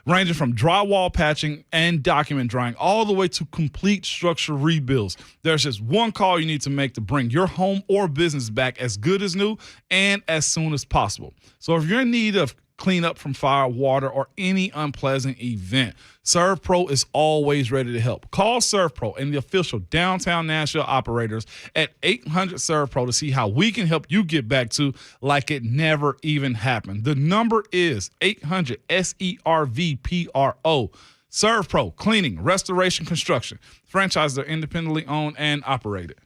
ranging from drywall patching and document drying all the way to complete structure rebuilds. There's just one call you need to make to bring your home or business back as good as new and as soon as possible. So if you're in need of cleanup from fire, water, or any unpleasant event, ServPro is always ready to help. Call ServPro and the official downtown Nashville operators at 800-ServPro to see how we can help you get back to like it never even happened. The number is 800-SERVPRO. ServPro, cleaning, restoration, construction. Franchises are independently owned and operated.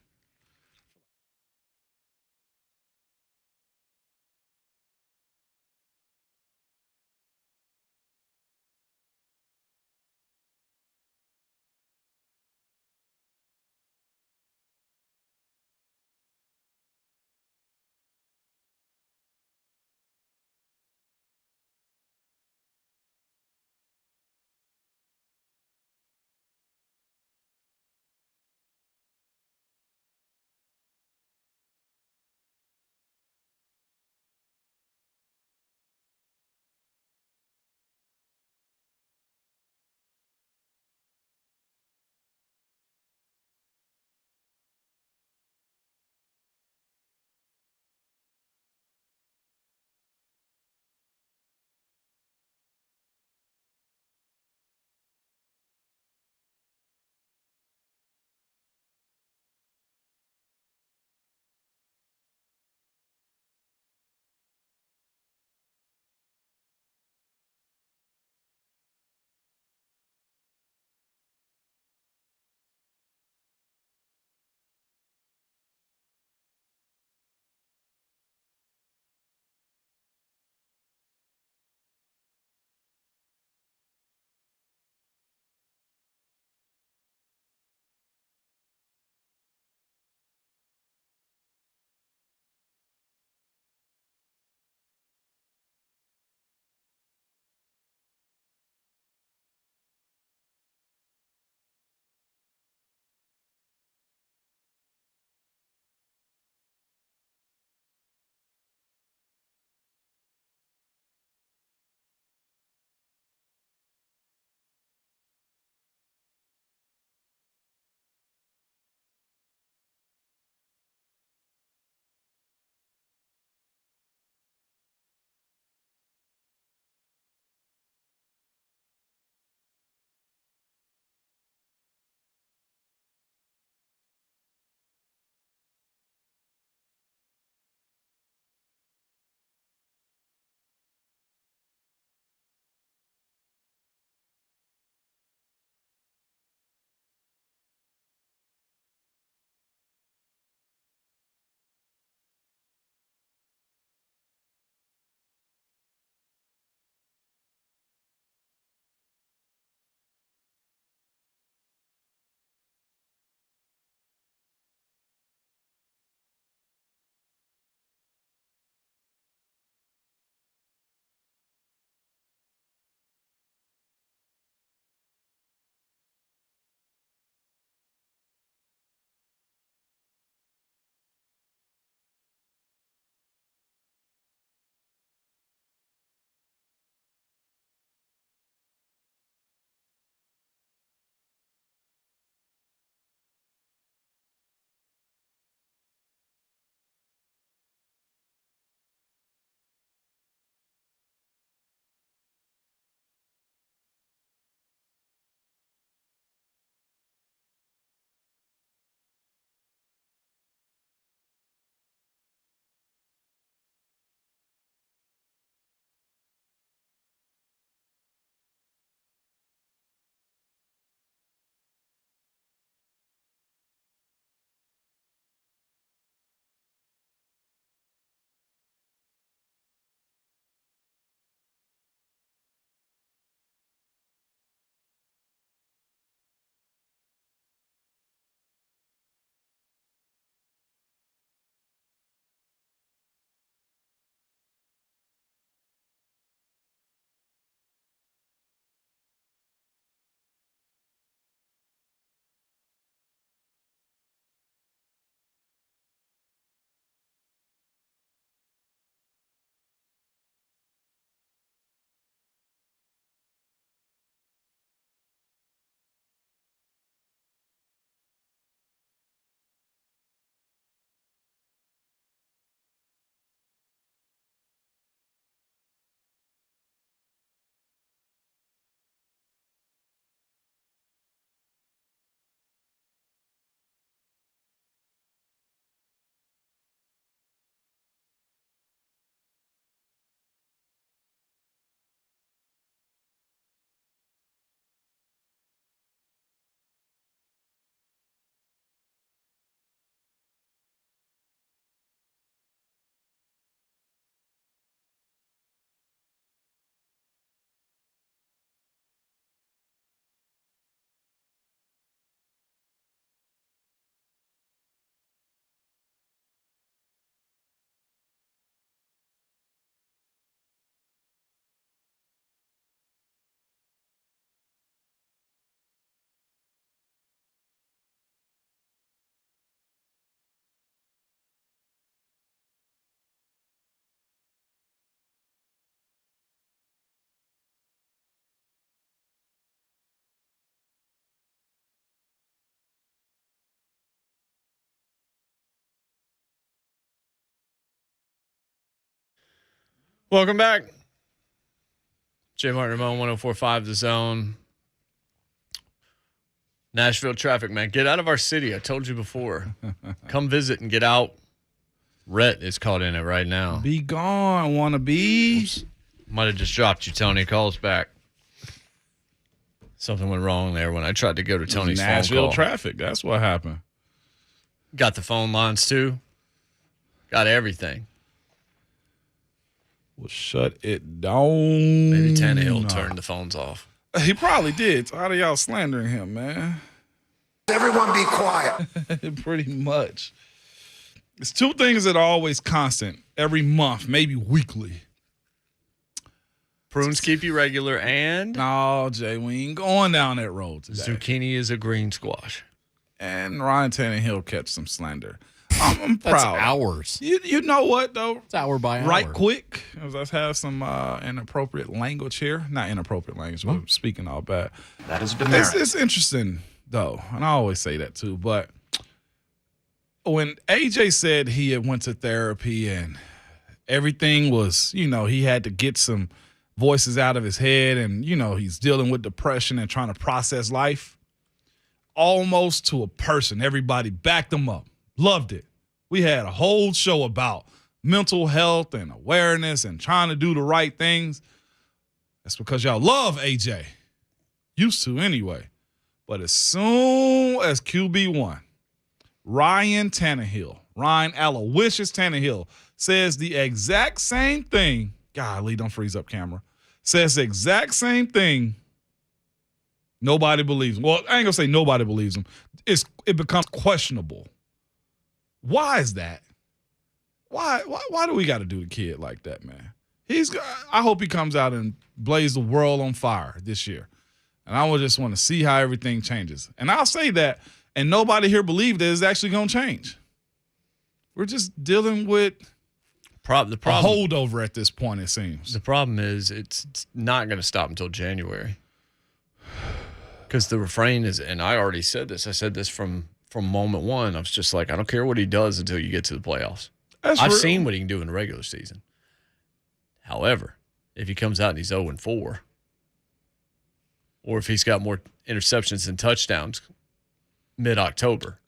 Welcome back. Jay Martin Ramon, 104.5 The Zone. Nashville traffic, man. Get out of our city. I told you before. Come visit and get out. Rhett is caught in it right now. Be gone, wanna be. Might have just dropped you, Tony. Call us back. Something went wrong there when I tried to go to Tony's phone call. Nashville traffic. That's what happened. Got the phone lines, too. Got everything. Well, shut it down. Maybe Tannehill turned the phones off. He probably did. So how are y'all slandering him, man? Everyone be quiet. Pretty much. It's two things that are always constant every month, maybe weekly. Prunes keep you regular, and no, Jay, we ain't going down that road today. Zucchini is a green squash. And Ryan Tannehill catch some slander. I'm proud. That's ours. You know what, though? It's hour by hour. Right quick, as I have some inappropriate language here. Not inappropriate language, but speaking all bad. That is demerit. It's interesting, though, and I always say that, too. But when AJ said he had went to therapy and everything was, he had to get some voices out of his head and, he's dealing with depression and trying to process life, almost to a person, everybody backed him up. Loved it. We had a whole show about mental health and awareness and trying to do the right things. That's because y'all love AJ. Used to anyway. But as soon as QB1, Ryan Aloysius Tannehill, says the exact same thing. Golly, don't freeze up camera. Says the exact same thing. Nobody believes him. Well, I ain't going to say nobody believes him. It becomes questionable. Why is that? Why do we got to do the kid like that, man? I hope he comes out and blaze the world on fire this year. And I would just want to see how everything changes. And I'll say that, and nobody here believes that it's actually going to change. We're just dealing with a holdover at this point, it seems. The problem is it's not going to stop until January. Because the refrain is, and I already said this, I said this from moment one, I was just like, I don't care what he does until you get to the playoffs. I've seen what he can do in the regular season. However, if he comes out and he's 0-4, or if he's got more interceptions than touchdowns mid-October,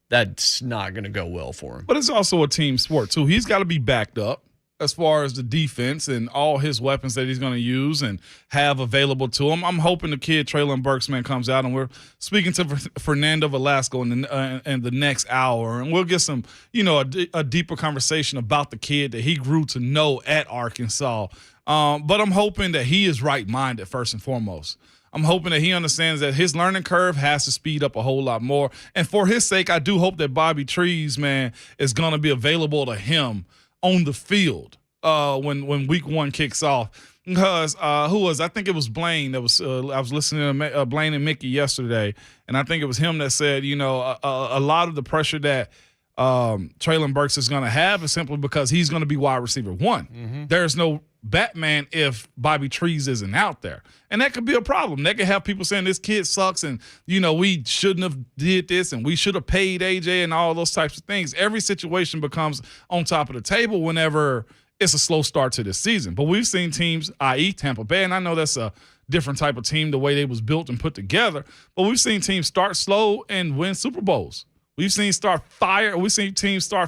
that's not going to go well for him. But it's also a team sport, too. He's got to be backed up as far as the defense and all his weapons that he's going to use and have available to him. I'm hoping the kid, Traylon Burks, man, comes out, and we're speaking to Fernando Velasco in the next hour, and we'll get some, a deeper conversation about the kid that he grew to know at Arkansas. But I'm hoping that he is right-minded first and foremost. I'm hoping that he understands that his learning curve has to speed up a whole lot more. And for his sake, I do hope that Bobby Trees, man, is going to be available to him on the field when week one kicks off. Because I think it was Blaine that was I was listening to Blaine and Mickey yesterday, and I think it was him that said, a lot of the pressure that Traylon Burks is going to have is simply because he's going to be wide receiver one. Mm-hmm. There's no Batman if Bobby Trees isn't out there. And that could be a problem. That could have people saying this kid sucks and, we shouldn't have did this and we should have paid AJ and all those types of things. Every situation becomes on top of the table whenever it's a slow start to this season. But we've seen teams, i.e. Tampa Bay, and I know that's a different type of team, the way they was built and put together, but we've seen teams start slow and win Super Bowls. We've seen teams start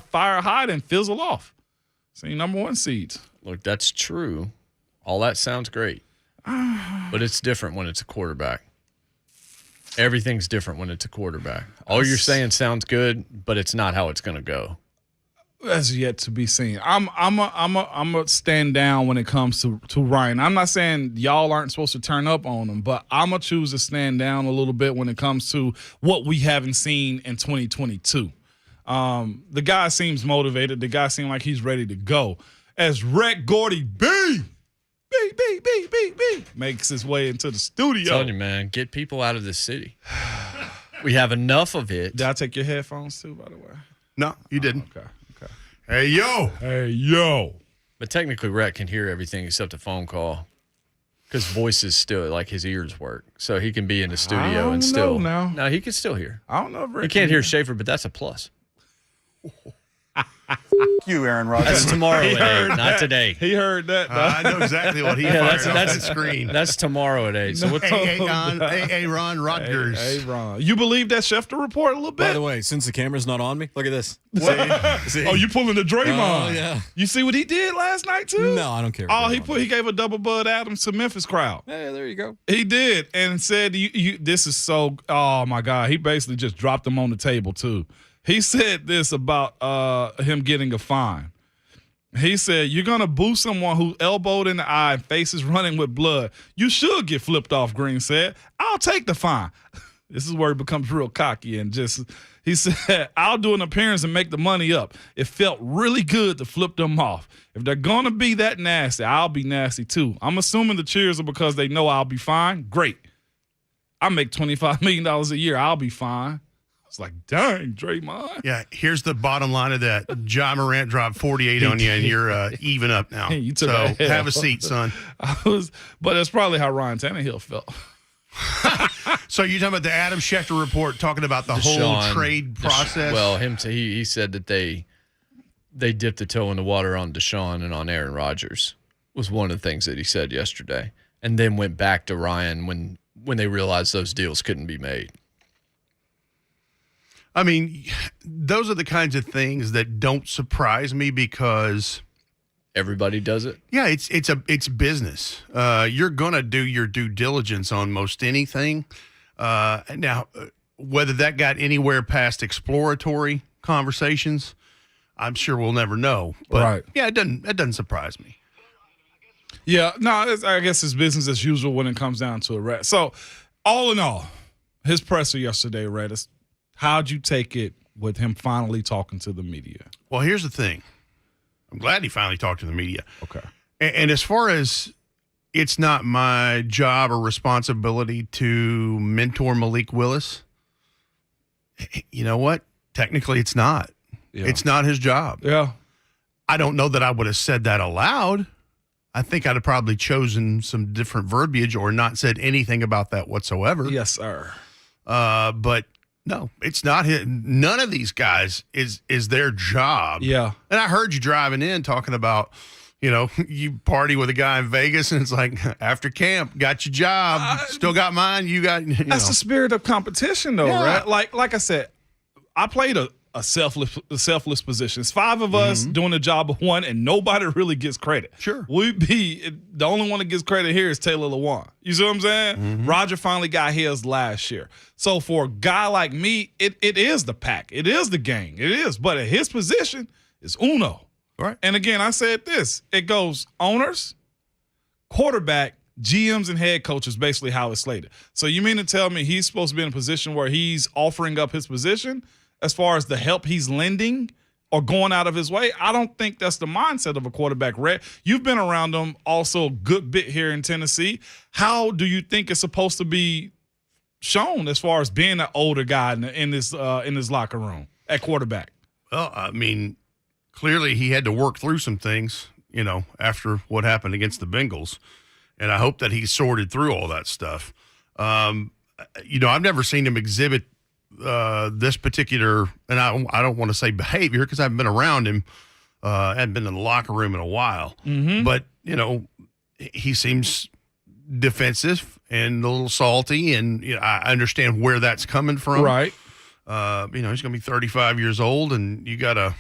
fire hot and fizzle off. Seen number one seeds. Look, that's true. All that sounds great. But it's different when it's a quarterback. Everything's different when it's a quarterback. All you're saying sounds good, but it's not how it's going to go. That's yet to be seen. I'm a stand down when it comes to Ryan. I'm not saying y'all aren't supposed to turn up on him, but I'm going to choose to stand down a little bit when it comes to what we haven't seen in 2022. The guy seems motivated. The guy seems like he's ready to go. As Rhett Gordy B makes his way into the studio. I'm telling you, man, get people out of this city. We have enough of it. Did I take your headphones too, by the way? No, you didn't. Okay. Hey, yo. But technically, Rhett can hear everything except a phone call because voice is still, like his ears work. So he can be in the studio and still. No, he can still hear. I don't know if Rhett he can't hear Schaefer, but that's a plus. You, Aaron Rodgers. That's tomorrow at 8, not today. He heard that. I know exactly what he fired off that screen. That's tomorrow at 8. So what's Aaron Rodgers. Hey, Ron. You believe that Schefter report a little bit? By the way, since the camera's not on me, look at this. See? Oh, you pulling the Draymond? Oh, yeah. You see what he did last night too? No, I don't care. Oh, he gave a double Bud Adams to Memphis crowd. Hey, there you go. He did, and said, "You this is so." Oh my God, he basically just dropped them on the table too. He said this about him getting a fine. He said, "You're gonna boo someone who's elbowed in the eye and face is running with blood. You should get flipped off." Green said, "I'll take the fine." This is where he becomes real cocky and just. He said, "I'll do an appearance and make the money up. It felt really good to flip them off. If they're going to be that nasty, I'll be nasty too. I'm assuming the cheers are because they know I'll be fine. Great. I make $25 million a year. I'll be fine." It's like, dang, Draymond. Yeah, here's the bottom line of that. Ja Morant dropped 48 on you, and you're even up now. You took so a have a seat, son. But that's probably how Ryan Tannehill felt. So you're talking about the Adam Schefter report, talking about the whole trade process? Well, he said that they dipped a toe in the water on Deshaun and on Aaron Rodgers was one of the things that he said yesterday, and then went back to Ryan when they realized those deals couldn't be made. I mean, those are the kinds of things that don't surprise me because everybody does it. Yeah, it's business. You're gonna do your due diligence on most anything. Now, whether that got anywhere past exploratory conversations, I'm sure we'll never know. But right. Yeah, it doesn't surprise me. Yeah, no, I guess it's business as usual when it comes down to it, Rhett. So, all in all, his presser yesterday, Rhett, how'd you take it with him finally talking to the media? Well, here's the thing. I'm glad he finally talked to the media. Okay. And as far as it's not my job or responsibility to mentor Malik Willis, you know what? Technically, it's not. Yeah. It's not his job. Yeah. I don't know that I would have said that aloud. I think I'd have probably chosen some different verbiage or not said anything about that whatsoever. Yes, sir. But no, it's not his. None of these guys is their job. Yeah. And I heard you driving in talking about, you party with a guy in Vegas and it's like, after camp, got your job, still got mine, you got, That's the spirit of competition though, right? Like I said, I played a selfless position. It's 5 of us doing the job of one, and nobody really gets credit. Sure. The only one that gets credit here is Taylor Lewan. You see what I'm saying? Mm-hmm. Roger finally got his last year. So for a guy like me, it is the pack. It is the gang. It is. But at his position, it's uno. Right. And again, I said this. It goes owners, quarterback, GMs, and head coaches, basically how it's slated. So you mean to tell me he's supposed to be in a position where he's offering up his position as far as the help he's lending or going out of his way? I don't think that's the mindset of a quarterback, Rhett. You've been around him also a good bit here in Tennessee. How do you think it's supposed to be shown as far as being an older guy in this locker room at quarterback? Well, I mean, clearly he had to work through some things, after what happened against the Bengals. And I hope that he sorted through all that stuff. I've never seen him exhibit this particular, and I don't want to say behavior because I haven't been around him, hadn't been in the locker room in a while. Mm-hmm. But, he seems defensive and a little salty, and I understand where that's coming from. Right. He's going to be 35 years old, and you got to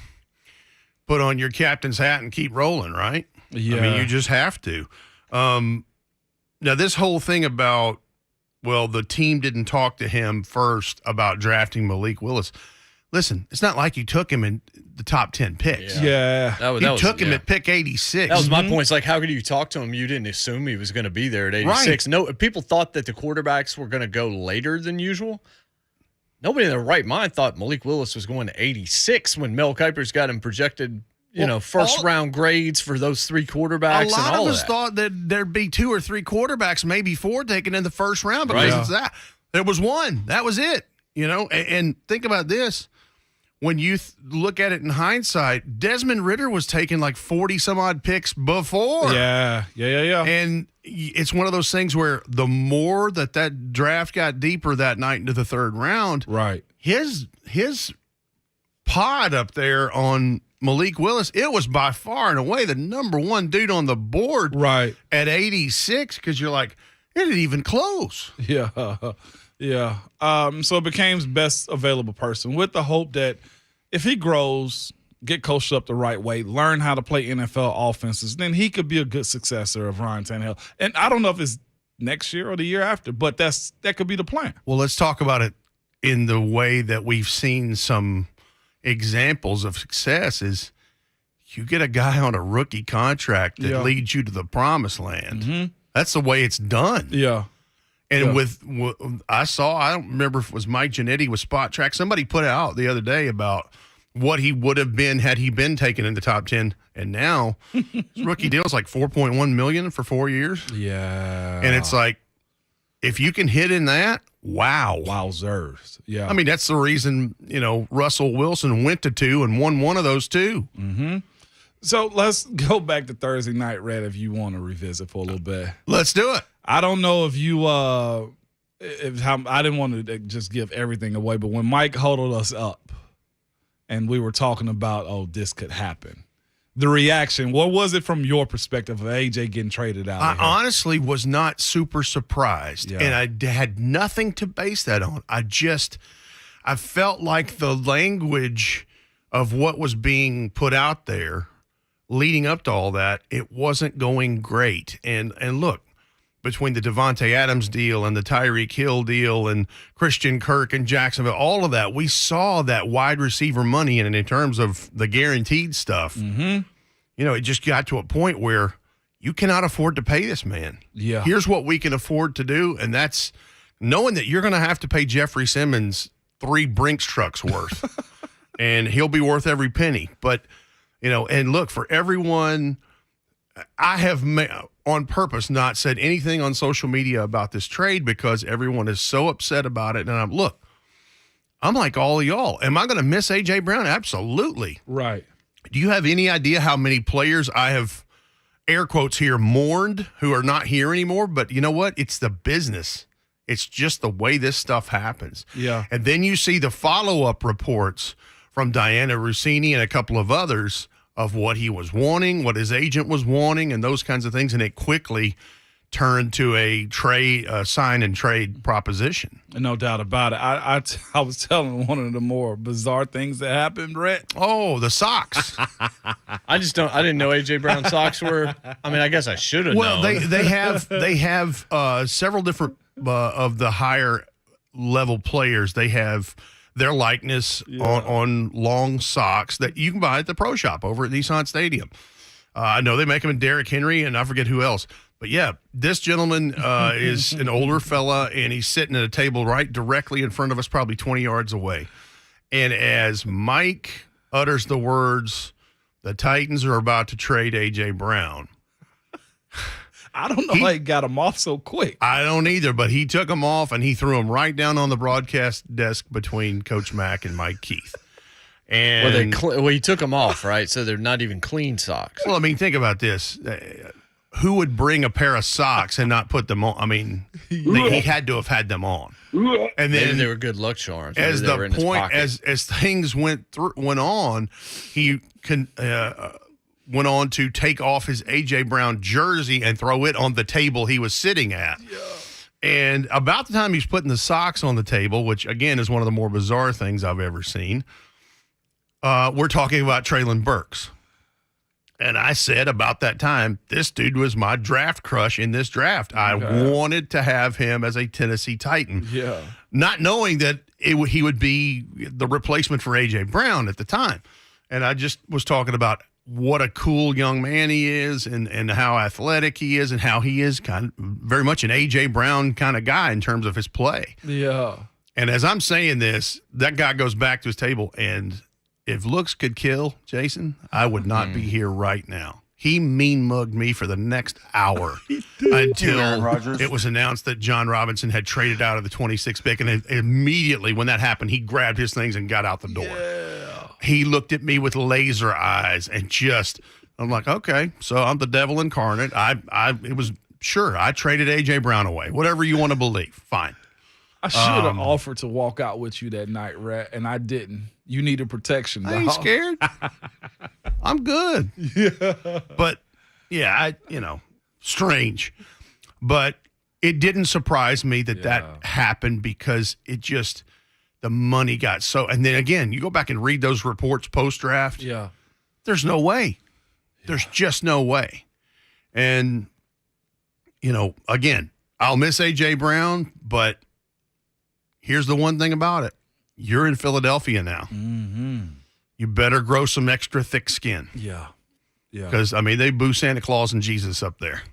put on your captain's hat and keep rolling, right? Yeah. I mean, you just have to. Now, this whole thing about, the team didn't talk to him first about drafting Malik Willis. Listen, it's not like you took him in the top 10 picks. Yeah. You took him at pick 86. That was my point. It's like, how could you talk to him? You didn't assume he was going to be there at 86. Right. No, people thought that the quarterbacks were going to go later than usual. Nobody in their right mind thought Malik Willis was going to 86 when Mel Kiper's got him projected, first-round grades for those 3 quarterbacks and all that. A lot of us thought that there'd be 2 or 3 quarterbacks, maybe 4 taken in the first round because it's that. There was one. That was it. And think about this. When you look at it in hindsight, Desmond Ridder was taking like 40-some-odd picks before. Yeah. And it's one of those things where the more that draft got deeper that night into the 3rd round, right, his pod up there on Malik Willis. It was by far and away the number one dude on the board right at 86 because you're like, it didn't even close. Yeah. Yeah. So it became best available person with the hope that if he grows, get coached up the right way, learn how to play NFL offenses, then he could be a good successor of Ryan Tannehill. And I don't know if it's next year or the year after, but that could be the plan. Well, let's talk about it in the way that we've seen some examples of success is you get a guy on a rookie contract that leads you to the promised land. Mm-hmm. That's the way it's done. Yeah. And I don't remember if it was Mike Giannetti with Spot Track. Somebody put out the other day about what he would have been had he been taken in the top 10. And now his rookie deal is like $4.1 million for 4 years. Yeah. And it's like, if you can hit in that, wow. Wowzers. Yeah. I mean, that's the reason, Russell Wilson went to 2 and won one of those 2. Mm-hmm. So let's go back to Thursday night, Rhett, if you want to revisit for a little bit. Let's do it. I don't know if you I didn't want to just give everything away, but when Mike huddled us up and we were talking about, this could happen, the reaction, what was it from your perspective of AJ getting traded out? I honestly was not super surprised, and I had nothing to base that on. I felt like the language of what was being put out there leading up to all that, it wasn't going great. And look, between the Devontae Adams deal and the Tyreek Hill deal and Christian Kirk and Jacksonville, all of that, we saw that wide receiver money. And in terms of the guaranteed stuff, it just got to a point where you cannot afford to pay this man. Yeah. Here's what we can afford to do, and that's knowing that you're going to have to pay Jeffrey Simmons 3 Brinks trucks worth, and he'll be worth every penny. But, and look, for everyone, I have on purpose not said anything on social media about this trade because everyone is so upset about it. And I'm like all of y'all. Am I going to miss A.J. Brown? Absolutely. Right. Do you have any idea how many players I have, air quotes here, mourned who are not here anymore? But you know what? It's the business. It's just the way this stuff happens. Yeah. And then you see the follow-up reports from Diana Rossini and a couple of others of what he was wanting, what his agent was wanting, and those kinds of things. And it quickly turned to a sign and trade proposition. No doubt about it. I was telling one of the more bizarre things that happened, Rhett. Oh, the socks. I didn't know A.J. Brown socks were, I guess I should have known. Well, they have several different of the higher level players. They have their likeness on long socks that you can buy at the pro shop over at Nissan Stadium. I know they make them in Derrick Henry, and I forget who else. But, yeah, this gentleman is an older fella, and he's sitting at a table right directly in front of us, probably 20 yards away. And as Mike utters the words, the Titans are about to trade A.J. Brown. I don't know how he got him off so quick. I don't either, but he took him off, and he threw him right down on the broadcast desk between Coach Mack and Mike Keith. And he took them off, right? So they're not even clean socks. Well, think about this. Who would bring a pair of socks and not put them on? He had to have had them on. And then maybe they were good luck charms. As the point, as things went on, he went on to take off his A.J. Brown jersey and throw it on the table he was sitting at. Yeah. And about the time he's putting the socks on the table, which, again, is one of the more bizarre things I've ever seen, we're talking about Treylon Burks. And I said about that time, this dude was my draft crush in this draft. I wanted to have him as a Tennessee Titan. Yeah. Not knowing that he would be the replacement for A.J. Brown at the time. And I just was talking about what a cool young man he is and how athletic he is and how he is kind of very much an A.J. Brown kind of guy in terms of his play. Yeah. And as I'm saying this, that guy goes back to his table, and if looks could kill, Jason, I would not be here right now. He mean mugged me for the next hour until it was announced that John Robinson had traded out of the 26th pick. And immediately when that happened, he grabbed his things and got out the door. Yeah. He looked at me with laser eyes and I'm like, okay, so I'm the devil incarnate. I traded A.J. Brown away. Whatever you want to believe, fine. I should have offered to walk out with you that night, Rhett, and I didn't. You needed protection, dog. I ain't scared. I'm good. Yeah. But, yeah, strange. But it didn't surprise me that happened because it just the money got so. And then, again, you go back and read those reports post-draft. Yeah. There's no way. There's just no way. And, again, I'll miss A.J. Brown, but here's the one thing about it. You're in Philadelphia now. Mm-hmm. You better grow some extra thick skin. Yeah. Yeah. Because, they boo Santa Claus and Jesus up there.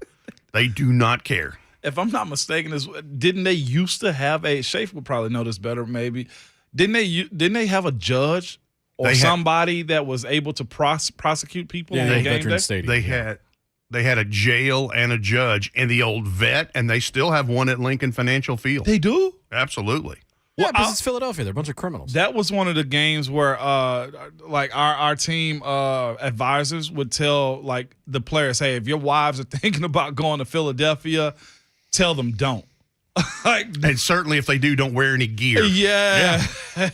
They do not care. If I'm not mistaken, didn't they used to have Schaefer would probably know this better maybe. Didn't they have a judge or somebody that was able to prosecute people on the game day? Stadium. They had a jail and a judge and the old vet, and they still have one at Lincoln Financial Field. They do? Absolutely. Yeah, because it's Philadelphia. They're a bunch of criminals. That was one of the games where, our team advisors would tell the players, "Hey, if your wives are thinking about going to Philadelphia, tell them don't." And certainly, if they do, don't wear any gear. Yeah.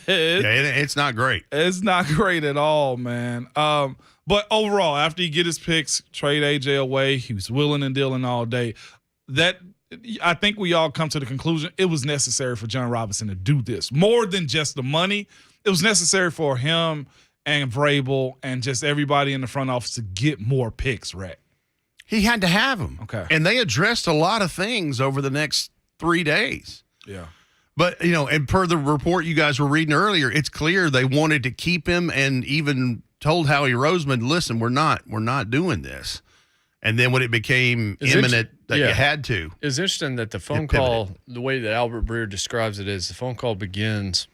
It's not great. It's not great at all, man. But overall, after he get his picks, trade AJ away, he was willing and dealing all day. I think we all come to the conclusion it was necessary for John Robinson to do this. More than just the money, it was necessary for him and Vrabel and just everybody in the front office to get more picks, Rhett. He had to have them. Okay. And they addressed a lot of things over the next 3 days. Yeah. But, and per the report you guys were reading earlier, it's clear they wanted to keep him and even told Howie Roseman, listen, we're not doing this. And then when it became imminent that you had to. It's interesting that the phone call, the way that Albert Breer describes it is the phone call begins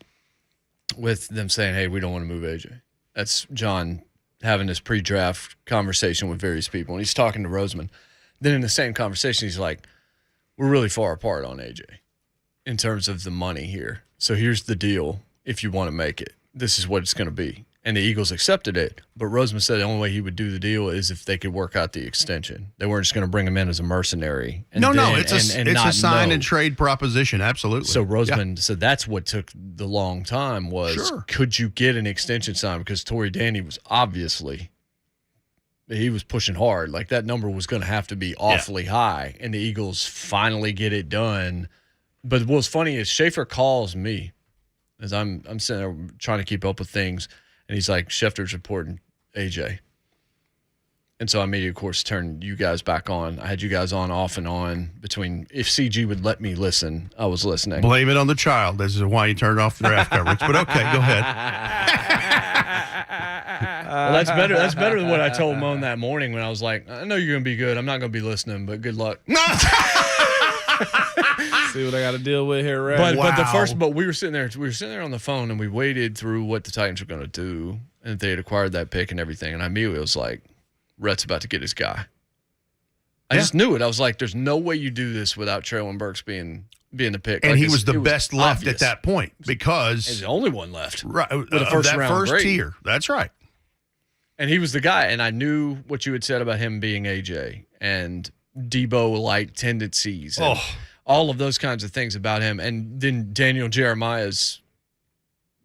with them saying, hey, we don't want to move AJ. That's John having this pre-draft conversation with various people. And he's talking to Roseman. Then in the same conversation, he's like, we're really far apart on AJ in terms of the money here. So here's the deal. If you want to make it, this is what it's going to be. And the Eagles accepted it. But Roseman said the only way he would do the deal is if they could work out the extension. They weren't just going to bring him in as a mercenary. It's a sign and trade proposition. Absolutely. So Roseman said that's what took the long time was could you get an extension signed? Because Torrey Danny was obviously he was pushing hard. Like that number was going to have to be awfully high. And the Eagles finally get it done. But what's funny is Schaefer calls me as I'm sitting there trying to keep up with things. And he's like, Schefter's reporting AJ. And so I immediately, of course, turned you guys back on. I had you guys on off and on between if CG would let me listen, I was listening. Blame it on the child. This is why you turned off the draft coverage. But okay, go ahead. Well, that's better. That's better than what I told Moan that morning when I was like, I know you're going to be good. I'm not going to be listening, but good luck. See what I got to deal with here, right? But we were sitting there on the phone and we waited through what the Titans were going to do and if they had acquired that pick and everything. And I immediately was like, Rhett's about to get his guy. I just knew it. I was like, there's no way you do this without Traylon Burks being the pick. And like he was the best left obvious. at that point because he's the only one left. Right. With a first tier. That's right. And he was the guy. And I knew what you had said about him being AJ and Debo-like tendencies. And all of those kinds of things about him. And then Daniel Jeremiah's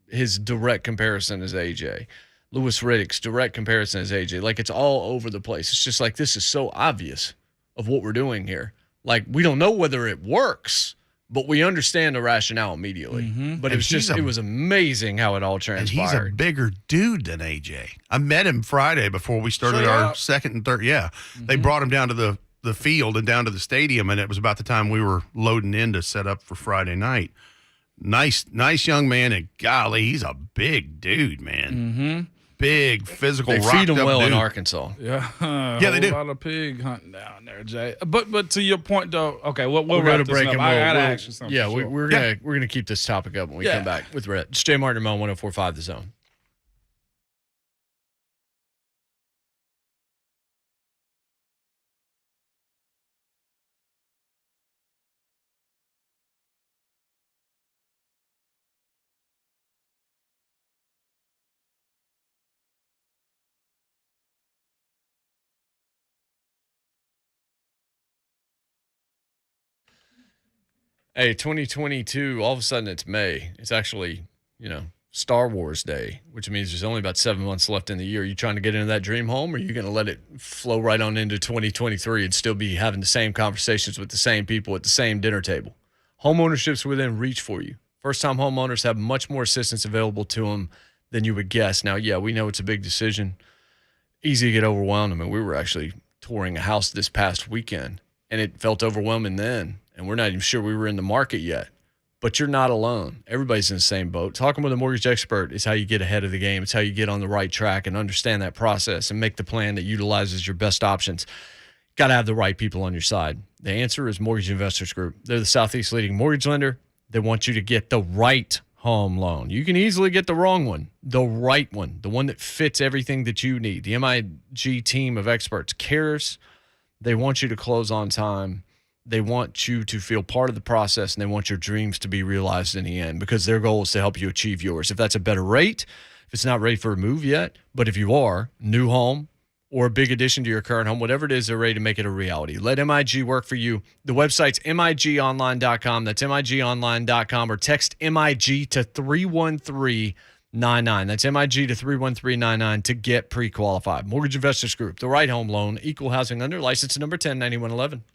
his direct comparison is AJ. Louis Riddick's direct comparison is AJ. Like, it's all over the place. It's just like, this is so obvious of what we're doing here. Like, we don't know whether it works, but we understand the rationale immediately. Mm-hmm. But it was amazing how it all transpired. And he's a bigger dude than AJ. I met him Friday before we started our second and third. Yeah. Mm-hmm. They brought him down to the field and down to the stadium, and it was about the time we were loading in to set up for Friday night. Nice young man, and golly, he's a big dude, man. Mm-hmm. Big, physical, they feed them well dude. in Arkansas. Yeah, they do. A lot of pig hunting down there, Jay. But to your point, though, okay, we'll go to break. I gotta ask you something. Yeah, we're gonna keep this topic up when we come back with Rhett. It's Jay Martin on 104.5 The Zone. Hey, 2022, all of a sudden it's May. It's actually, Star Wars Day, which means there's only about 7 months left in the year. Are you trying to get into that dream home, or are you going to let it flow right on into 2023 and still be having the same conversations with the same people at the same dinner table? Home ownership's within reach for you. First-time homeowners have much more assistance available to them than you would guess. Now, yeah, we know it's a big decision. Easy to get overwhelmed. I mean, we were actually touring a house this past weekend, and it felt overwhelming then, and we're not even sure we were in the market yet. But you're not alone. Everybody's in the same boat. Talking with a mortgage expert is how you get ahead of the game. It's how you get on the right track and understand that process and make the plan that utilizes your best options. Got to have the right people on your side. The answer is Mortgage Investors Group. They're the Southeast leading mortgage lender. They want you to get the right home loan. You can easily get the wrong one, the right one, the one that fits everything that you need. The MIG team of experts cares. They want you to close on time. They want you to feel part of the process, and they want your dreams to be realized in the end, because their goal is to help you achieve yours. If that's a better rate, if it's not ready for a move yet, but if you are, new home or a big addition to your current home, whatever it is, they're ready to make it a reality. Let MIG work for you. The website's migonline.com. That's migonline.com, or text MIG to 31399. That's MIG to 31399 to get pre-qualified. Mortgage Investors Group, the right home loan, equal housing lender, license number 109111.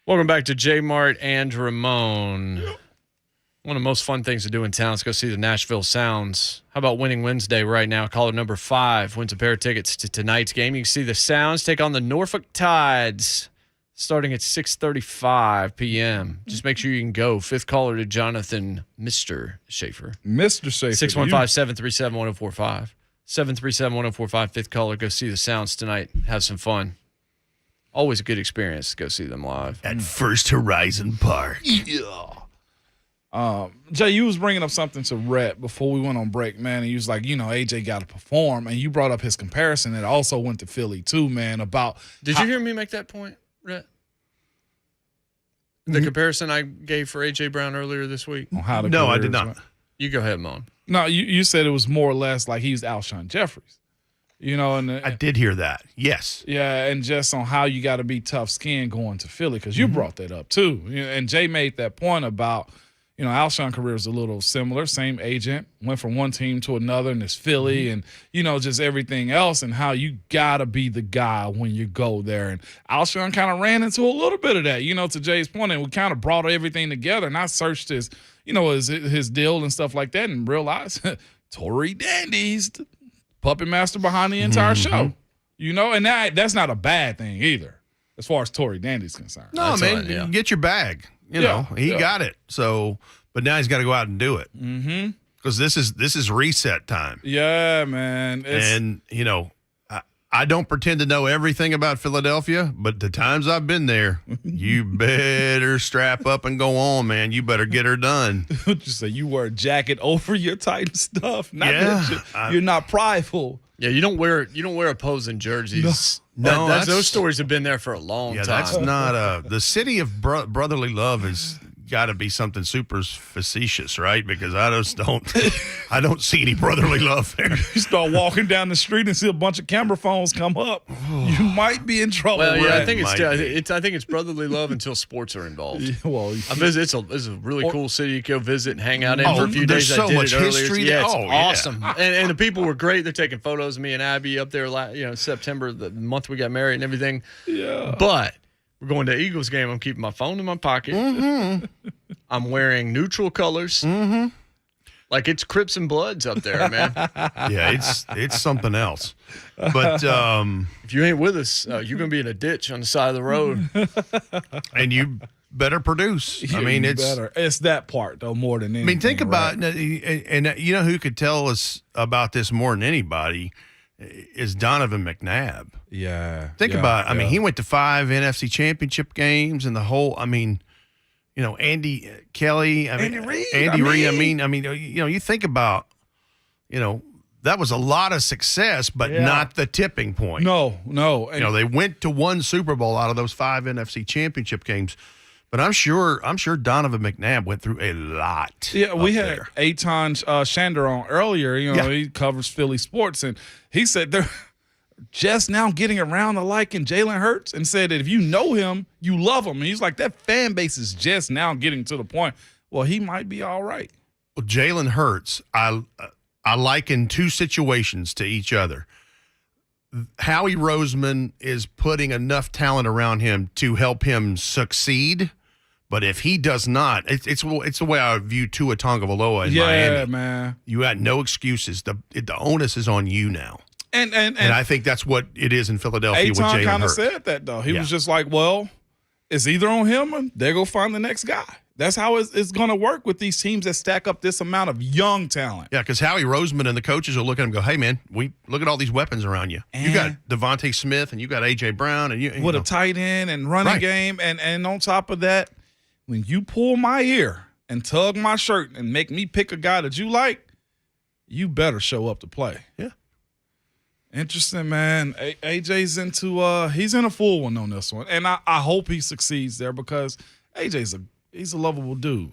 Welcome back to J Mart and Ramon. One of the most fun things to do in town is go see the Nashville Sounds. How about winning Wednesday right now? Caller number 5 wins a pair of tickets to tonight's game. You can see the Sounds take on the Norfolk Tides starting at 6:35 p.m. Just make sure you can go. 5th caller to Jonathan, Mr. Schaefer. Mr. Schaefer. 615-737-1045. 737-1045. 5th caller, go see the Sounds tonight. Have some fun. Always a good experience to go see them live. At First Horizon Park. Yeah. Jay, you was bringing up something to Rhett before we went on break, man, and you was like, AJ got to perform, and you brought up his comparison that also went to Philly too, man, about Did you hear me make that point, Rhett? The comparison I gave for A.J. Brown earlier this week? No, I did not. You go ahead, Mon. No, you said it was more or less like he's Alshon Jeffries. I did hear that. Yes. Yeah, and just on how you got to be tough skinned going to Philly, because you brought that up too. And Jay made that point about, Alshon's career is a little similar, same agent, went from one team to another, and it's Philly, and, just everything else, and how you got to be the guy when you go there. And Alshon kind of ran into a little bit of that, to Jay's point, and we kind of brought everything together, and I searched his deal and stuff like that and realized Tory Dandy's the puppet master behind the entire show, and that's not a bad thing either, as far as Tory Dandy's concerned. No, man, get your bag. He got it. So, but now he's got to go out and do it. Because this is reset time. Yeah, man. I don't pretend to know everything about Philadelphia, but the times I've been there, you better strap up and go on, man. You better get her done. Just say you wear a jacket over your tight stuff. You're not prideful. Yeah, you don't wear opposing jerseys. No, those stories have been there for a long time. That's not the city of brotherly love has got to be something super facetious, right? Because I don't see any brotherly love there. You start walking down the street and see a bunch of camera phones come up, you might be in trouble. Well, yeah, I think it's brotherly love until sports are involved. Yeah, well, I visit. It's a really cool city you can go visit and hang out in for a few days. There's so much history. Yeah, it's awesome. And the people were great. They're taking photos of me and Abby up there. September, the month we got married and everything. Yeah, but. We're going to Eagles game. I'm keeping my phone in my pocket. I'm wearing neutral colors. Like it's Crips and Bloods up there, man. Yeah, it's something else. But if you ain't with us, you're going to be in a ditch on the side of the road. And you better produce. Yeah, it's that part, though, more than anything. Think about it. And who could tell us about this more than anybody is Donovan McNabb. Yeah. Think about it. He went to 5 NFC championship games and the whole, Andy Kelly. Andy Reid. You think about, that was a lot of success, but not the tipping point. No. They went to one Super Bowl out of those 5 NFC championship games. But I'm sure Donovan McNabb went through a lot. Yeah, we had Eitan Shander on earlier. He covers Philly sports, and he said they're just now getting around to liking Jalen Hurts, and said that if you know him, you love him. And he's like, that fan base is just now getting to the point. Well, he might be all right. Well, Jalen Hurts, I liken 2 situations to each other. Howie Roseman is putting enough talent around him to help him succeed. But if he does not, it's the way I view Tua Tagovailoa in Miami. Yeah, man. You got no excuses. The onus is on you now. And I think that's what it is in Philadelphia with Jalen Hurts. Eitan kind of said that, though. He was just like, well, it's either on him or they're going to find the next guy. That's how it's going to work with these teams that stack up this amount of young talent. Yeah, because Howie Roseman and the coaches are looking at him and go, hey, man, we look at all these weapons around you. You got Devontae Smith and you got A.J. Brown. And with a tight end and running game. And on top of that, when you pull my ear and tug my shirt and make me pick a guy that you like, you better show up to play. Yeah. Interesting, man. AJ's he's in a full one on this one. And I hope he succeeds there because AJ's he's a lovable dude.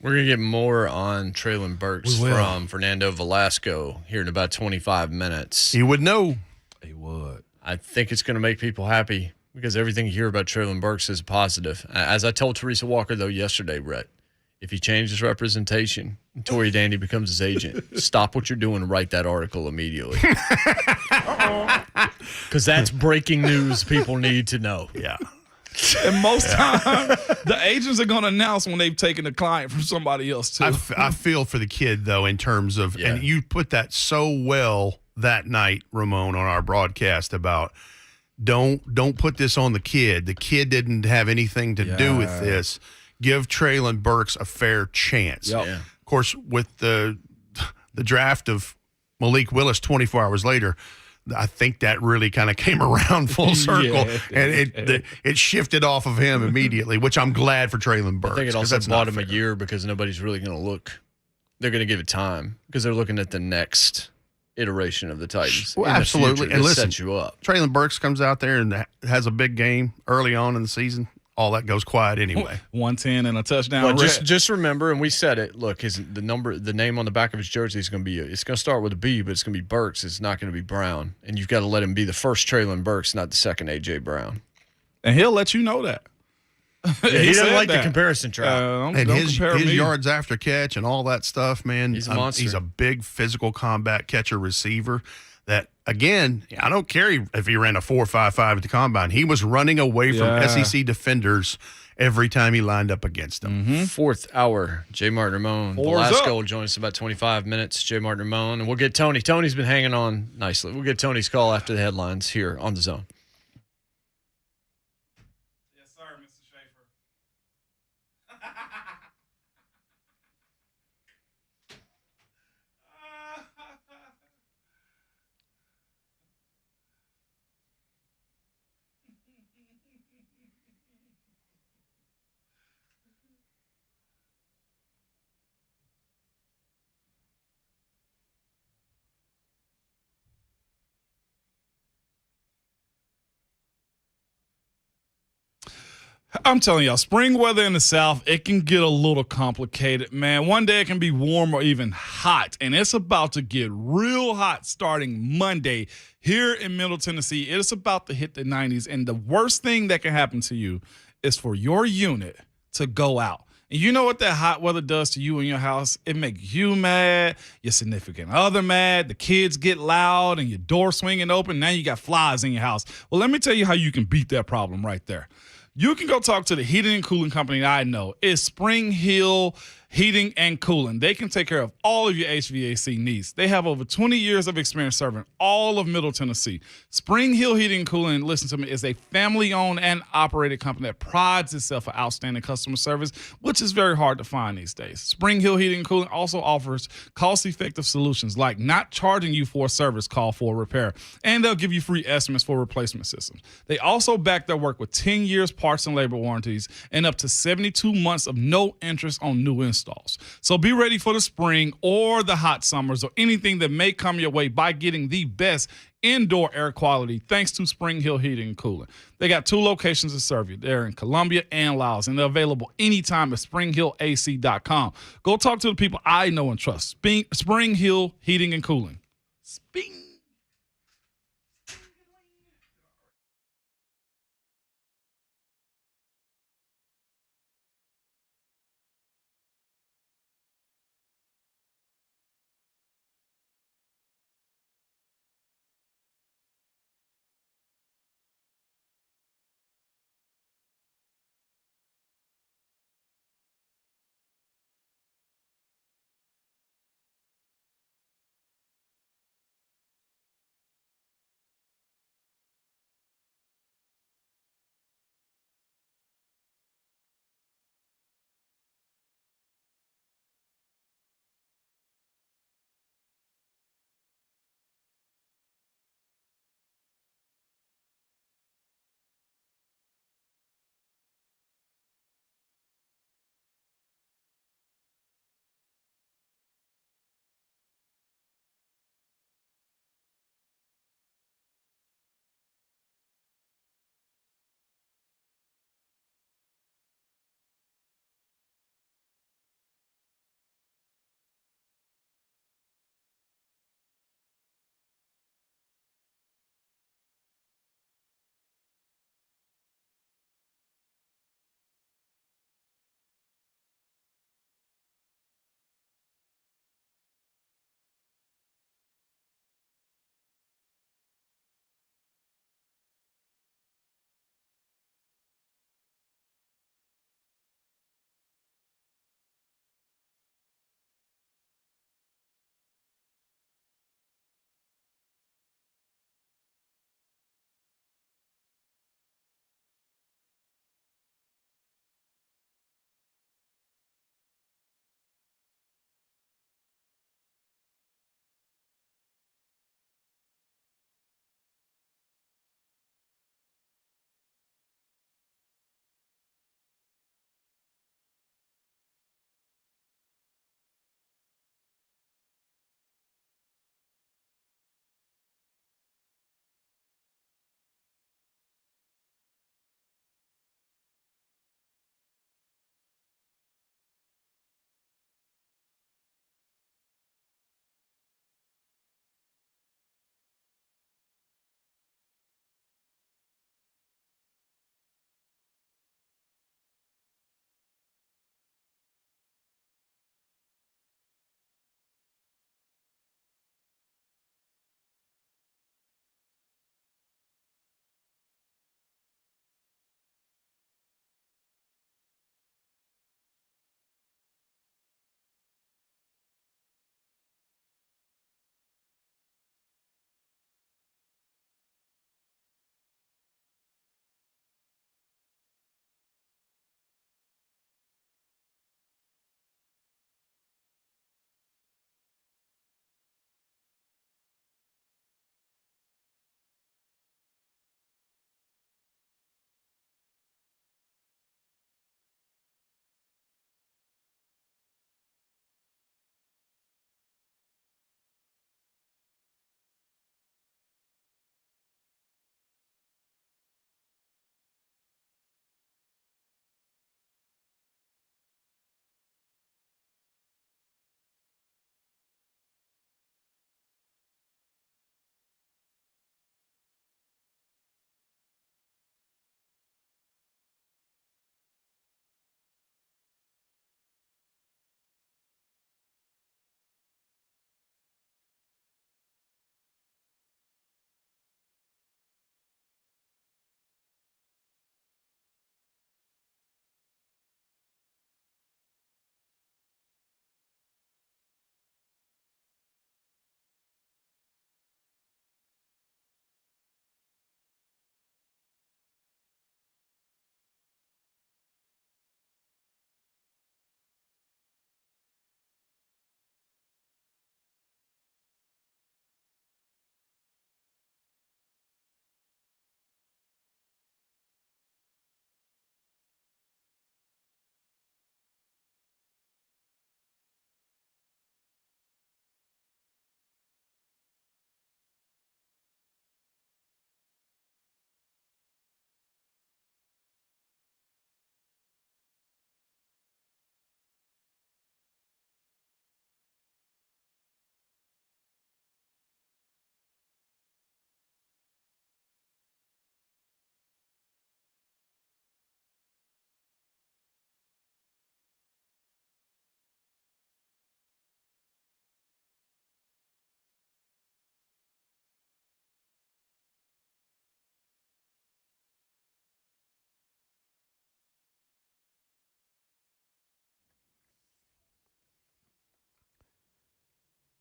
We're going to get more on Treylon Burks from Fernando Velasco here in about 25 minutes. He would know. He would. I think it's going to make people happy because everything you hear about Treylon Burks is positive. As I told Teresa Walker, though, yesterday, Rhett, if he changes representation and Tory Dandy becomes his agent, stop what you're doing and write that article immediately. Because that's breaking news people need to know. Yeah. And most times, the agents are going to announce when they've taken a client from somebody else, too. I feel for the kid, though, in terms of, and you put that so well that night, Ramon, on our broadcast about don't put this on the kid. The kid didn't have anything to do with this. Give Traylon Burks a fair chance. Yep. Yeah. Of course, with the draft of Malik Willis 24 hours later, I think that really kind of came around full circle, and it shifted off of him immediately, which I'm glad for Traylon Burks. I think it also bought him a year because nobody's really going to look. They're going to give it time because they're looking at the next iteration of the Titans. Well, absolutely. And listen, set you up. Traylon Burks comes out there and has a big game early on in the season. All that goes quiet anyway. 110 and a touchdown. But just remember, and we said it. Look, the name on the back of his jersey is going to be. It's going to start with a B, but it's going to be Burks. It's not going to be Brown, and you've got to let him be the first Traylon Burks, not the second AJ Brown. And he'll let you know that. Yeah, he doesn't like the comparison trap. And his yards after catch and all that stuff, man. He's a monster. He's a big physical combat catcher receiver. That again, I don't care if he ran a 4.55 at the combine. He was running away from SEC defenders every time he lined up against them. Mm-hmm. Fourth hour, J. Martin Ramon. Velasco will join us in about 25 minutes. J. Martin Ramon, and we'll get Tony. Tony's been hanging on nicely. We'll get Tony's call after the headlines here on The Zone. Yes, sir, Mr. Schaefer. I'm telling y'all, spring weather in the South, it can get a little complicated, man. One day it can be warm or even hot, and it's about to get real hot starting Monday here in Middle Tennessee. It's about to hit the 90s, and the worst thing that can happen to you is for your unit to go out. And you know what that hot weather does to you in your house? It makes you mad, your significant other mad, the kids get loud, and your door swinging open. Now you got flies in your house. Well, let me tell you how you can beat that problem right there. You can go talk to the heating and cooling company that I know. It's Spring Hill Heating and Cooling. They can take care of all of your HVAC needs. They have over 20 years of experience serving all of Middle Tennessee. Spring Hill Heating and Cooling, listen to me, is a family-owned and operated company that prides itself for outstanding customer service, which is very hard to find these days. Spring Hill Heating and Cooling also offers cost-effective solutions like not charging you for a service call for a repair, and they'll give you free estimates for replacement systems. They also back their work with 10 years parts and labor warranties and up to 72 months of no interest on new installs. So be ready for the spring or the hot summers or anything that may come your way by getting the best indoor air quality thanks to Spring Hill Heating and Cooling. They got 2 locations to serve you. They're in Columbia and Lyles, and they're available anytime at springhillac.com. Go talk to the people I know and trust. Spring Hill Heating and Cooling. Spring.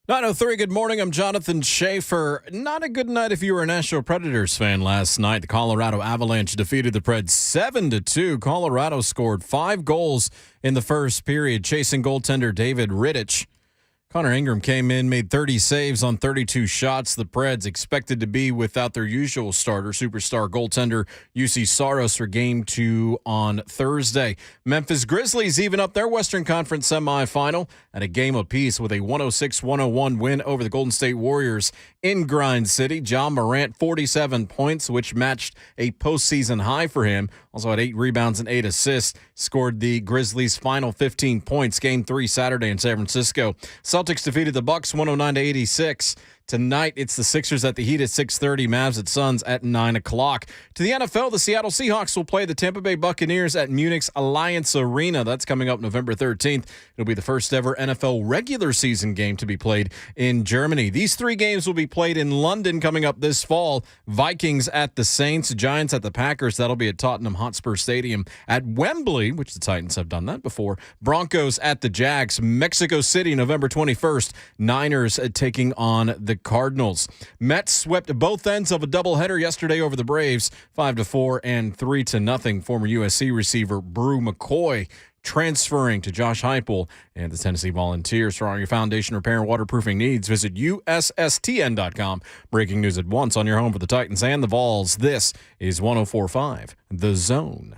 9:03, good morning. I'm Jonathan Schaefer. Not a good night if you were a Nashville Predators fan last night. The Colorado Avalanche defeated the Preds 7-2. Colorado scored 5 goals in the first period, chasing goaltender David Rittich. Connor Ingram came in, made 30 saves on 32 shots. The Preds expected to be without their usual starter, superstar goaltender UC Saros, for Game 2 on Thursday. Memphis Grizzlies even up their Western Conference semifinal at a game apiece with a 106-101 win over the Golden State Warriors in Grind City. John Morant, 47 points, which matched a postseason high for him. Also had 8 rebounds and 8 assists. Scored the Grizzlies' final 15 points. Game 3 Saturday in San Francisco. Celtics defeated the Bucks 109-86. Tonight, it's the Sixers at the Heat at 6:30, Mavs at Suns at 9 o'clock. To the NFL, the Seattle Seahawks will play the Tampa Bay Buccaneers at Munich's Alliance Arena. That's coming up November 13th. It'll be the first ever NFL regular season game to be played in Germany. These 3 games will be played in London coming up this fall. Vikings at the Saints, Giants at the Packers. That'll be at Tottenham Hotspur Stadium. At Wembley, which the Titans have done that before, Broncos at the Jags. Mexico City, November 21st. Niners taking on the Cardinals. Mets swept both ends of a doubleheader yesterday over the Braves, 5-4 and 3-0. Former USC receiver Brew McCoy transferring to Josh Heupel and the Tennessee Volunteers. For all your foundation repair and waterproofing needs, visit USSTN.com. Breaking news at once on your home for the Titans and the Vols. This is 104.5 The Zone.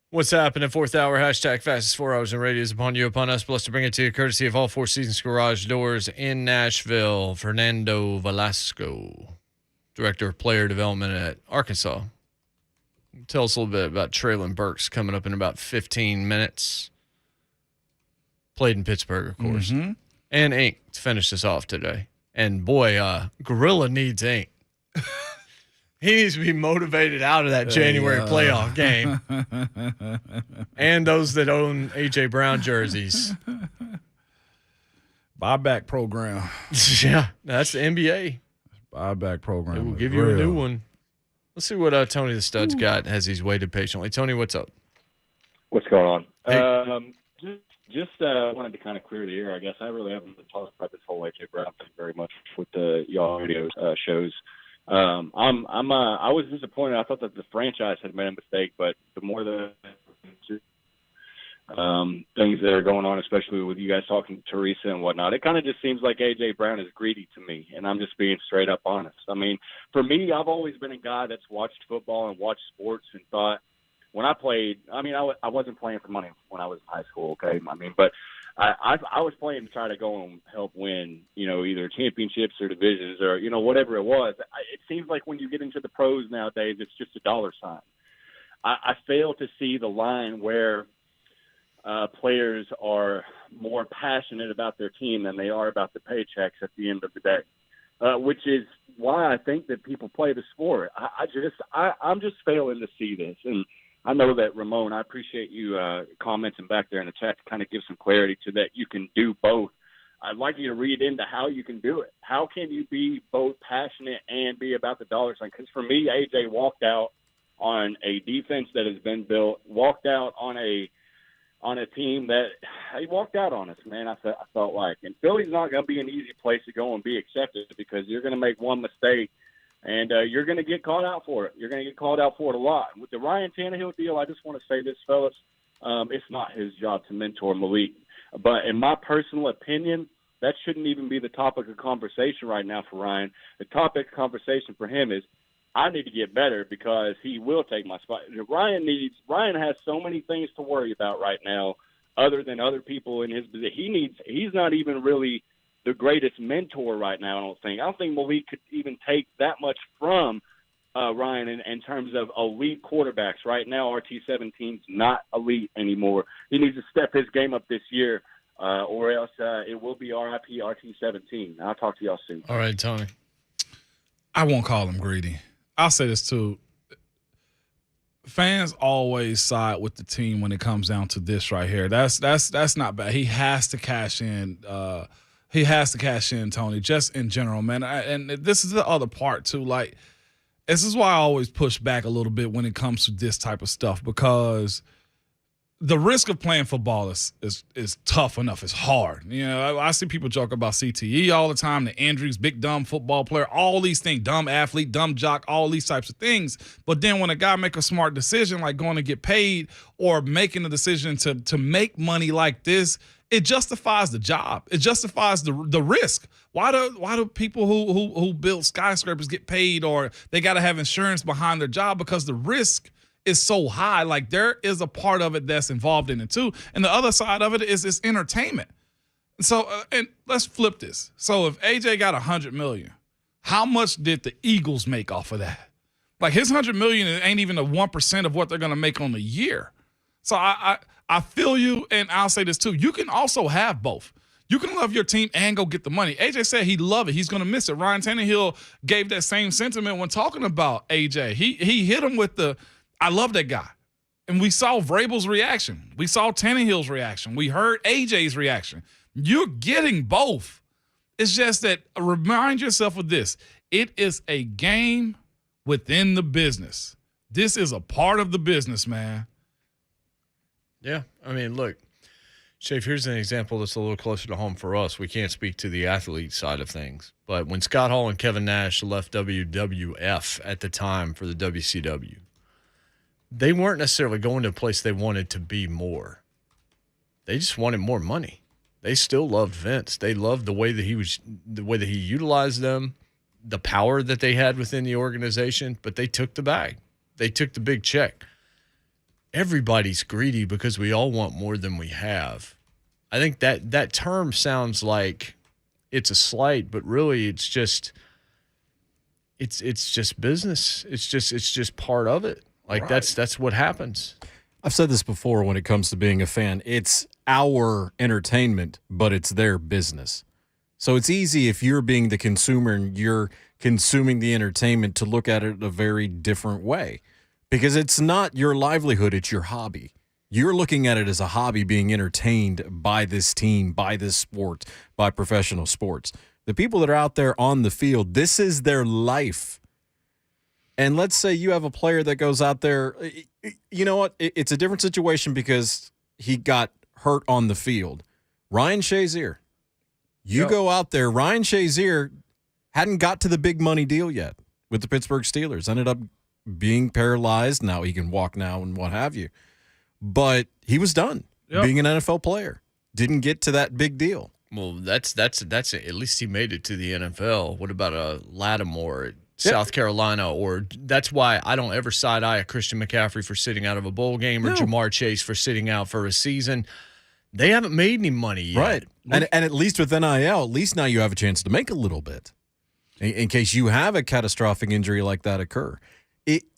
What's happening? 4th hour, hashtag fastest 4 hours in radio is upon you, upon us. Blessed to bring it to you courtesy of all Four Seasons Garage Doors in Nashville. Fernando Velasco, Director of Player Development at Arkansas. Tell us a little bit about Traylon Burks coming up in about 15 minutes. Played in Pittsburgh, of course. Mm-hmm. And ink to finish this off today. And boy, Gorilla needs ink. He needs to be motivated out of that January playoff game. And those that own A.J. Brown jerseys. Buyback program. Yeah, that's the NBA. Buyback program. It will give you a new one. Let's see what Tony the Stud's got as he's waited patiently. Tony, what's up? What's going on? Hey. Just wanted to kind of clear the air, I guess. I really haven't talked about this whole A.J. Brown thing very much with the y'all radio shows. I was disappointed. I thought that the franchise had made a mistake, but the more the things that are going on, especially with you guys talking to Teresa and whatnot, it kind of just seems like A.J. Brown is greedy to me, and I'm just being straight up honest. I mean, for me, I've always been a guy that's watched football and watched sports and thought when I played, I mean, I wasn't playing for money when I was in high school, okay? I mean, but I was playing to try to go and help win, either championships or divisions or, whatever it was. It seems like when you get into the pros nowadays, it's just a dollar sign. I fail to see the line where players are more passionate about their team than they are about the paychecks at the end of the day, which is why I think that people play the sport. I'm just failing to see this. And I know that, Ramon, I appreciate you commenting back there in the chat to kind of give some clarity to that you can do both. I'd like you to read into how you can do it. How can you be both passionate and be about the dollar sign? Because for me, AJ walked out on a defense that has been built, walked out on a team that he walked out on us, man. I felt like. And Philly's not going to be an easy place to go and be accepted because you're going to make one mistake. And you're going to get called out for it. You're going to get called out for it a lot. With the Ryan Tannehill deal, I just want to say this, fellas. It's not his job to mentor Malik. But in my personal opinion, that shouldn't even be the topic of conversation right now for Ryan. The topic of conversation for him is I need to get better because he will take my spot. Ryan has so many things to worry about right now other than other people in his position. He's not even really – the greatest mentor right now, I don't think Malik could even take that much from Ryan in terms of elite quarterbacks. Right now, RT17's not elite anymore. He needs to step his game up this year. or else it will be RIP RT17. I'll talk to y'all soon. All right, Tony. I won't call him greedy. I'll say this too. Fans always side with the team when it comes down to this right here. That's not bad. He has to cash in. He has to cash in, Tony, just in general, man. And this is the other part too. Like, this is why I always push back a little bit when it comes to this type of stuff, because the risk of playing football is tough enough. It's hard. You know, I see people joke about CTE all the time, the injuries, big dumb football player, all these things, dumb athlete, dumb jock, all these types of things. But then when a guy make a smart decision, like going to get paid or making a decision to make money like this, it justifies the job. It justifies the risk. Why do people who build skyscrapers get paid, or they got to have insurance behind their job? Because the risk is so high. Like, there is a part of it that's involved in it too, and the other side of it is it's entertainment. So, and let's flip this. So, if AJ got $100 million, how much did the Eagles make off of that? Like, his $100 million ain't even a 1% of what they're gonna make on the year. So, I feel you, and I'll say this too. You can also have both. You can love your team and go get the money. AJ said he'd love it. He's going to miss it. Ryan Tannehill gave that same sentiment when talking about AJ. He hit him with the, I love that guy. And we saw Vrabel's reaction. We saw Tannehill's reaction. We heard AJ's reaction. You're getting both. It's just that, remind yourself of this. It is a game within the business. This is a part of the business, man. Yeah. I mean, look, Shafe, here's an example that's a little closer to home for us. We can't speak to the athlete side of things. But when Scott Hall and Kevin Nash left WWF at the time for the WCW, they weren't necessarily going to a place they wanted to be more. They just wanted more money. They still loved Vince. They loved the way that he utilized them, the power that they had within the organization, but they took the bag. They took the big check. Everybody's greedy because we all want more than we have. I think that term sounds like it's a slight, but really it's just business. It's just part of it. Like, right. That's what happens. I've said this before when it comes to being a fan. It's our entertainment, but it's their business. So it's easy if you're being the consumer and you're consuming the entertainment to look at it a very different way. Because it's not your livelihood, it's your hobby. You're looking at it as a hobby, being entertained by this team, by this sport, by professional sports. The people that are out there on the field, this is their life. And let's say you have a player that goes out there, you know what? It's a different situation because he got hurt on the field. Ryan Shazier, go out there. Ryan Shazier hadn't got to the big money deal yet with the Pittsburgh Steelers. Ended up being paralyzed. Now he can walk now and what have you. But he was done being an NFL player. Didn't get to that big deal. Well, that's it. At least he made it to the NFL. What about a Lattimore at South Carolina? Or that's why I don't ever side-eye a Christian McCaffrey for sitting out of a bowl game or Jamar Chase for sitting out for a season. They haven't made any money yet. Right. And at least with NIL, at least now you have a chance to make a little bit in case you have a catastrophic injury like that occur.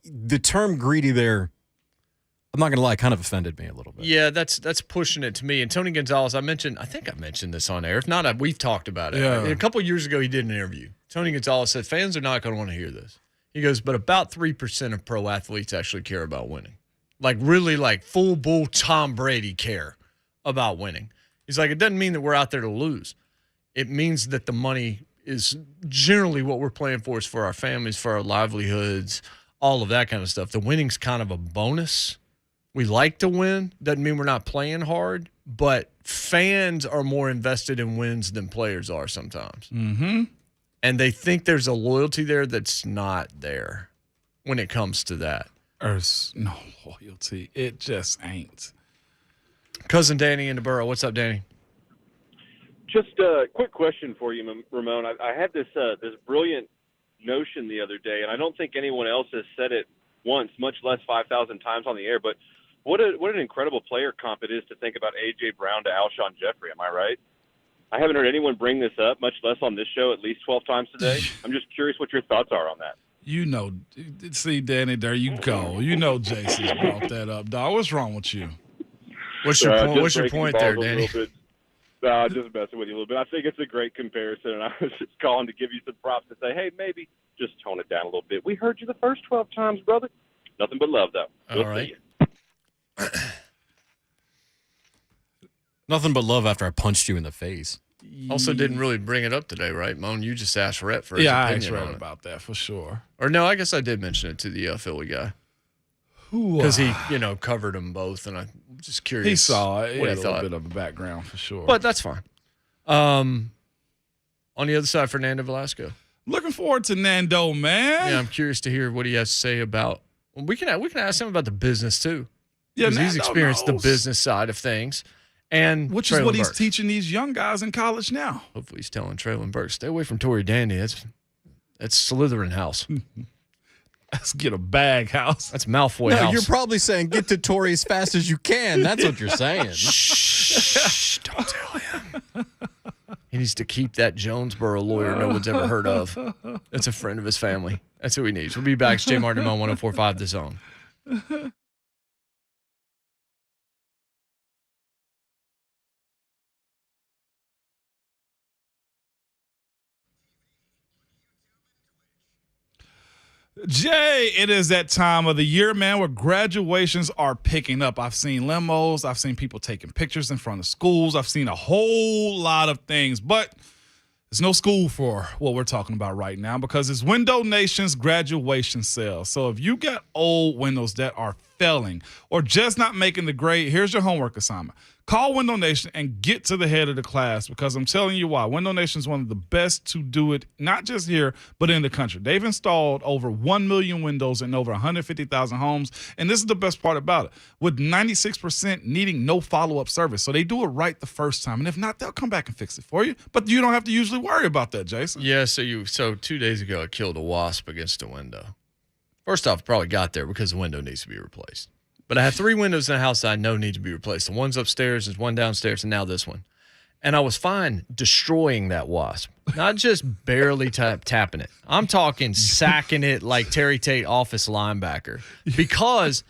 The term greedy there, I'm not going to lie, kind of offended me a little bit. Yeah, that's pushing it to me. And Tony Gonzalez, I think I mentioned this on air. If not, we've talked about it. Yeah. A couple of years ago, he did an interview. Tony Gonzalez said fans are not going to want to hear this. He goes, but about 3% of pro athletes actually care about winning. Like, really, like full bull Tom Brady care about winning. He's like, it doesn't mean that we're out there to lose. It means that the money is generally what we're playing for is for our families, for our livelihoods, all of that kind of stuff. The winning's kind of a bonus. We like to win. Doesn't mean we're not playing hard, but fans are more invested in wins than players are sometimes. Mm-hmm. And they think there's a loyalty there that's not there when it comes to that. There's no loyalty. It just ain't. Cousin Danny in the borough. What's up, Danny? Just a quick question for you, Ramon. I had this brilliant notion the other day, and I don't think anyone else has said it once, much less 5,000 times on the air, but what an incredible player comp it is to think about A.J. Brown to Alshon Jeffrey. Am I right? I haven't heard anyone bring this up, much less on this show, at least 12 times today. I'm just curious what your thoughts are on that. You know, see, Danny, there you go. You know Jason's brought that up, dog. What's wrong with you? What's your point there, Danny? No, just messing with you a little bit. I think it's a great comparison, and I was just calling to give you some props to say, hey, maybe just tone it down a little bit. We heard you the first 12 times, brother. Nothing but love, though. We'll All right. see you. Nothing but love after I punched you in the face. Also didn't really bring it up today, right, Moan? You just asked Rhett for his I opinion asked Rhett on it. about that for sure. Or no, I guess I did mention it to the Philly guy. Because he, covered them both, and I'm just curious. He saw it. He what had he a thought. little bit of a background for sure. But that's fine. On the other side, Fernando Velasco. Looking forward to Nando, man. Yeah, I'm curious to hear what he has to say about. Well, we can ask him about the business too. Yeah, because he's Nando experienced knows. the business side of things, and Which is Traylon what he's Burks. teaching these young guys in college now. Hopefully, he's telling Traylon Burks, stay away from Tory Dandy. That's Slytherin house. Let's get a bag house. That's Malfoy No, house. you're probably saying get to Tory as fast as you can. That's what you're saying. Shh, don't tell him. He needs to keep that Jonesboro lawyer no one's ever heard of. That's a friend of his family. That's who he needs. We'll be back. It's Jay Martin on 104.5 The Zone. Jay, it is that time of the year, man, where graduations are picking up. I've seen limos. I've seen people taking pictures in front of schools. I've seen a whole lot of things, but there's no school for what we're talking about right now because it's Window Nation's graduation sale. So if you got old windows that are failing or just not making the grade, here's your homework assignment. Call Window Nation and get to the head of the class because I'm telling you why. Window Nation is one of the best to do it, not just here, but in the country. They've installed over 1 million windows in over 150,000 homes, and this is the best part about it, with 96% needing no follow-up service. So they do it right the first time, and if not, they'll come back and fix it for you. But you don't have to usually worry about that, Jason. Yeah, so 2 days ago, I killed a wasp against a window. First off, probably got there because the window needs to be replaced. But I have 3 windows in the house that I know need to be replaced. The one's upstairs, there's one downstairs, and now this one. And I was fine destroying that wasp, not just barely tapping it. I'm talking sacking it like Terry Tate office linebacker because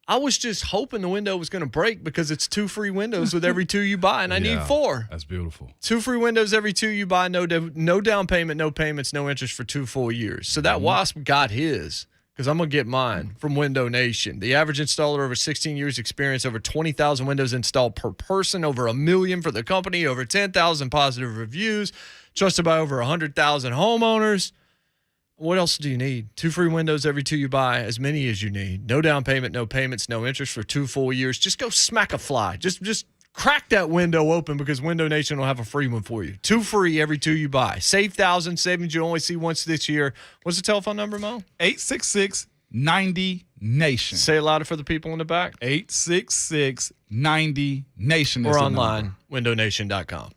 I was just hoping the window was going to break because it's 2 free windows with every 2 you buy, and I need 4. That's beautiful. 2 free windows every 2 you buy, no down payment, no payments, no interest for 2 full years. So that wasp got his. Because I'm going to get mine from Window Nation. The average installer over 16 years experience, over 20,000 windows installed per person, over 1 million for the company, over 10,000 positive reviews, trusted by over 100,000 homeowners. What else do you need? 2 free windows every 2 you buy, as many as you need. No down payment, no payments, no interest for 2 full years. Just go smack a fly. Just crack that window open because Window Nation will have a free one for you. 2 free every 2 you buy. Save thousands, savings you only see once this year. What's the telephone number, Mo? 866-90-NATION. Say it louder for the people in the back. 866-90-NATION. Or online, windownation.com.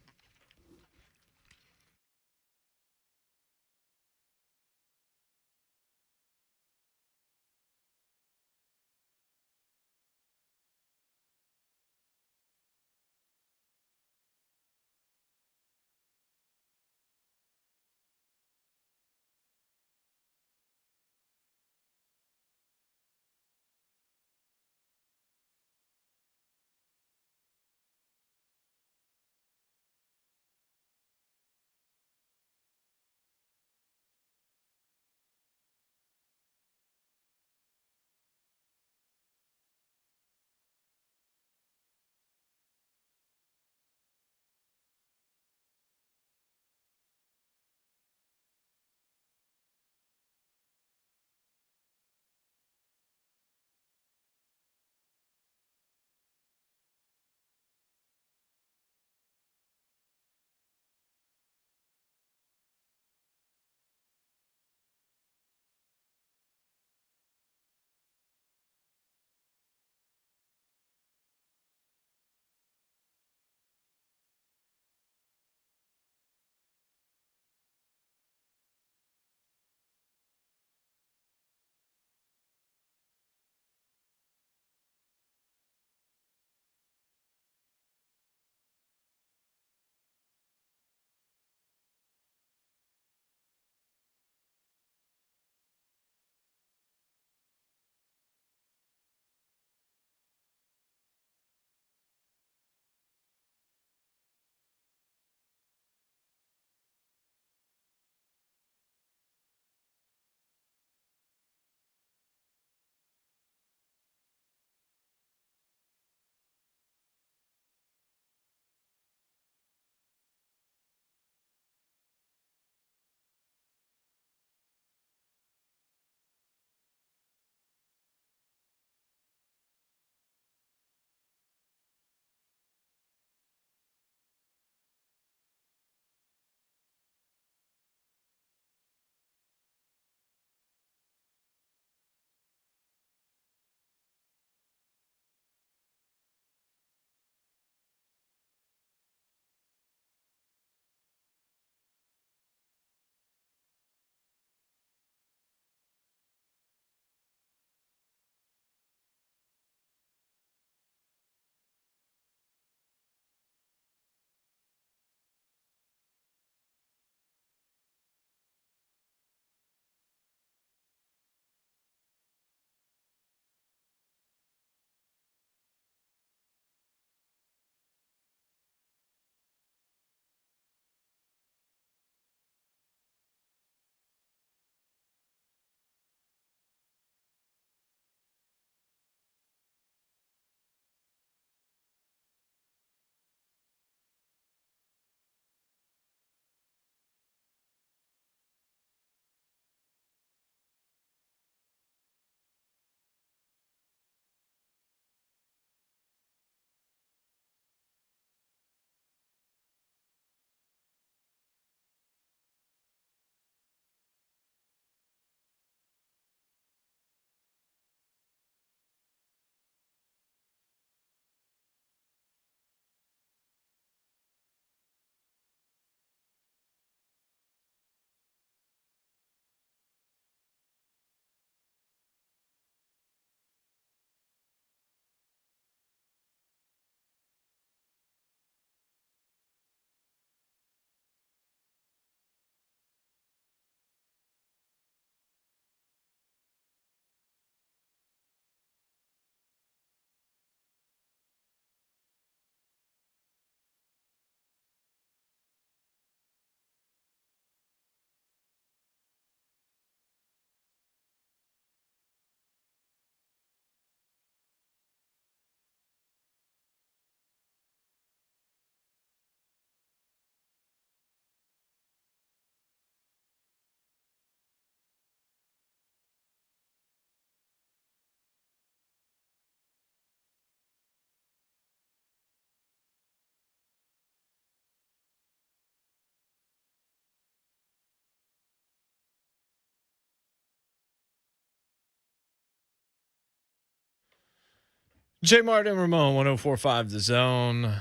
J. Martin, Ramon, 104.5 The Zone.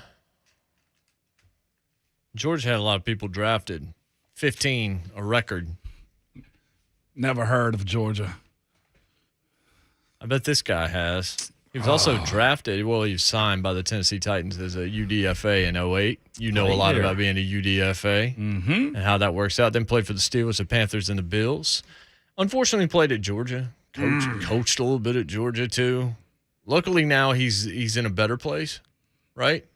Georgia had a lot of people drafted. 15, a record. Never heard of Georgia. I bet this guy has. He was also drafted. Well, he was signed by the Tennessee Titans as a UDFA in 08. You know a lot about being a UDFA and how that works out. Then played for the Steelers, the Panthers, and the Bills. Unfortunately, played at Georgia. Coached a little bit at Georgia, too. Luckily, now he's in a better place, right?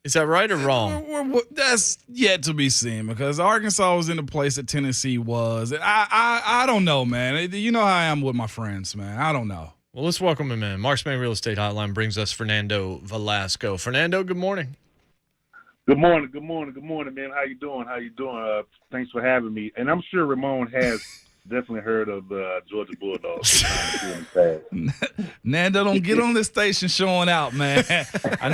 Is that right or wrong? That's yet to be seen because Arkansas was in the place that Tennessee was. I don't know, man. You know how I am with my friends, man. I don't know. Well, let's welcome him in. Marks Man Real Estate Hotline brings us Fernando Velasco. Fernando, good morning. Good morning, man. How you doing? Thanks for having me. And I'm sure Ramon has definitely heard of the Georgia Bulldogs. Nando, don't get on this station showing out, man. I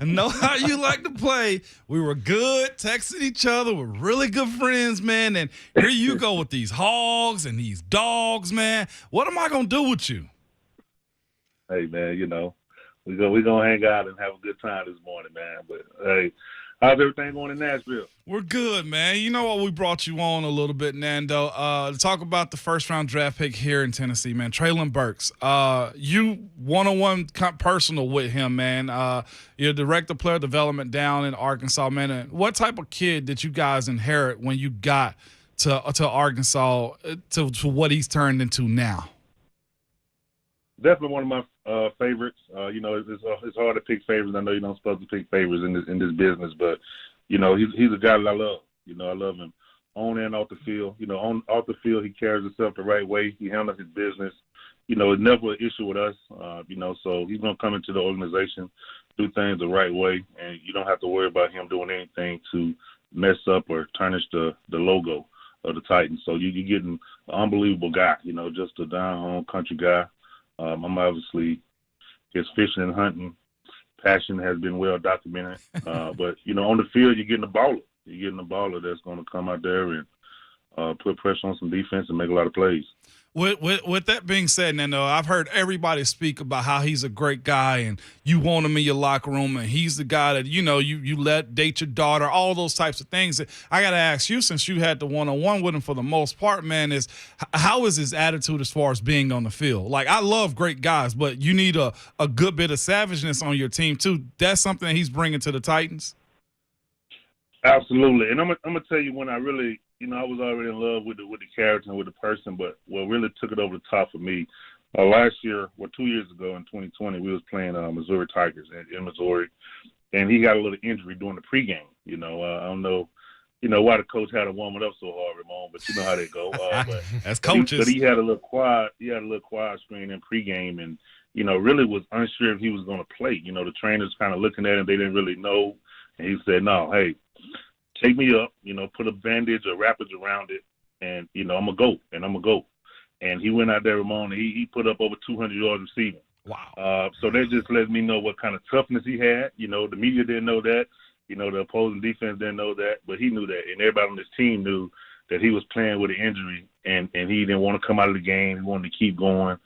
know how you like to play. We were good, texting each other. We're really good friends, man. And here you go with these hogs and these dogs, man. What am I gonna do with you? Hey, man, we're gonna hang out and have a good time this morning, man. But hey, how's everything going in Nashville? We're good, man. You know what? We brought you on a little bit, Nando, to talk about the first-round draft pick here in Tennessee, man. Traylon Burks. You one-on-one personal with him, man. You're director of player development down in Arkansas, man. And what type of kid did you guys inherit when you got to Arkansas to what he's turned into now? Definitely one of my favorites. It's hard to pick favorites. I know you're not supposed to pick favorites in this business, but he's a guy that I love. I love him on and off the field. Off the field, he carries himself the right way. He handles his business. It's never an issue with us. So he's gonna come into the organization, do things the right way, and you don't have to worry about him doing anything to mess up or tarnish the logo of the Titans. So you're getting an unbelievable guy. Just a down-home country guy. I'm obviously his fishing and hunting passion has been well documented. But on the field, you're getting a baller. You're getting a baller that's going to come out there and put pressure on some defense and make a lot of plays. With that being said, Nando, I've heard everybody speak about how he's a great guy and you want him in your locker room and he's the guy that, you let date your daughter, all those types of things. I got to ask you, since you had the one-on-one with him for the most part, man, how is his attitude as far as being on the field? Like, I love great guys, but you need a good bit of savageness on your team, too. That's something that he's bringing to the Titans? Absolutely. And I'm gonna tell you when I really, I was already in love with the character and with the person, but what really took it over the top for me, last year, 2 years ago in 2020, we was playing Missouri Tigers in Missouri, and he got a little injury during the pregame. I don't know, why the coach had to warm it up so hard, Ramon, but you know how they go. As coaches. But he had a little quiet screen in pregame, and really was unsure if he was going to play. The trainers kind of looking at him, they didn't really know, and he said, "No, hey, take me up, put a bandage or wrappage around it, and, I'm going to go. And he went out there, Ramon, and he put up over 200 yards receiving. Wow. So that just let me know what kind of toughness he had. The media didn't know that. The opposing defense didn't know that, but he knew that. And everybody on his team knew that he was playing with an injury, and he didn't want to come out of the game. He wanted to keep going.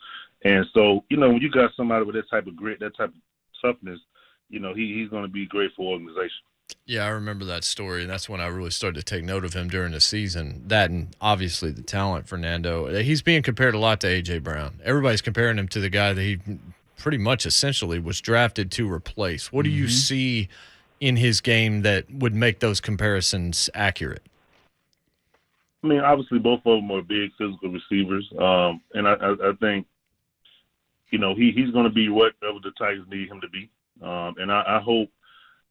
And so, when you got somebody with that type of grit, that type of toughness, he's going to be great for organization. Yeah, I remember that story, and that's when I really started to take note of him during the season. That and obviously the talent, Fernando. He's being compared a lot to A.J. Brown. Everybody's comparing him to the guy that he pretty much essentially was drafted to replace. What do you see in his game that would make those comparisons accurate? I mean, obviously both of them are big physical receivers, and I think, he's going to be whatever the Tigers need him to be, and I hope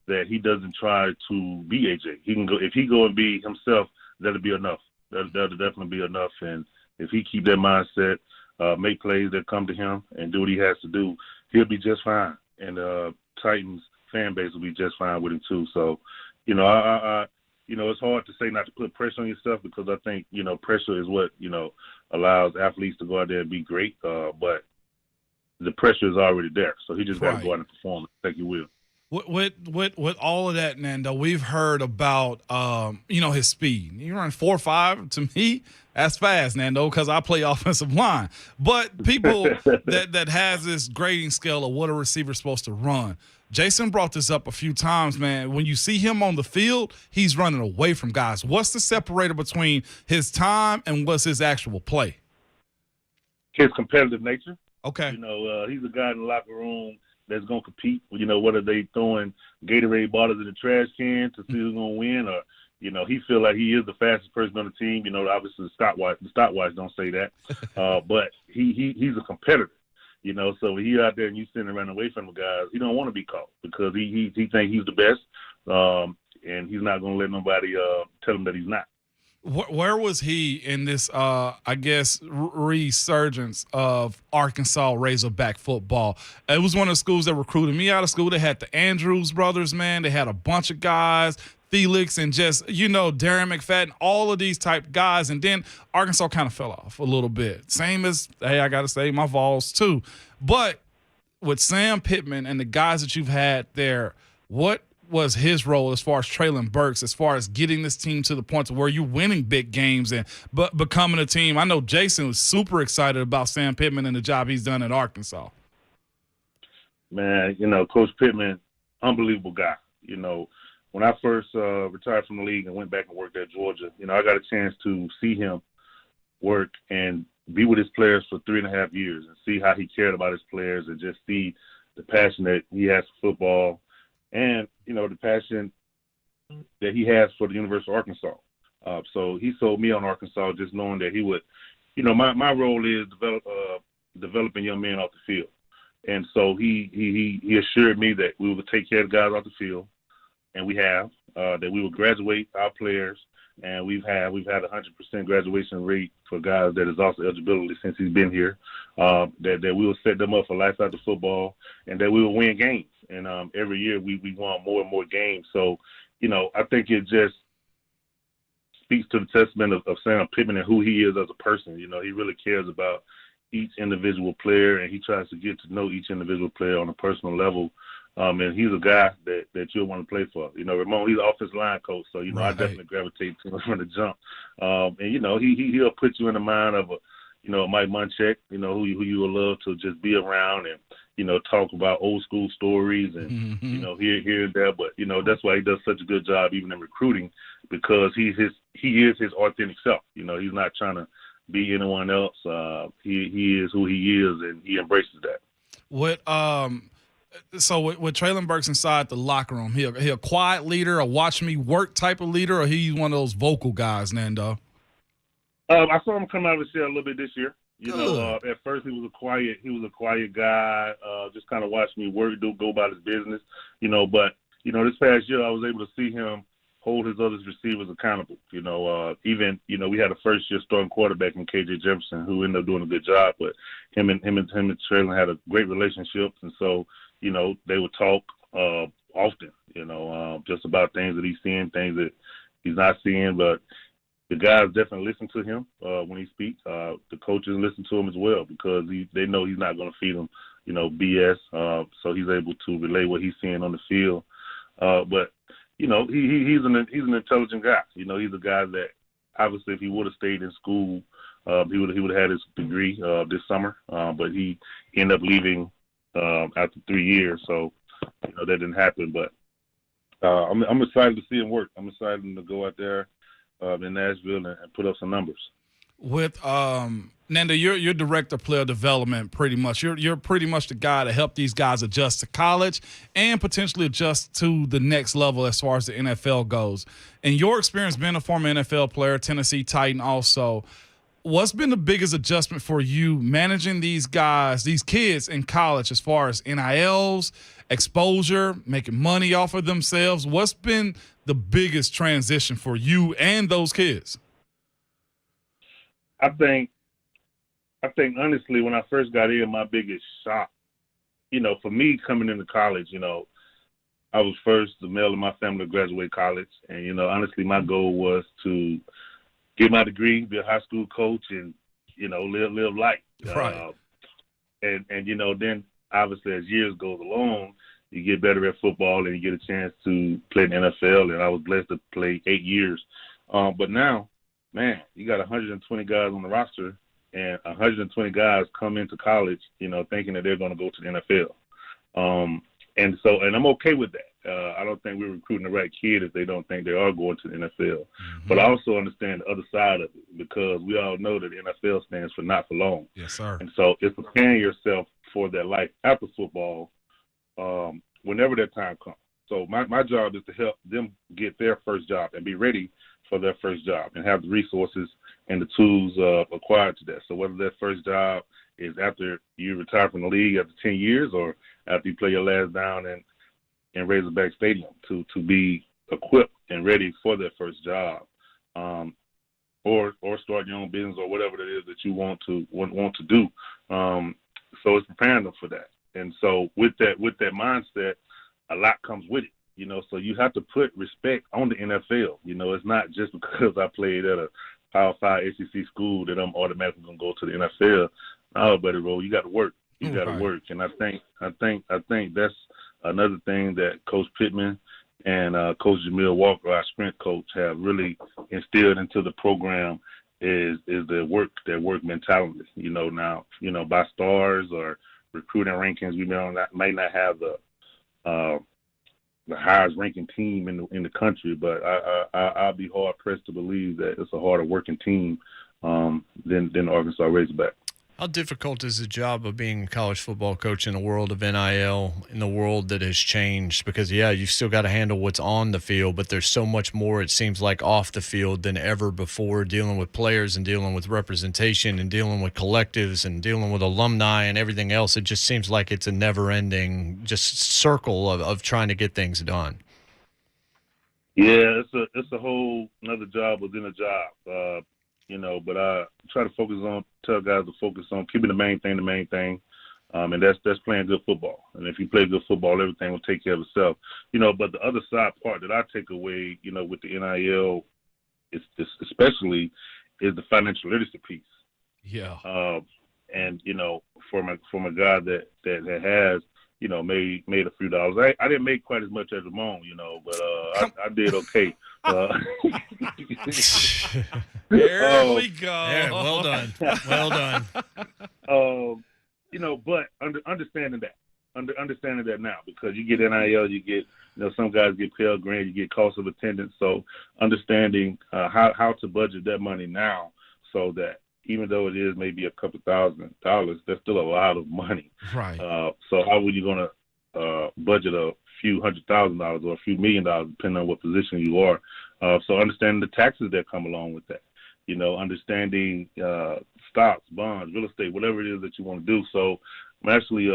that he doesn't try to be AJ. He can go if he go and be himself. That'll be enough. That'll definitely be enough. And if he keep that mindset, make plays that come to him, and do what he has to do, he'll be just fine. And Titans fan base will be just fine with him too. So, it's hard to say not to put pressure on yourself because I think pressure is what allows athletes to go out there and be great. But the pressure is already there, so he just got to go out and perform. I think he will. With all of that, Nando, we've heard about his speed. You run 4.5. To me, that's fast, Nando, because I play offensive line. But people that has this grading scale of what a receiver's supposed to run. Jason brought this up a few times, man. When you see him on the field, he's running away from guys. What's the separator between his time and what's his actual play? His competitive nature. Okay. He's a guy in the locker room that's going to compete. Whether they throwing Gatorade bottles in the trash can to see who's going to win, or he feel like he is the fastest person on the team. Obviously the stopwatch don't say that, but he's a competitor. So when he out there and you sitting around away from the guys, he don't want to be caught because he think he's the best, and he's not going to let nobody tell him that he's not. Where was he in this, resurgence of Arkansas Razorback football? It was one of the schools that recruited me out of school. They had the Andrews brothers, man. They had a bunch of guys, Felix and just, Darren McFadden, all of these type guys. And then Arkansas kind of fell off a little bit. Same as, hey, I got to say, my Vols too. But with Sam Pittman and the guys that you've had there, what was his role as far as Traylon Burks, as far as getting this team to the point to where you're winning big games and becoming a team? I know Jason was super excited about Sam Pittman and the job he's done at Arkansas. Man, Coach Pittman, unbelievable guy. When I first retired from the league and went back and worked at Georgia, I got a chance to see him work and be with his players for 3.5 years and see how he cared about his players and just see the passion that he has for football and, the passion that he has for the University of Arkansas. So he sold me on Arkansas just knowing that he would, my role is developing young men off the field. And so he assured me that we would take care of the guys off the field, and we have, that we would graduate our players, and we've had 100% graduation rate for guys that is also eligibility since he's been here, that we will set them up for life after football, and that we will win games. And every year we won more and more games. So, I think it just speaks to the testament of Sam Pittman and who he is as a person. He really cares about each individual player, and he tries to get to know each individual player on a personal level. And he's a guy that you'll want to play for. Ramon, he's an offensive line coach, so, right. I definitely gravitate to him from the jump. And, he'll put you in the mind of Mike Munchak, who you would love to just be around and, talk about old school stories and, here and there. But, that's why he does such a good job even in recruiting, because he is his authentic self. He's not trying to be anyone else. He is who he is, and he embraces that. So with Traylon Burks inside the locker room, he a quiet leader, a watch me work type of leader, or he's one of those vocal guys, Nando? I saw him come out of the shell a little bit this year. At first he was a quiet guy, just kind of watched me work, go about his business. But this past year I was able to see him hold his other receivers accountable. Even we had a first year starting quarterback in KJ Jefferson who ended up doing a good job, but him and Traylon had a great relationship, and so they would talk often, just about things that he's seeing, things that he's not seeing. But the guys definitely listen to him when he speaks. The coaches listen to him as well because they know he's not going to feed them, BS. So he's able to relay what he's seeing on the field. But he's an intelligent guy. He's a guy that obviously if he would have stayed in school, he would have had his degree this summer. But he ended up leaving after 3 years, so that didn't happen. But I'm excited to see him work. I'm excited to go out there in Nashville and put up some numbers. With Nando, you're director of player development pretty much. You're pretty much the guy to help these guys adjust to college and potentially adjust to the next level as far as the NFL goes. In your experience being a former NFL player, Tennessee Titan also, what's been the biggest adjustment for you managing these guys, these kids in college as far as NILs, exposure, making money off of themselves? What's been the biggest transition for you and those kids? I think honestly, when I first got in, my biggest shock, for me coming into college, I was first the male in my family to graduate college. And, honestly, my goal was to get my degree, be a high school coach, and, live life. Right. And then obviously as years goes along, you get better at football, and you get a chance to play in the NFL. And I was blessed to play 8 years. But now, man, you got 120 guys on the roster, and 120 guys come into college, thinking that they're going to go to the NFL. And I'm okay with that. I don't think we're recruiting the right kid if they don't think they are going to the NFL. Mm-hmm. But I also understand the other side of it, because we all know that the NFL stands for not for long. Yes, sir. And so it's preparing yourself for that life after football whenever that time comes. So my job is to help them get their first job and be ready for their first job and have the resources and the tools acquired to that. So whether that first job is after you retire from the league after 10 years or after you play your last down in Razorback Stadium, to be equipped and ready for that first job, or start your own business or whatever it is that you want to do. So it's preparing them for that. And so with that mindset, a lot comes with it. So you have to put respect on the NFL. It's not just because I played at a Power 5 SEC school that I'm automatically gonna go to the NFL. No, buddy, you got to work. You got to work. And I think that's another thing that Coach Pittman and Coach Jamil Walker, our strength coach, have really instilled into the program is the work mentality. Now, by stars or recruiting rankings, we may not have the highest ranking team in the country, but I'll be hard pressed to believe that it's a harder working team than the Arkansas Razorback. How difficult is the job of being a college football coach in a world of NIL, in the world that has changed? Because, you've still got to handle what's on the field, but there's so much more, it seems like, off the field than ever before, dealing with players and dealing with representation and dealing with collectives and dealing with alumni and everything else. It just seems like it's a never-ending just circle of trying to get things done. Yeah, it's a whole another job within a job. But I try to tell guys to focus on keeping the main thing, and that's playing good football. And if you play good football, everything will take care of itself. But the other side part that I take away, with the NIL, especially, is the financial literacy piece. Yeah. And from a guy that has made a few dollars. I didn't make quite as much as Ramon, but I did okay. There we go. Yeah, well done. Well done. But understanding that now, because you get NIL, you get, some guys get Pell Grant, you get cost of attendance. So understanding how to budget that money now, so that even though it is maybe a couple $1,000s, that's still a lot of money. Right. So how are you going to budget a few $100,000 or a few $1 million, depending on what position you are? So understanding the taxes that come along with that. Understanding stocks, bonds, real estate, whatever it is that you want to do. So I'm actually,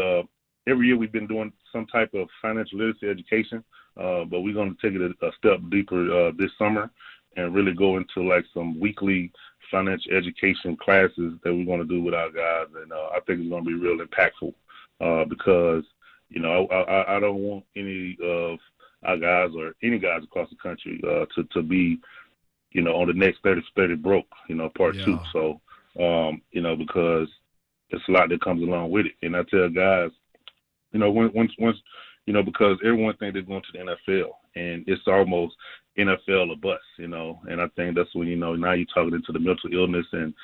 every year we've been doing some type of financial literacy education, but we're going to take it a step deeper this summer and really go into like some weekly financial education classes that we're going to do with our guys. And I think it's going to be real impactful because, I don't want any of our guys or any guys across the country to be, on the next 30 broke, part two. So, because it's a lot that comes along with it. And I tell guys, once because everyone thinks they're going to the NFL, and it's almost NFL or bust, and I think that's when, now you're talking into the mental illness and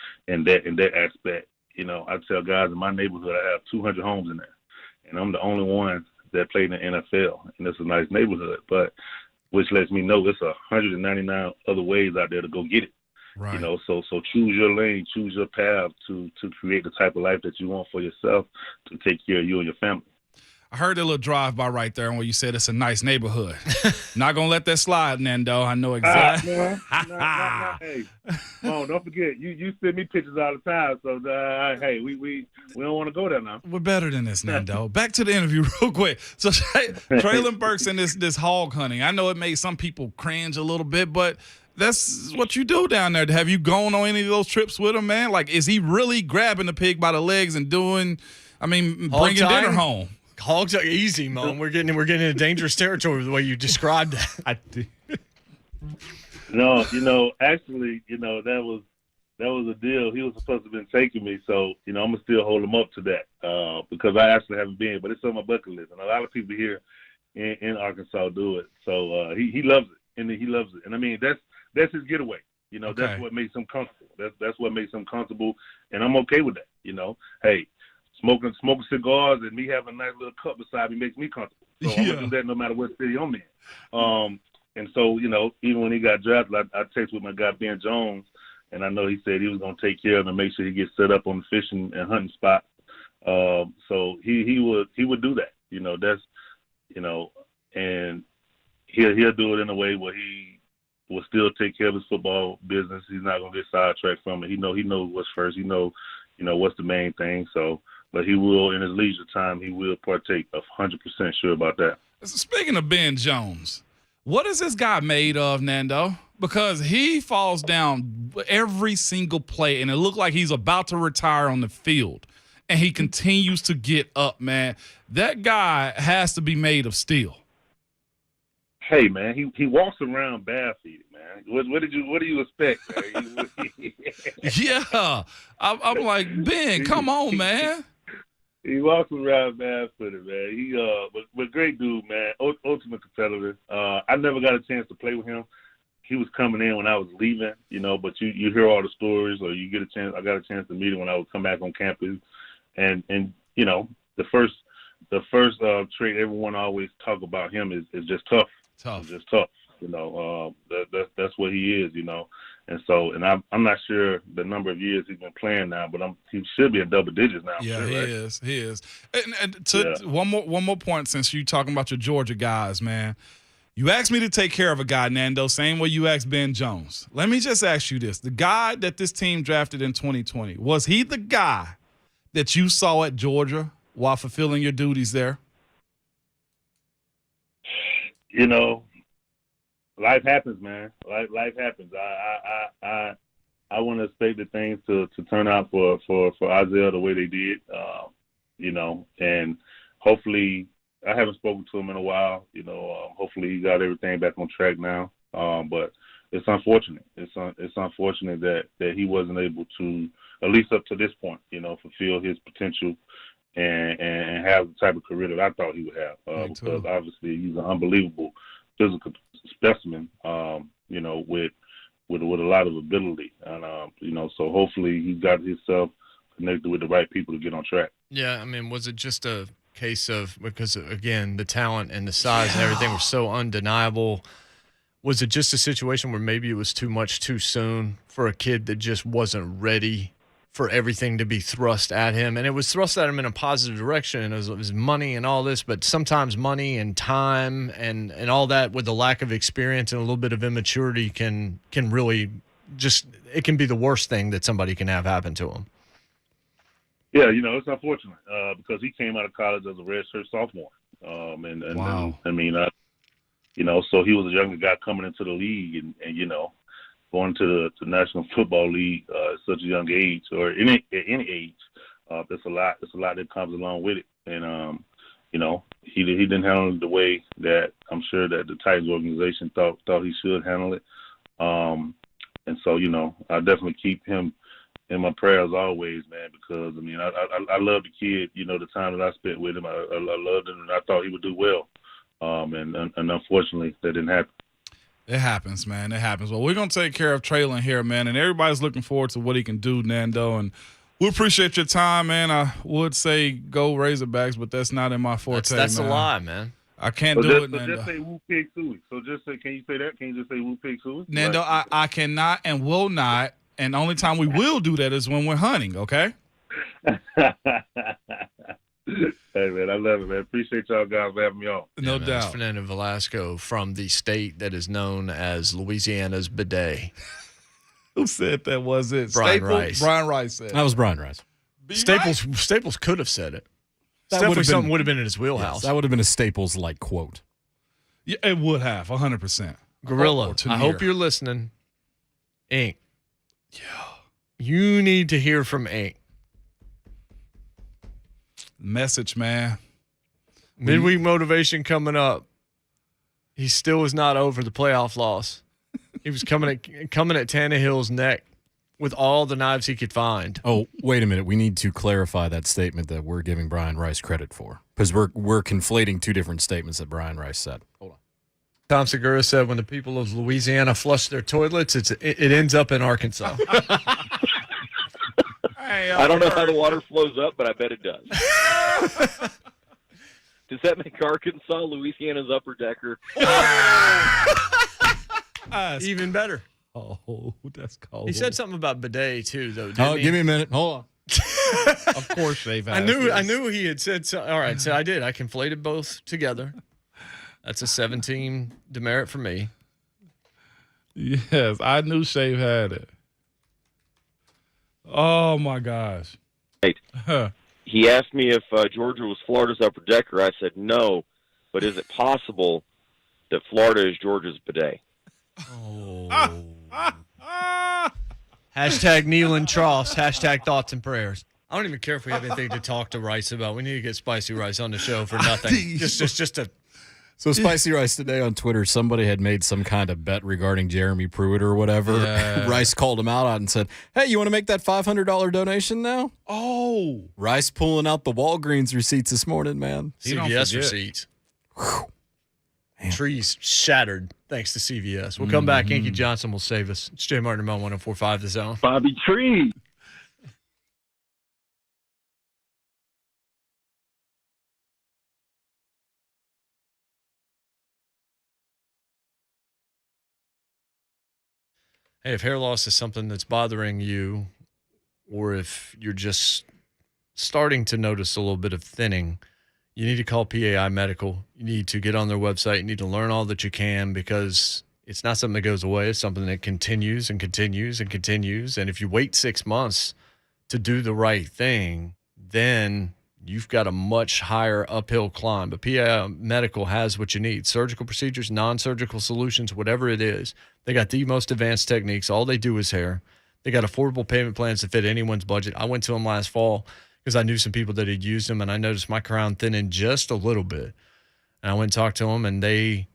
that aspect. I tell guys in my neighborhood, I have 200 homes in there, and I'm the only one that played in the NFL, and it's a nice neighborhood, but which lets me know there's 199 other ways out there to go get it. Right. So choose your lane, choose your path to create the type of life that you want for yourself, to take care of you and your family. I heard a little drive-by right there where you said it's a nice neighborhood. Not going to let that slide, Nando. I know exactly. Hey, don't forget, you send me pictures all the time, so hey, we don't want to go there now. We're better than this, Nando. Back to the interview real quick. So Traylon Burks and this hog hunting, I know it made some people cringe a little bit, but that's what you do down there. Have you gone on any of those trips with him, man? Like, is he really grabbing the pig by the legs and bringing dinner home? Hogs are easy, Mom. We're getting into dangerous territory with the way you described that. I do. No, actually, that was a deal. He was supposed to have been taking me, so I'm gonna still hold him up to that because I actually haven't been, but it's on my bucket list. And a lot of people here in Arkansas do it. So he loves it, and he loves it. And I mean, that's his getaway. You know, that's what makes him comfortable. That's what makes him comfortable, and I'm okay with that. You know, hey, smoking cigars and me having a nice little cup beside me makes me comfortable. So I'm gonna do that no matter what city I'm in. And so, you know, even when he got drafted, I texted with my guy Ben Jones, and I know he said he was gonna take care of him and make sure he gets set up on the fishing and hunting spot. So he would do that. You know, that's, you know, and he'll do it in a way where he will still take care of his football business. He's not gonna get sidetracked from it. He knows what's first. He knows, you know, what's the main thing. So, but he will, in his leisure time, he will partake. 100% sure about that. Speaking of Ben Jones, what is this guy made of, Nando? Because he falls down every single play, and it looked like he's about to retire on the field, and he continues to get up, man. That guy has to be made of steel. Hey, man, he walks around barefooted, man. What do you expect, man? Yeah. I'm like, Ben, come on, man. He walks around barefooted, man. But great dude, man. Ultimate competitor. I never got a chance to play with him. He was coming in when I was leaving, you know, but you hear all the stories, or you get a chance. I got a chance to meet him when I would come back on campus. And you know, the first trait everyone always talk about him is just tough. It's just tough. You know, that's what he is, you know. And so, and I'm not sure the number of years he's been playing now, but he should be in double digits now. Yeah, sure, he right? is. He is. And one more point, since you talking about your Georgia guys, man. You asked me to take care of a guy, Nando, same way you asked Ben Jones. Let me just ask you this. The guy that this team drafted in 2020, was he the guy that you saw at Georgia while fulfilling your duties there? You know, life happens, man. Life happens. I wouldn't expect the things to turn out for Isaiah the way they did, you know, and hopefully I haven't spoken to him in a while, you know, hopefully he got everything back on track now, but it's unfortunate. It's unfortunate that he wasn't able to, at least up to this point, you know, fulfill his potential and have the type of career that I thought he would have, because obviously he's an unbelievable physical specimen, you know, with a lot of ability, and you know, so hopefully he got himself connected with the right people to get on track. Yeah, I mean, was it just a case of, because again, the talent and the size and everything were so undeniable? Was it just a situation where maybe it was too much too soon for a kid that just wasn't ready for everything to be thrust at him? And it was thrust at him in a positive direction. It was money and all this, but sometimes money and time and all that, with the lack of experience and a little bit of immaturity, can really just, it can be the worst thing that somebody can have happen to him. Yeah, you know, it's unfortunate because he came out of college as a redshirt sophomore. And wow. I mean, you know, so he was a younger guy coming into the league, and you know, going to the National Football League at such a young age, or at any age, there's a lot that comes along with it. And you know, he didn't handle it the way that I'm sure that the Titans organization thought he should handle it. And so, you know, I definitely keep him in my prayers always, man, because I mean, I love the kid. You know, the time that I spent with him, I loved him, and I thought he would do well. And unfortunately, that didn't happen. It happens, man. It happens. Well, we're going to take care of Traylon here, man, and everybody's looking forward to what he can do, Nando, and we appreciate your time, man. I would say go Razorbacks, but that's not in my forte, That's man. a lie, man. I can't do it, so Nando. Just say Woo Pig Suey. So just say, can you say that? Can you just say Woo Pig Suey? Nando, I cannot and will not, and the only time we will do that is when we're hunting, okay? Hey, man, I love it, man. Appreciate y'all guys for having me on. No doubt. That's Fernando Velasco from the state that is known as Louisiana's bidet. Who said that? Was it Brian Staples? Rice. Brian Rice said That was Brian Rice. Staples could have said it. Definitely something would have been in his wheelhouse. Yes, that would have been a Staples-like quote. Yeah, it would have, 100%. Gorilla, I hope you're listening. Ink. Yeah. You need to hear from Ink. Message, man. Midweek motivation coming up. He still is not over the playoff loss. He was coming at Tannehill's neck with all the knives he could find. Oh, wait a minute. We need to clarify that statement that we're giving Brian Rice credit for. Because we're conflating two different statements that Brian Rice said. Hold on. Tom Segura said when the people of Louisiana flush their toilets, it ends up in Arkansas. I don't know how the water flows up, but I bet it does. Does that make Arkansas Louisiana's upper decker? Even better. Oh, that's cold. He said something about bidet too, though. Didn't he? Give me a minute. Hold on. Of course they've had I knew he had said so. All right, so I did. I conflated both together. That's a 17 demerit for me. Yes, I knew Shave had it. Oh, my gosh. He asked me if Georgia was Florida's upper decker. I said no, but is it possible that Florida is Georgia's bidet? Oh. Hashtag Nealon Troughs. Hashtag thoughts and prayers. I don't even care if we have anything to talk to Rice about. We need to get Spicy Rice on the show for nothing. just a. So Spicy Rice today on Twitter, somebody had made some kind of bet regarding Jeremy Pruitt or whatever. Yeah. Rice called him out on and said, "Hey, you want to make that $500 donation now?" Oh. Rice pulling out the Walgreens receipts this morning, man. CVS receipts. Trees shattered thanks to CVS. We'll come back. Yankee Johnson will save us. It's Jay Martin Mel 104.5 The Zone. Bobby Tree. Hey, if hair loss is something that's bothering you, or if you're just starting to notice a little bit of thinning, you need to call PAI Medical. You need to get on their website. You need to learn all that you can, because it's not something that goes away. It's something that continues and continues and continues. And if you wait 6 months to do the right thing, then you've got a much higher uphill climb. But PAI Medical has what you need. Surgical procedures, non-surgical solutions, whatever it is. They got the most advanced techniques. All they do is hair. They got affordable payment plans to fit anyone's budget. I went to them last fall because I knew some people that had used them, and I noticed my crown thinning just a little bit. And I went and talked to them, and they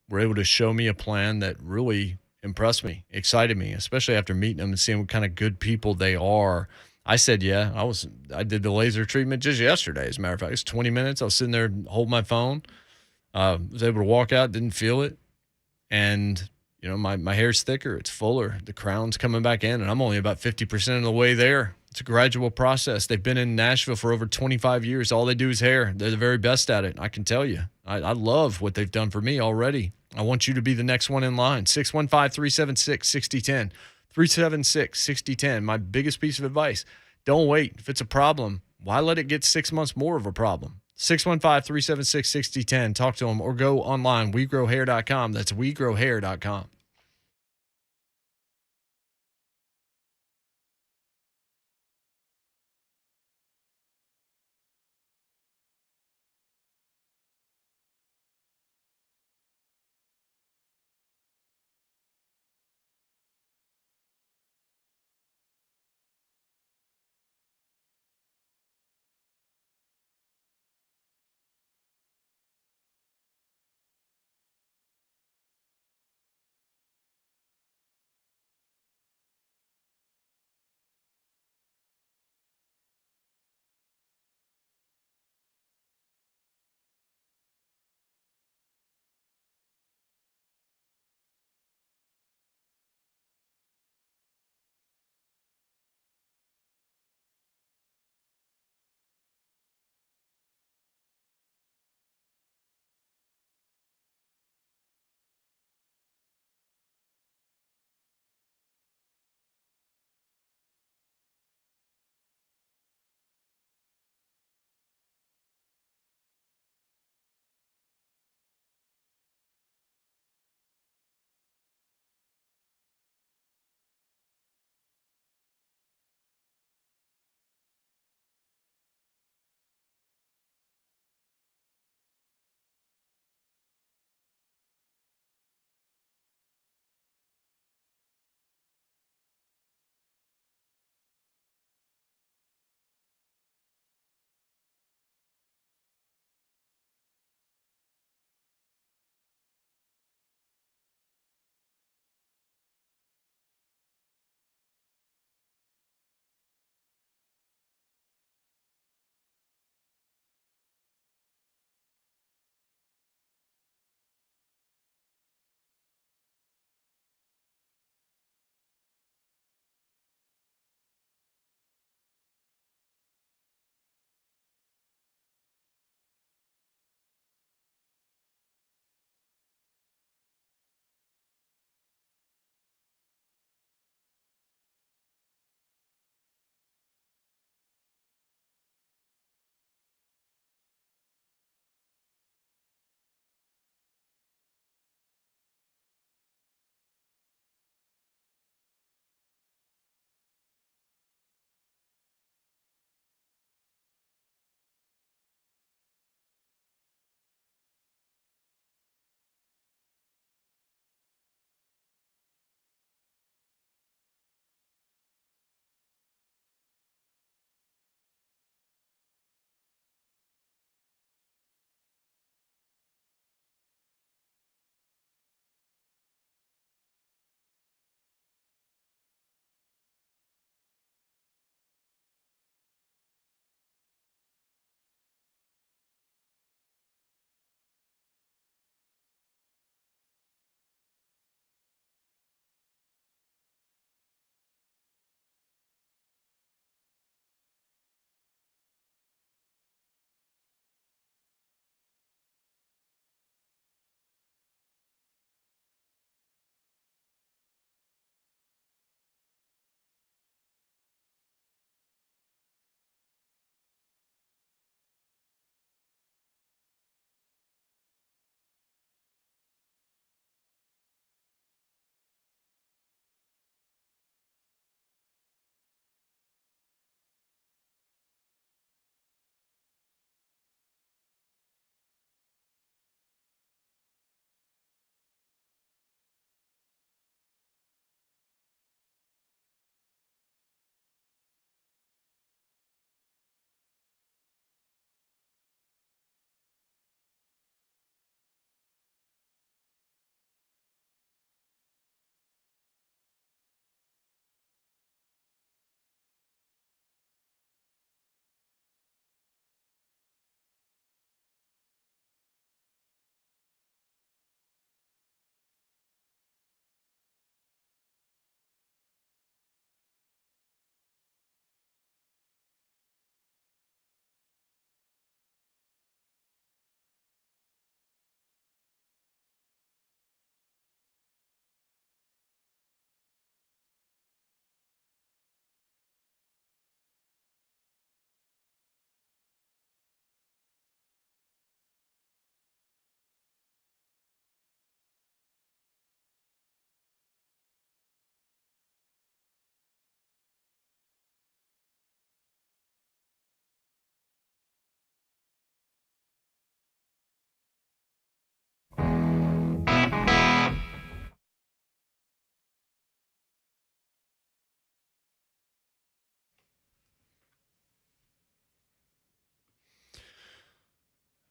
were able to show me a plan that really impressed me, excited me, especially after meeting them and seeing what kind of good people they are. I said, yeah, I did the laser treatment just yesterday, as a matter of fact. It was 20 minutes. I was sitting there holding my phone. Was able to walk out, didn't feel it. And, you know, my hair's thicker. It's fuller. The crown's coming back in, and I'm only about 50% of the way there. It's a gradual process. They've been in Nashville for over 25 years. All they do is hair. They're the very best at it. I can tell you. I love what they've done for me already. I want you to be the next one in line. 615-376-6010. 376-6010. My biggest piece of advice, don't wait. If it's a problem, why let it get 6 months more of a problem? 615-376-6010. Talk to them or go online, wegrowhair.com. That's wegrowhair.com.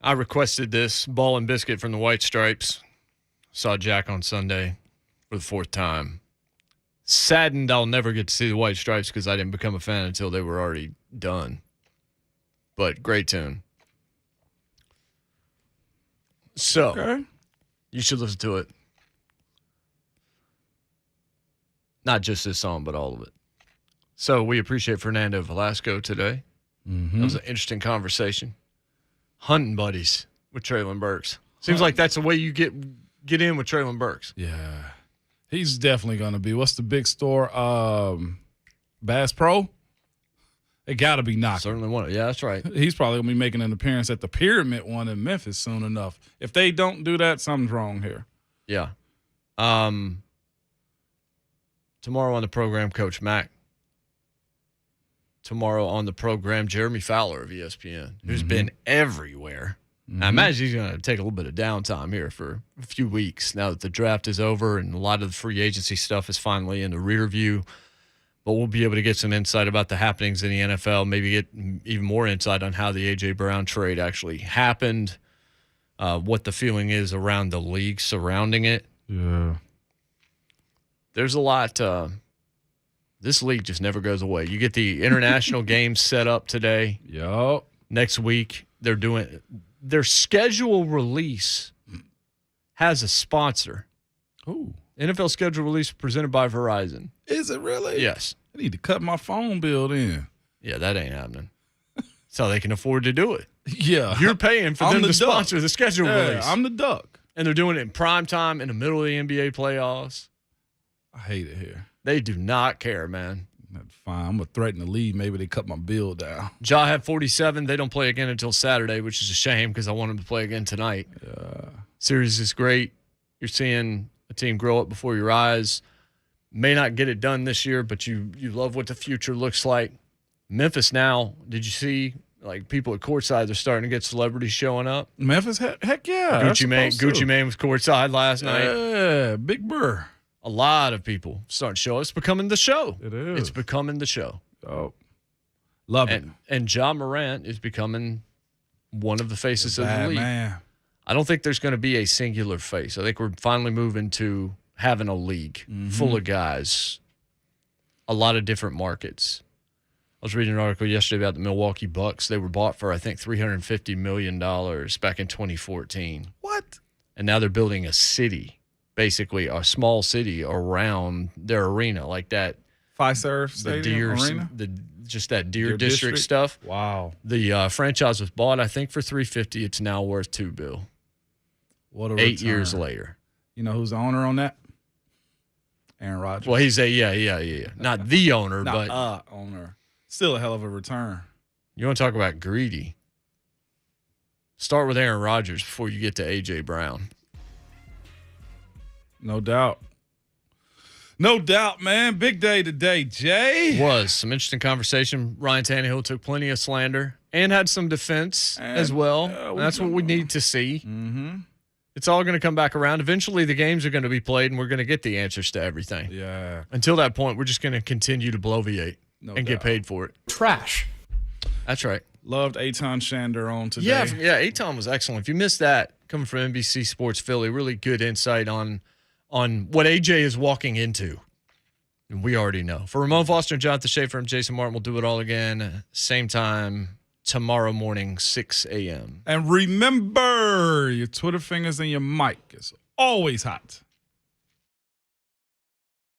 I requested this ball and biscuit from the White Stripes. Saw Jack on Sunday for the 4th time. Saddened I'll never get to see the White Stripes because I didn't become a fan until they were already done. But great tune. So, you should listen to it. Not just this song, but all of it. So we appreciate Fernando Velasco today. Mm-hmm. That was an interesting conversation. Hunting buddies with Traylon Burks. Seems like that's the way you get in with Traylon Burks. Yeah. He's definitely going to be. What's the big store? Bass Pro? It got to be knocking. Certainly one. Yeah, that's right. He's probably going to be making an appearance at the Pyramid one in Memphis soon enough. If they don't do that, something's wrong here. Yeah. Tomorrow on the program, Coach Mack. Tomorrow on the program, Jeremy Fowler of ESPN, who's been everywhere. I imagine he's going to take a little bit of downtime here for a few weeks now that the draft is over and a lot of the free agency stuff is finally in the rear view. But we'll be able to get some insight about the happenings in the NFL, maybe get even more insight on how the A.J. Brown trade actually happened, what the feeling is around the league surrounding it. Yeah. There's a lot. This league just never goes away. You get the international games set up today. Yup. Next week, they're doing their schedule release has a sponsor. Ooh. NFL schedule release presented by Verizon. Is it really? Yes. I need to cut my phone bill then. Yeah, that ain't happening. So they can afford to do it. Yeah. You're paying for them to sponsor the schedule release. I'm the duck. And they're doing it in prime time in the middle of the NBA playoffs. I hate it here. They do not care, man. That's fine. I'm going to threaten to leave. Maybe they cut my bill down. Ja had 47. They don't play again until Saturday, which is a shame because I want them to play again tonight. Yeah. Series is great. You're seeing a team grow up before your eyes. May not get it done this year, but you love what the future looks like. Memphis now, did you see like people at courtside, they're starting to get celebrities showing up? Memphis, heck yeah. Gucci Mane was courtside last night. Yeah, Big Burr. A lot of people starting to show up. It's becoming the show. It is. It's becoming the show. Oh, love it. And Ja Morant is becoming one of the faces of the league. Man. I don't think there's going to be a singular face. I think we're finally moving to having a league full of guys, a lot of different markets. I was reading an article yesterday about the Milwaukee Bucks. They were bought for, I think, $350 million back in 2014. What? And now they're building a city, basically a small city around their arena, like that. Fiserv Stadium Arena? Just that Deer District stuff. Wow. The franchise was bought, I think, for $350. It's now worth $2 billion. What a 8 return. years later. You know who's the owner on that? Aaron Rodgers. Well, he's yeah. Not the owner, Not but owner. Still a hell of a return. You want to talk about greedy? Start with Aaron Rodgers before you get to A.J. Brown. No doubt. No doubt, man. Big day today, Jay. Was some interesting conversation. Ryan Tannehill took plenty of slander and had some defense as well. That's what we need to see. Mm-hmm. It's all going to come back around. Eventually, the games are going to be played, and we're going to get the answers to everything. Yeah. Until that point, we're just going to continue to bloviate and get paid for it. Trash. That's right. Loved Eitan Shander on today. Yeah, Eitan was excellent. If you missed that, coming from NBC Sports Philly, really good insight on what AJ is walking into. And we already know. For Ramon Foster and Jonathan Schaefer, I'm Jason Martin. We'll do it all again, same time tomorrow morning, 6 a.m. And remember, your Twitter fingers and your mic is always hot.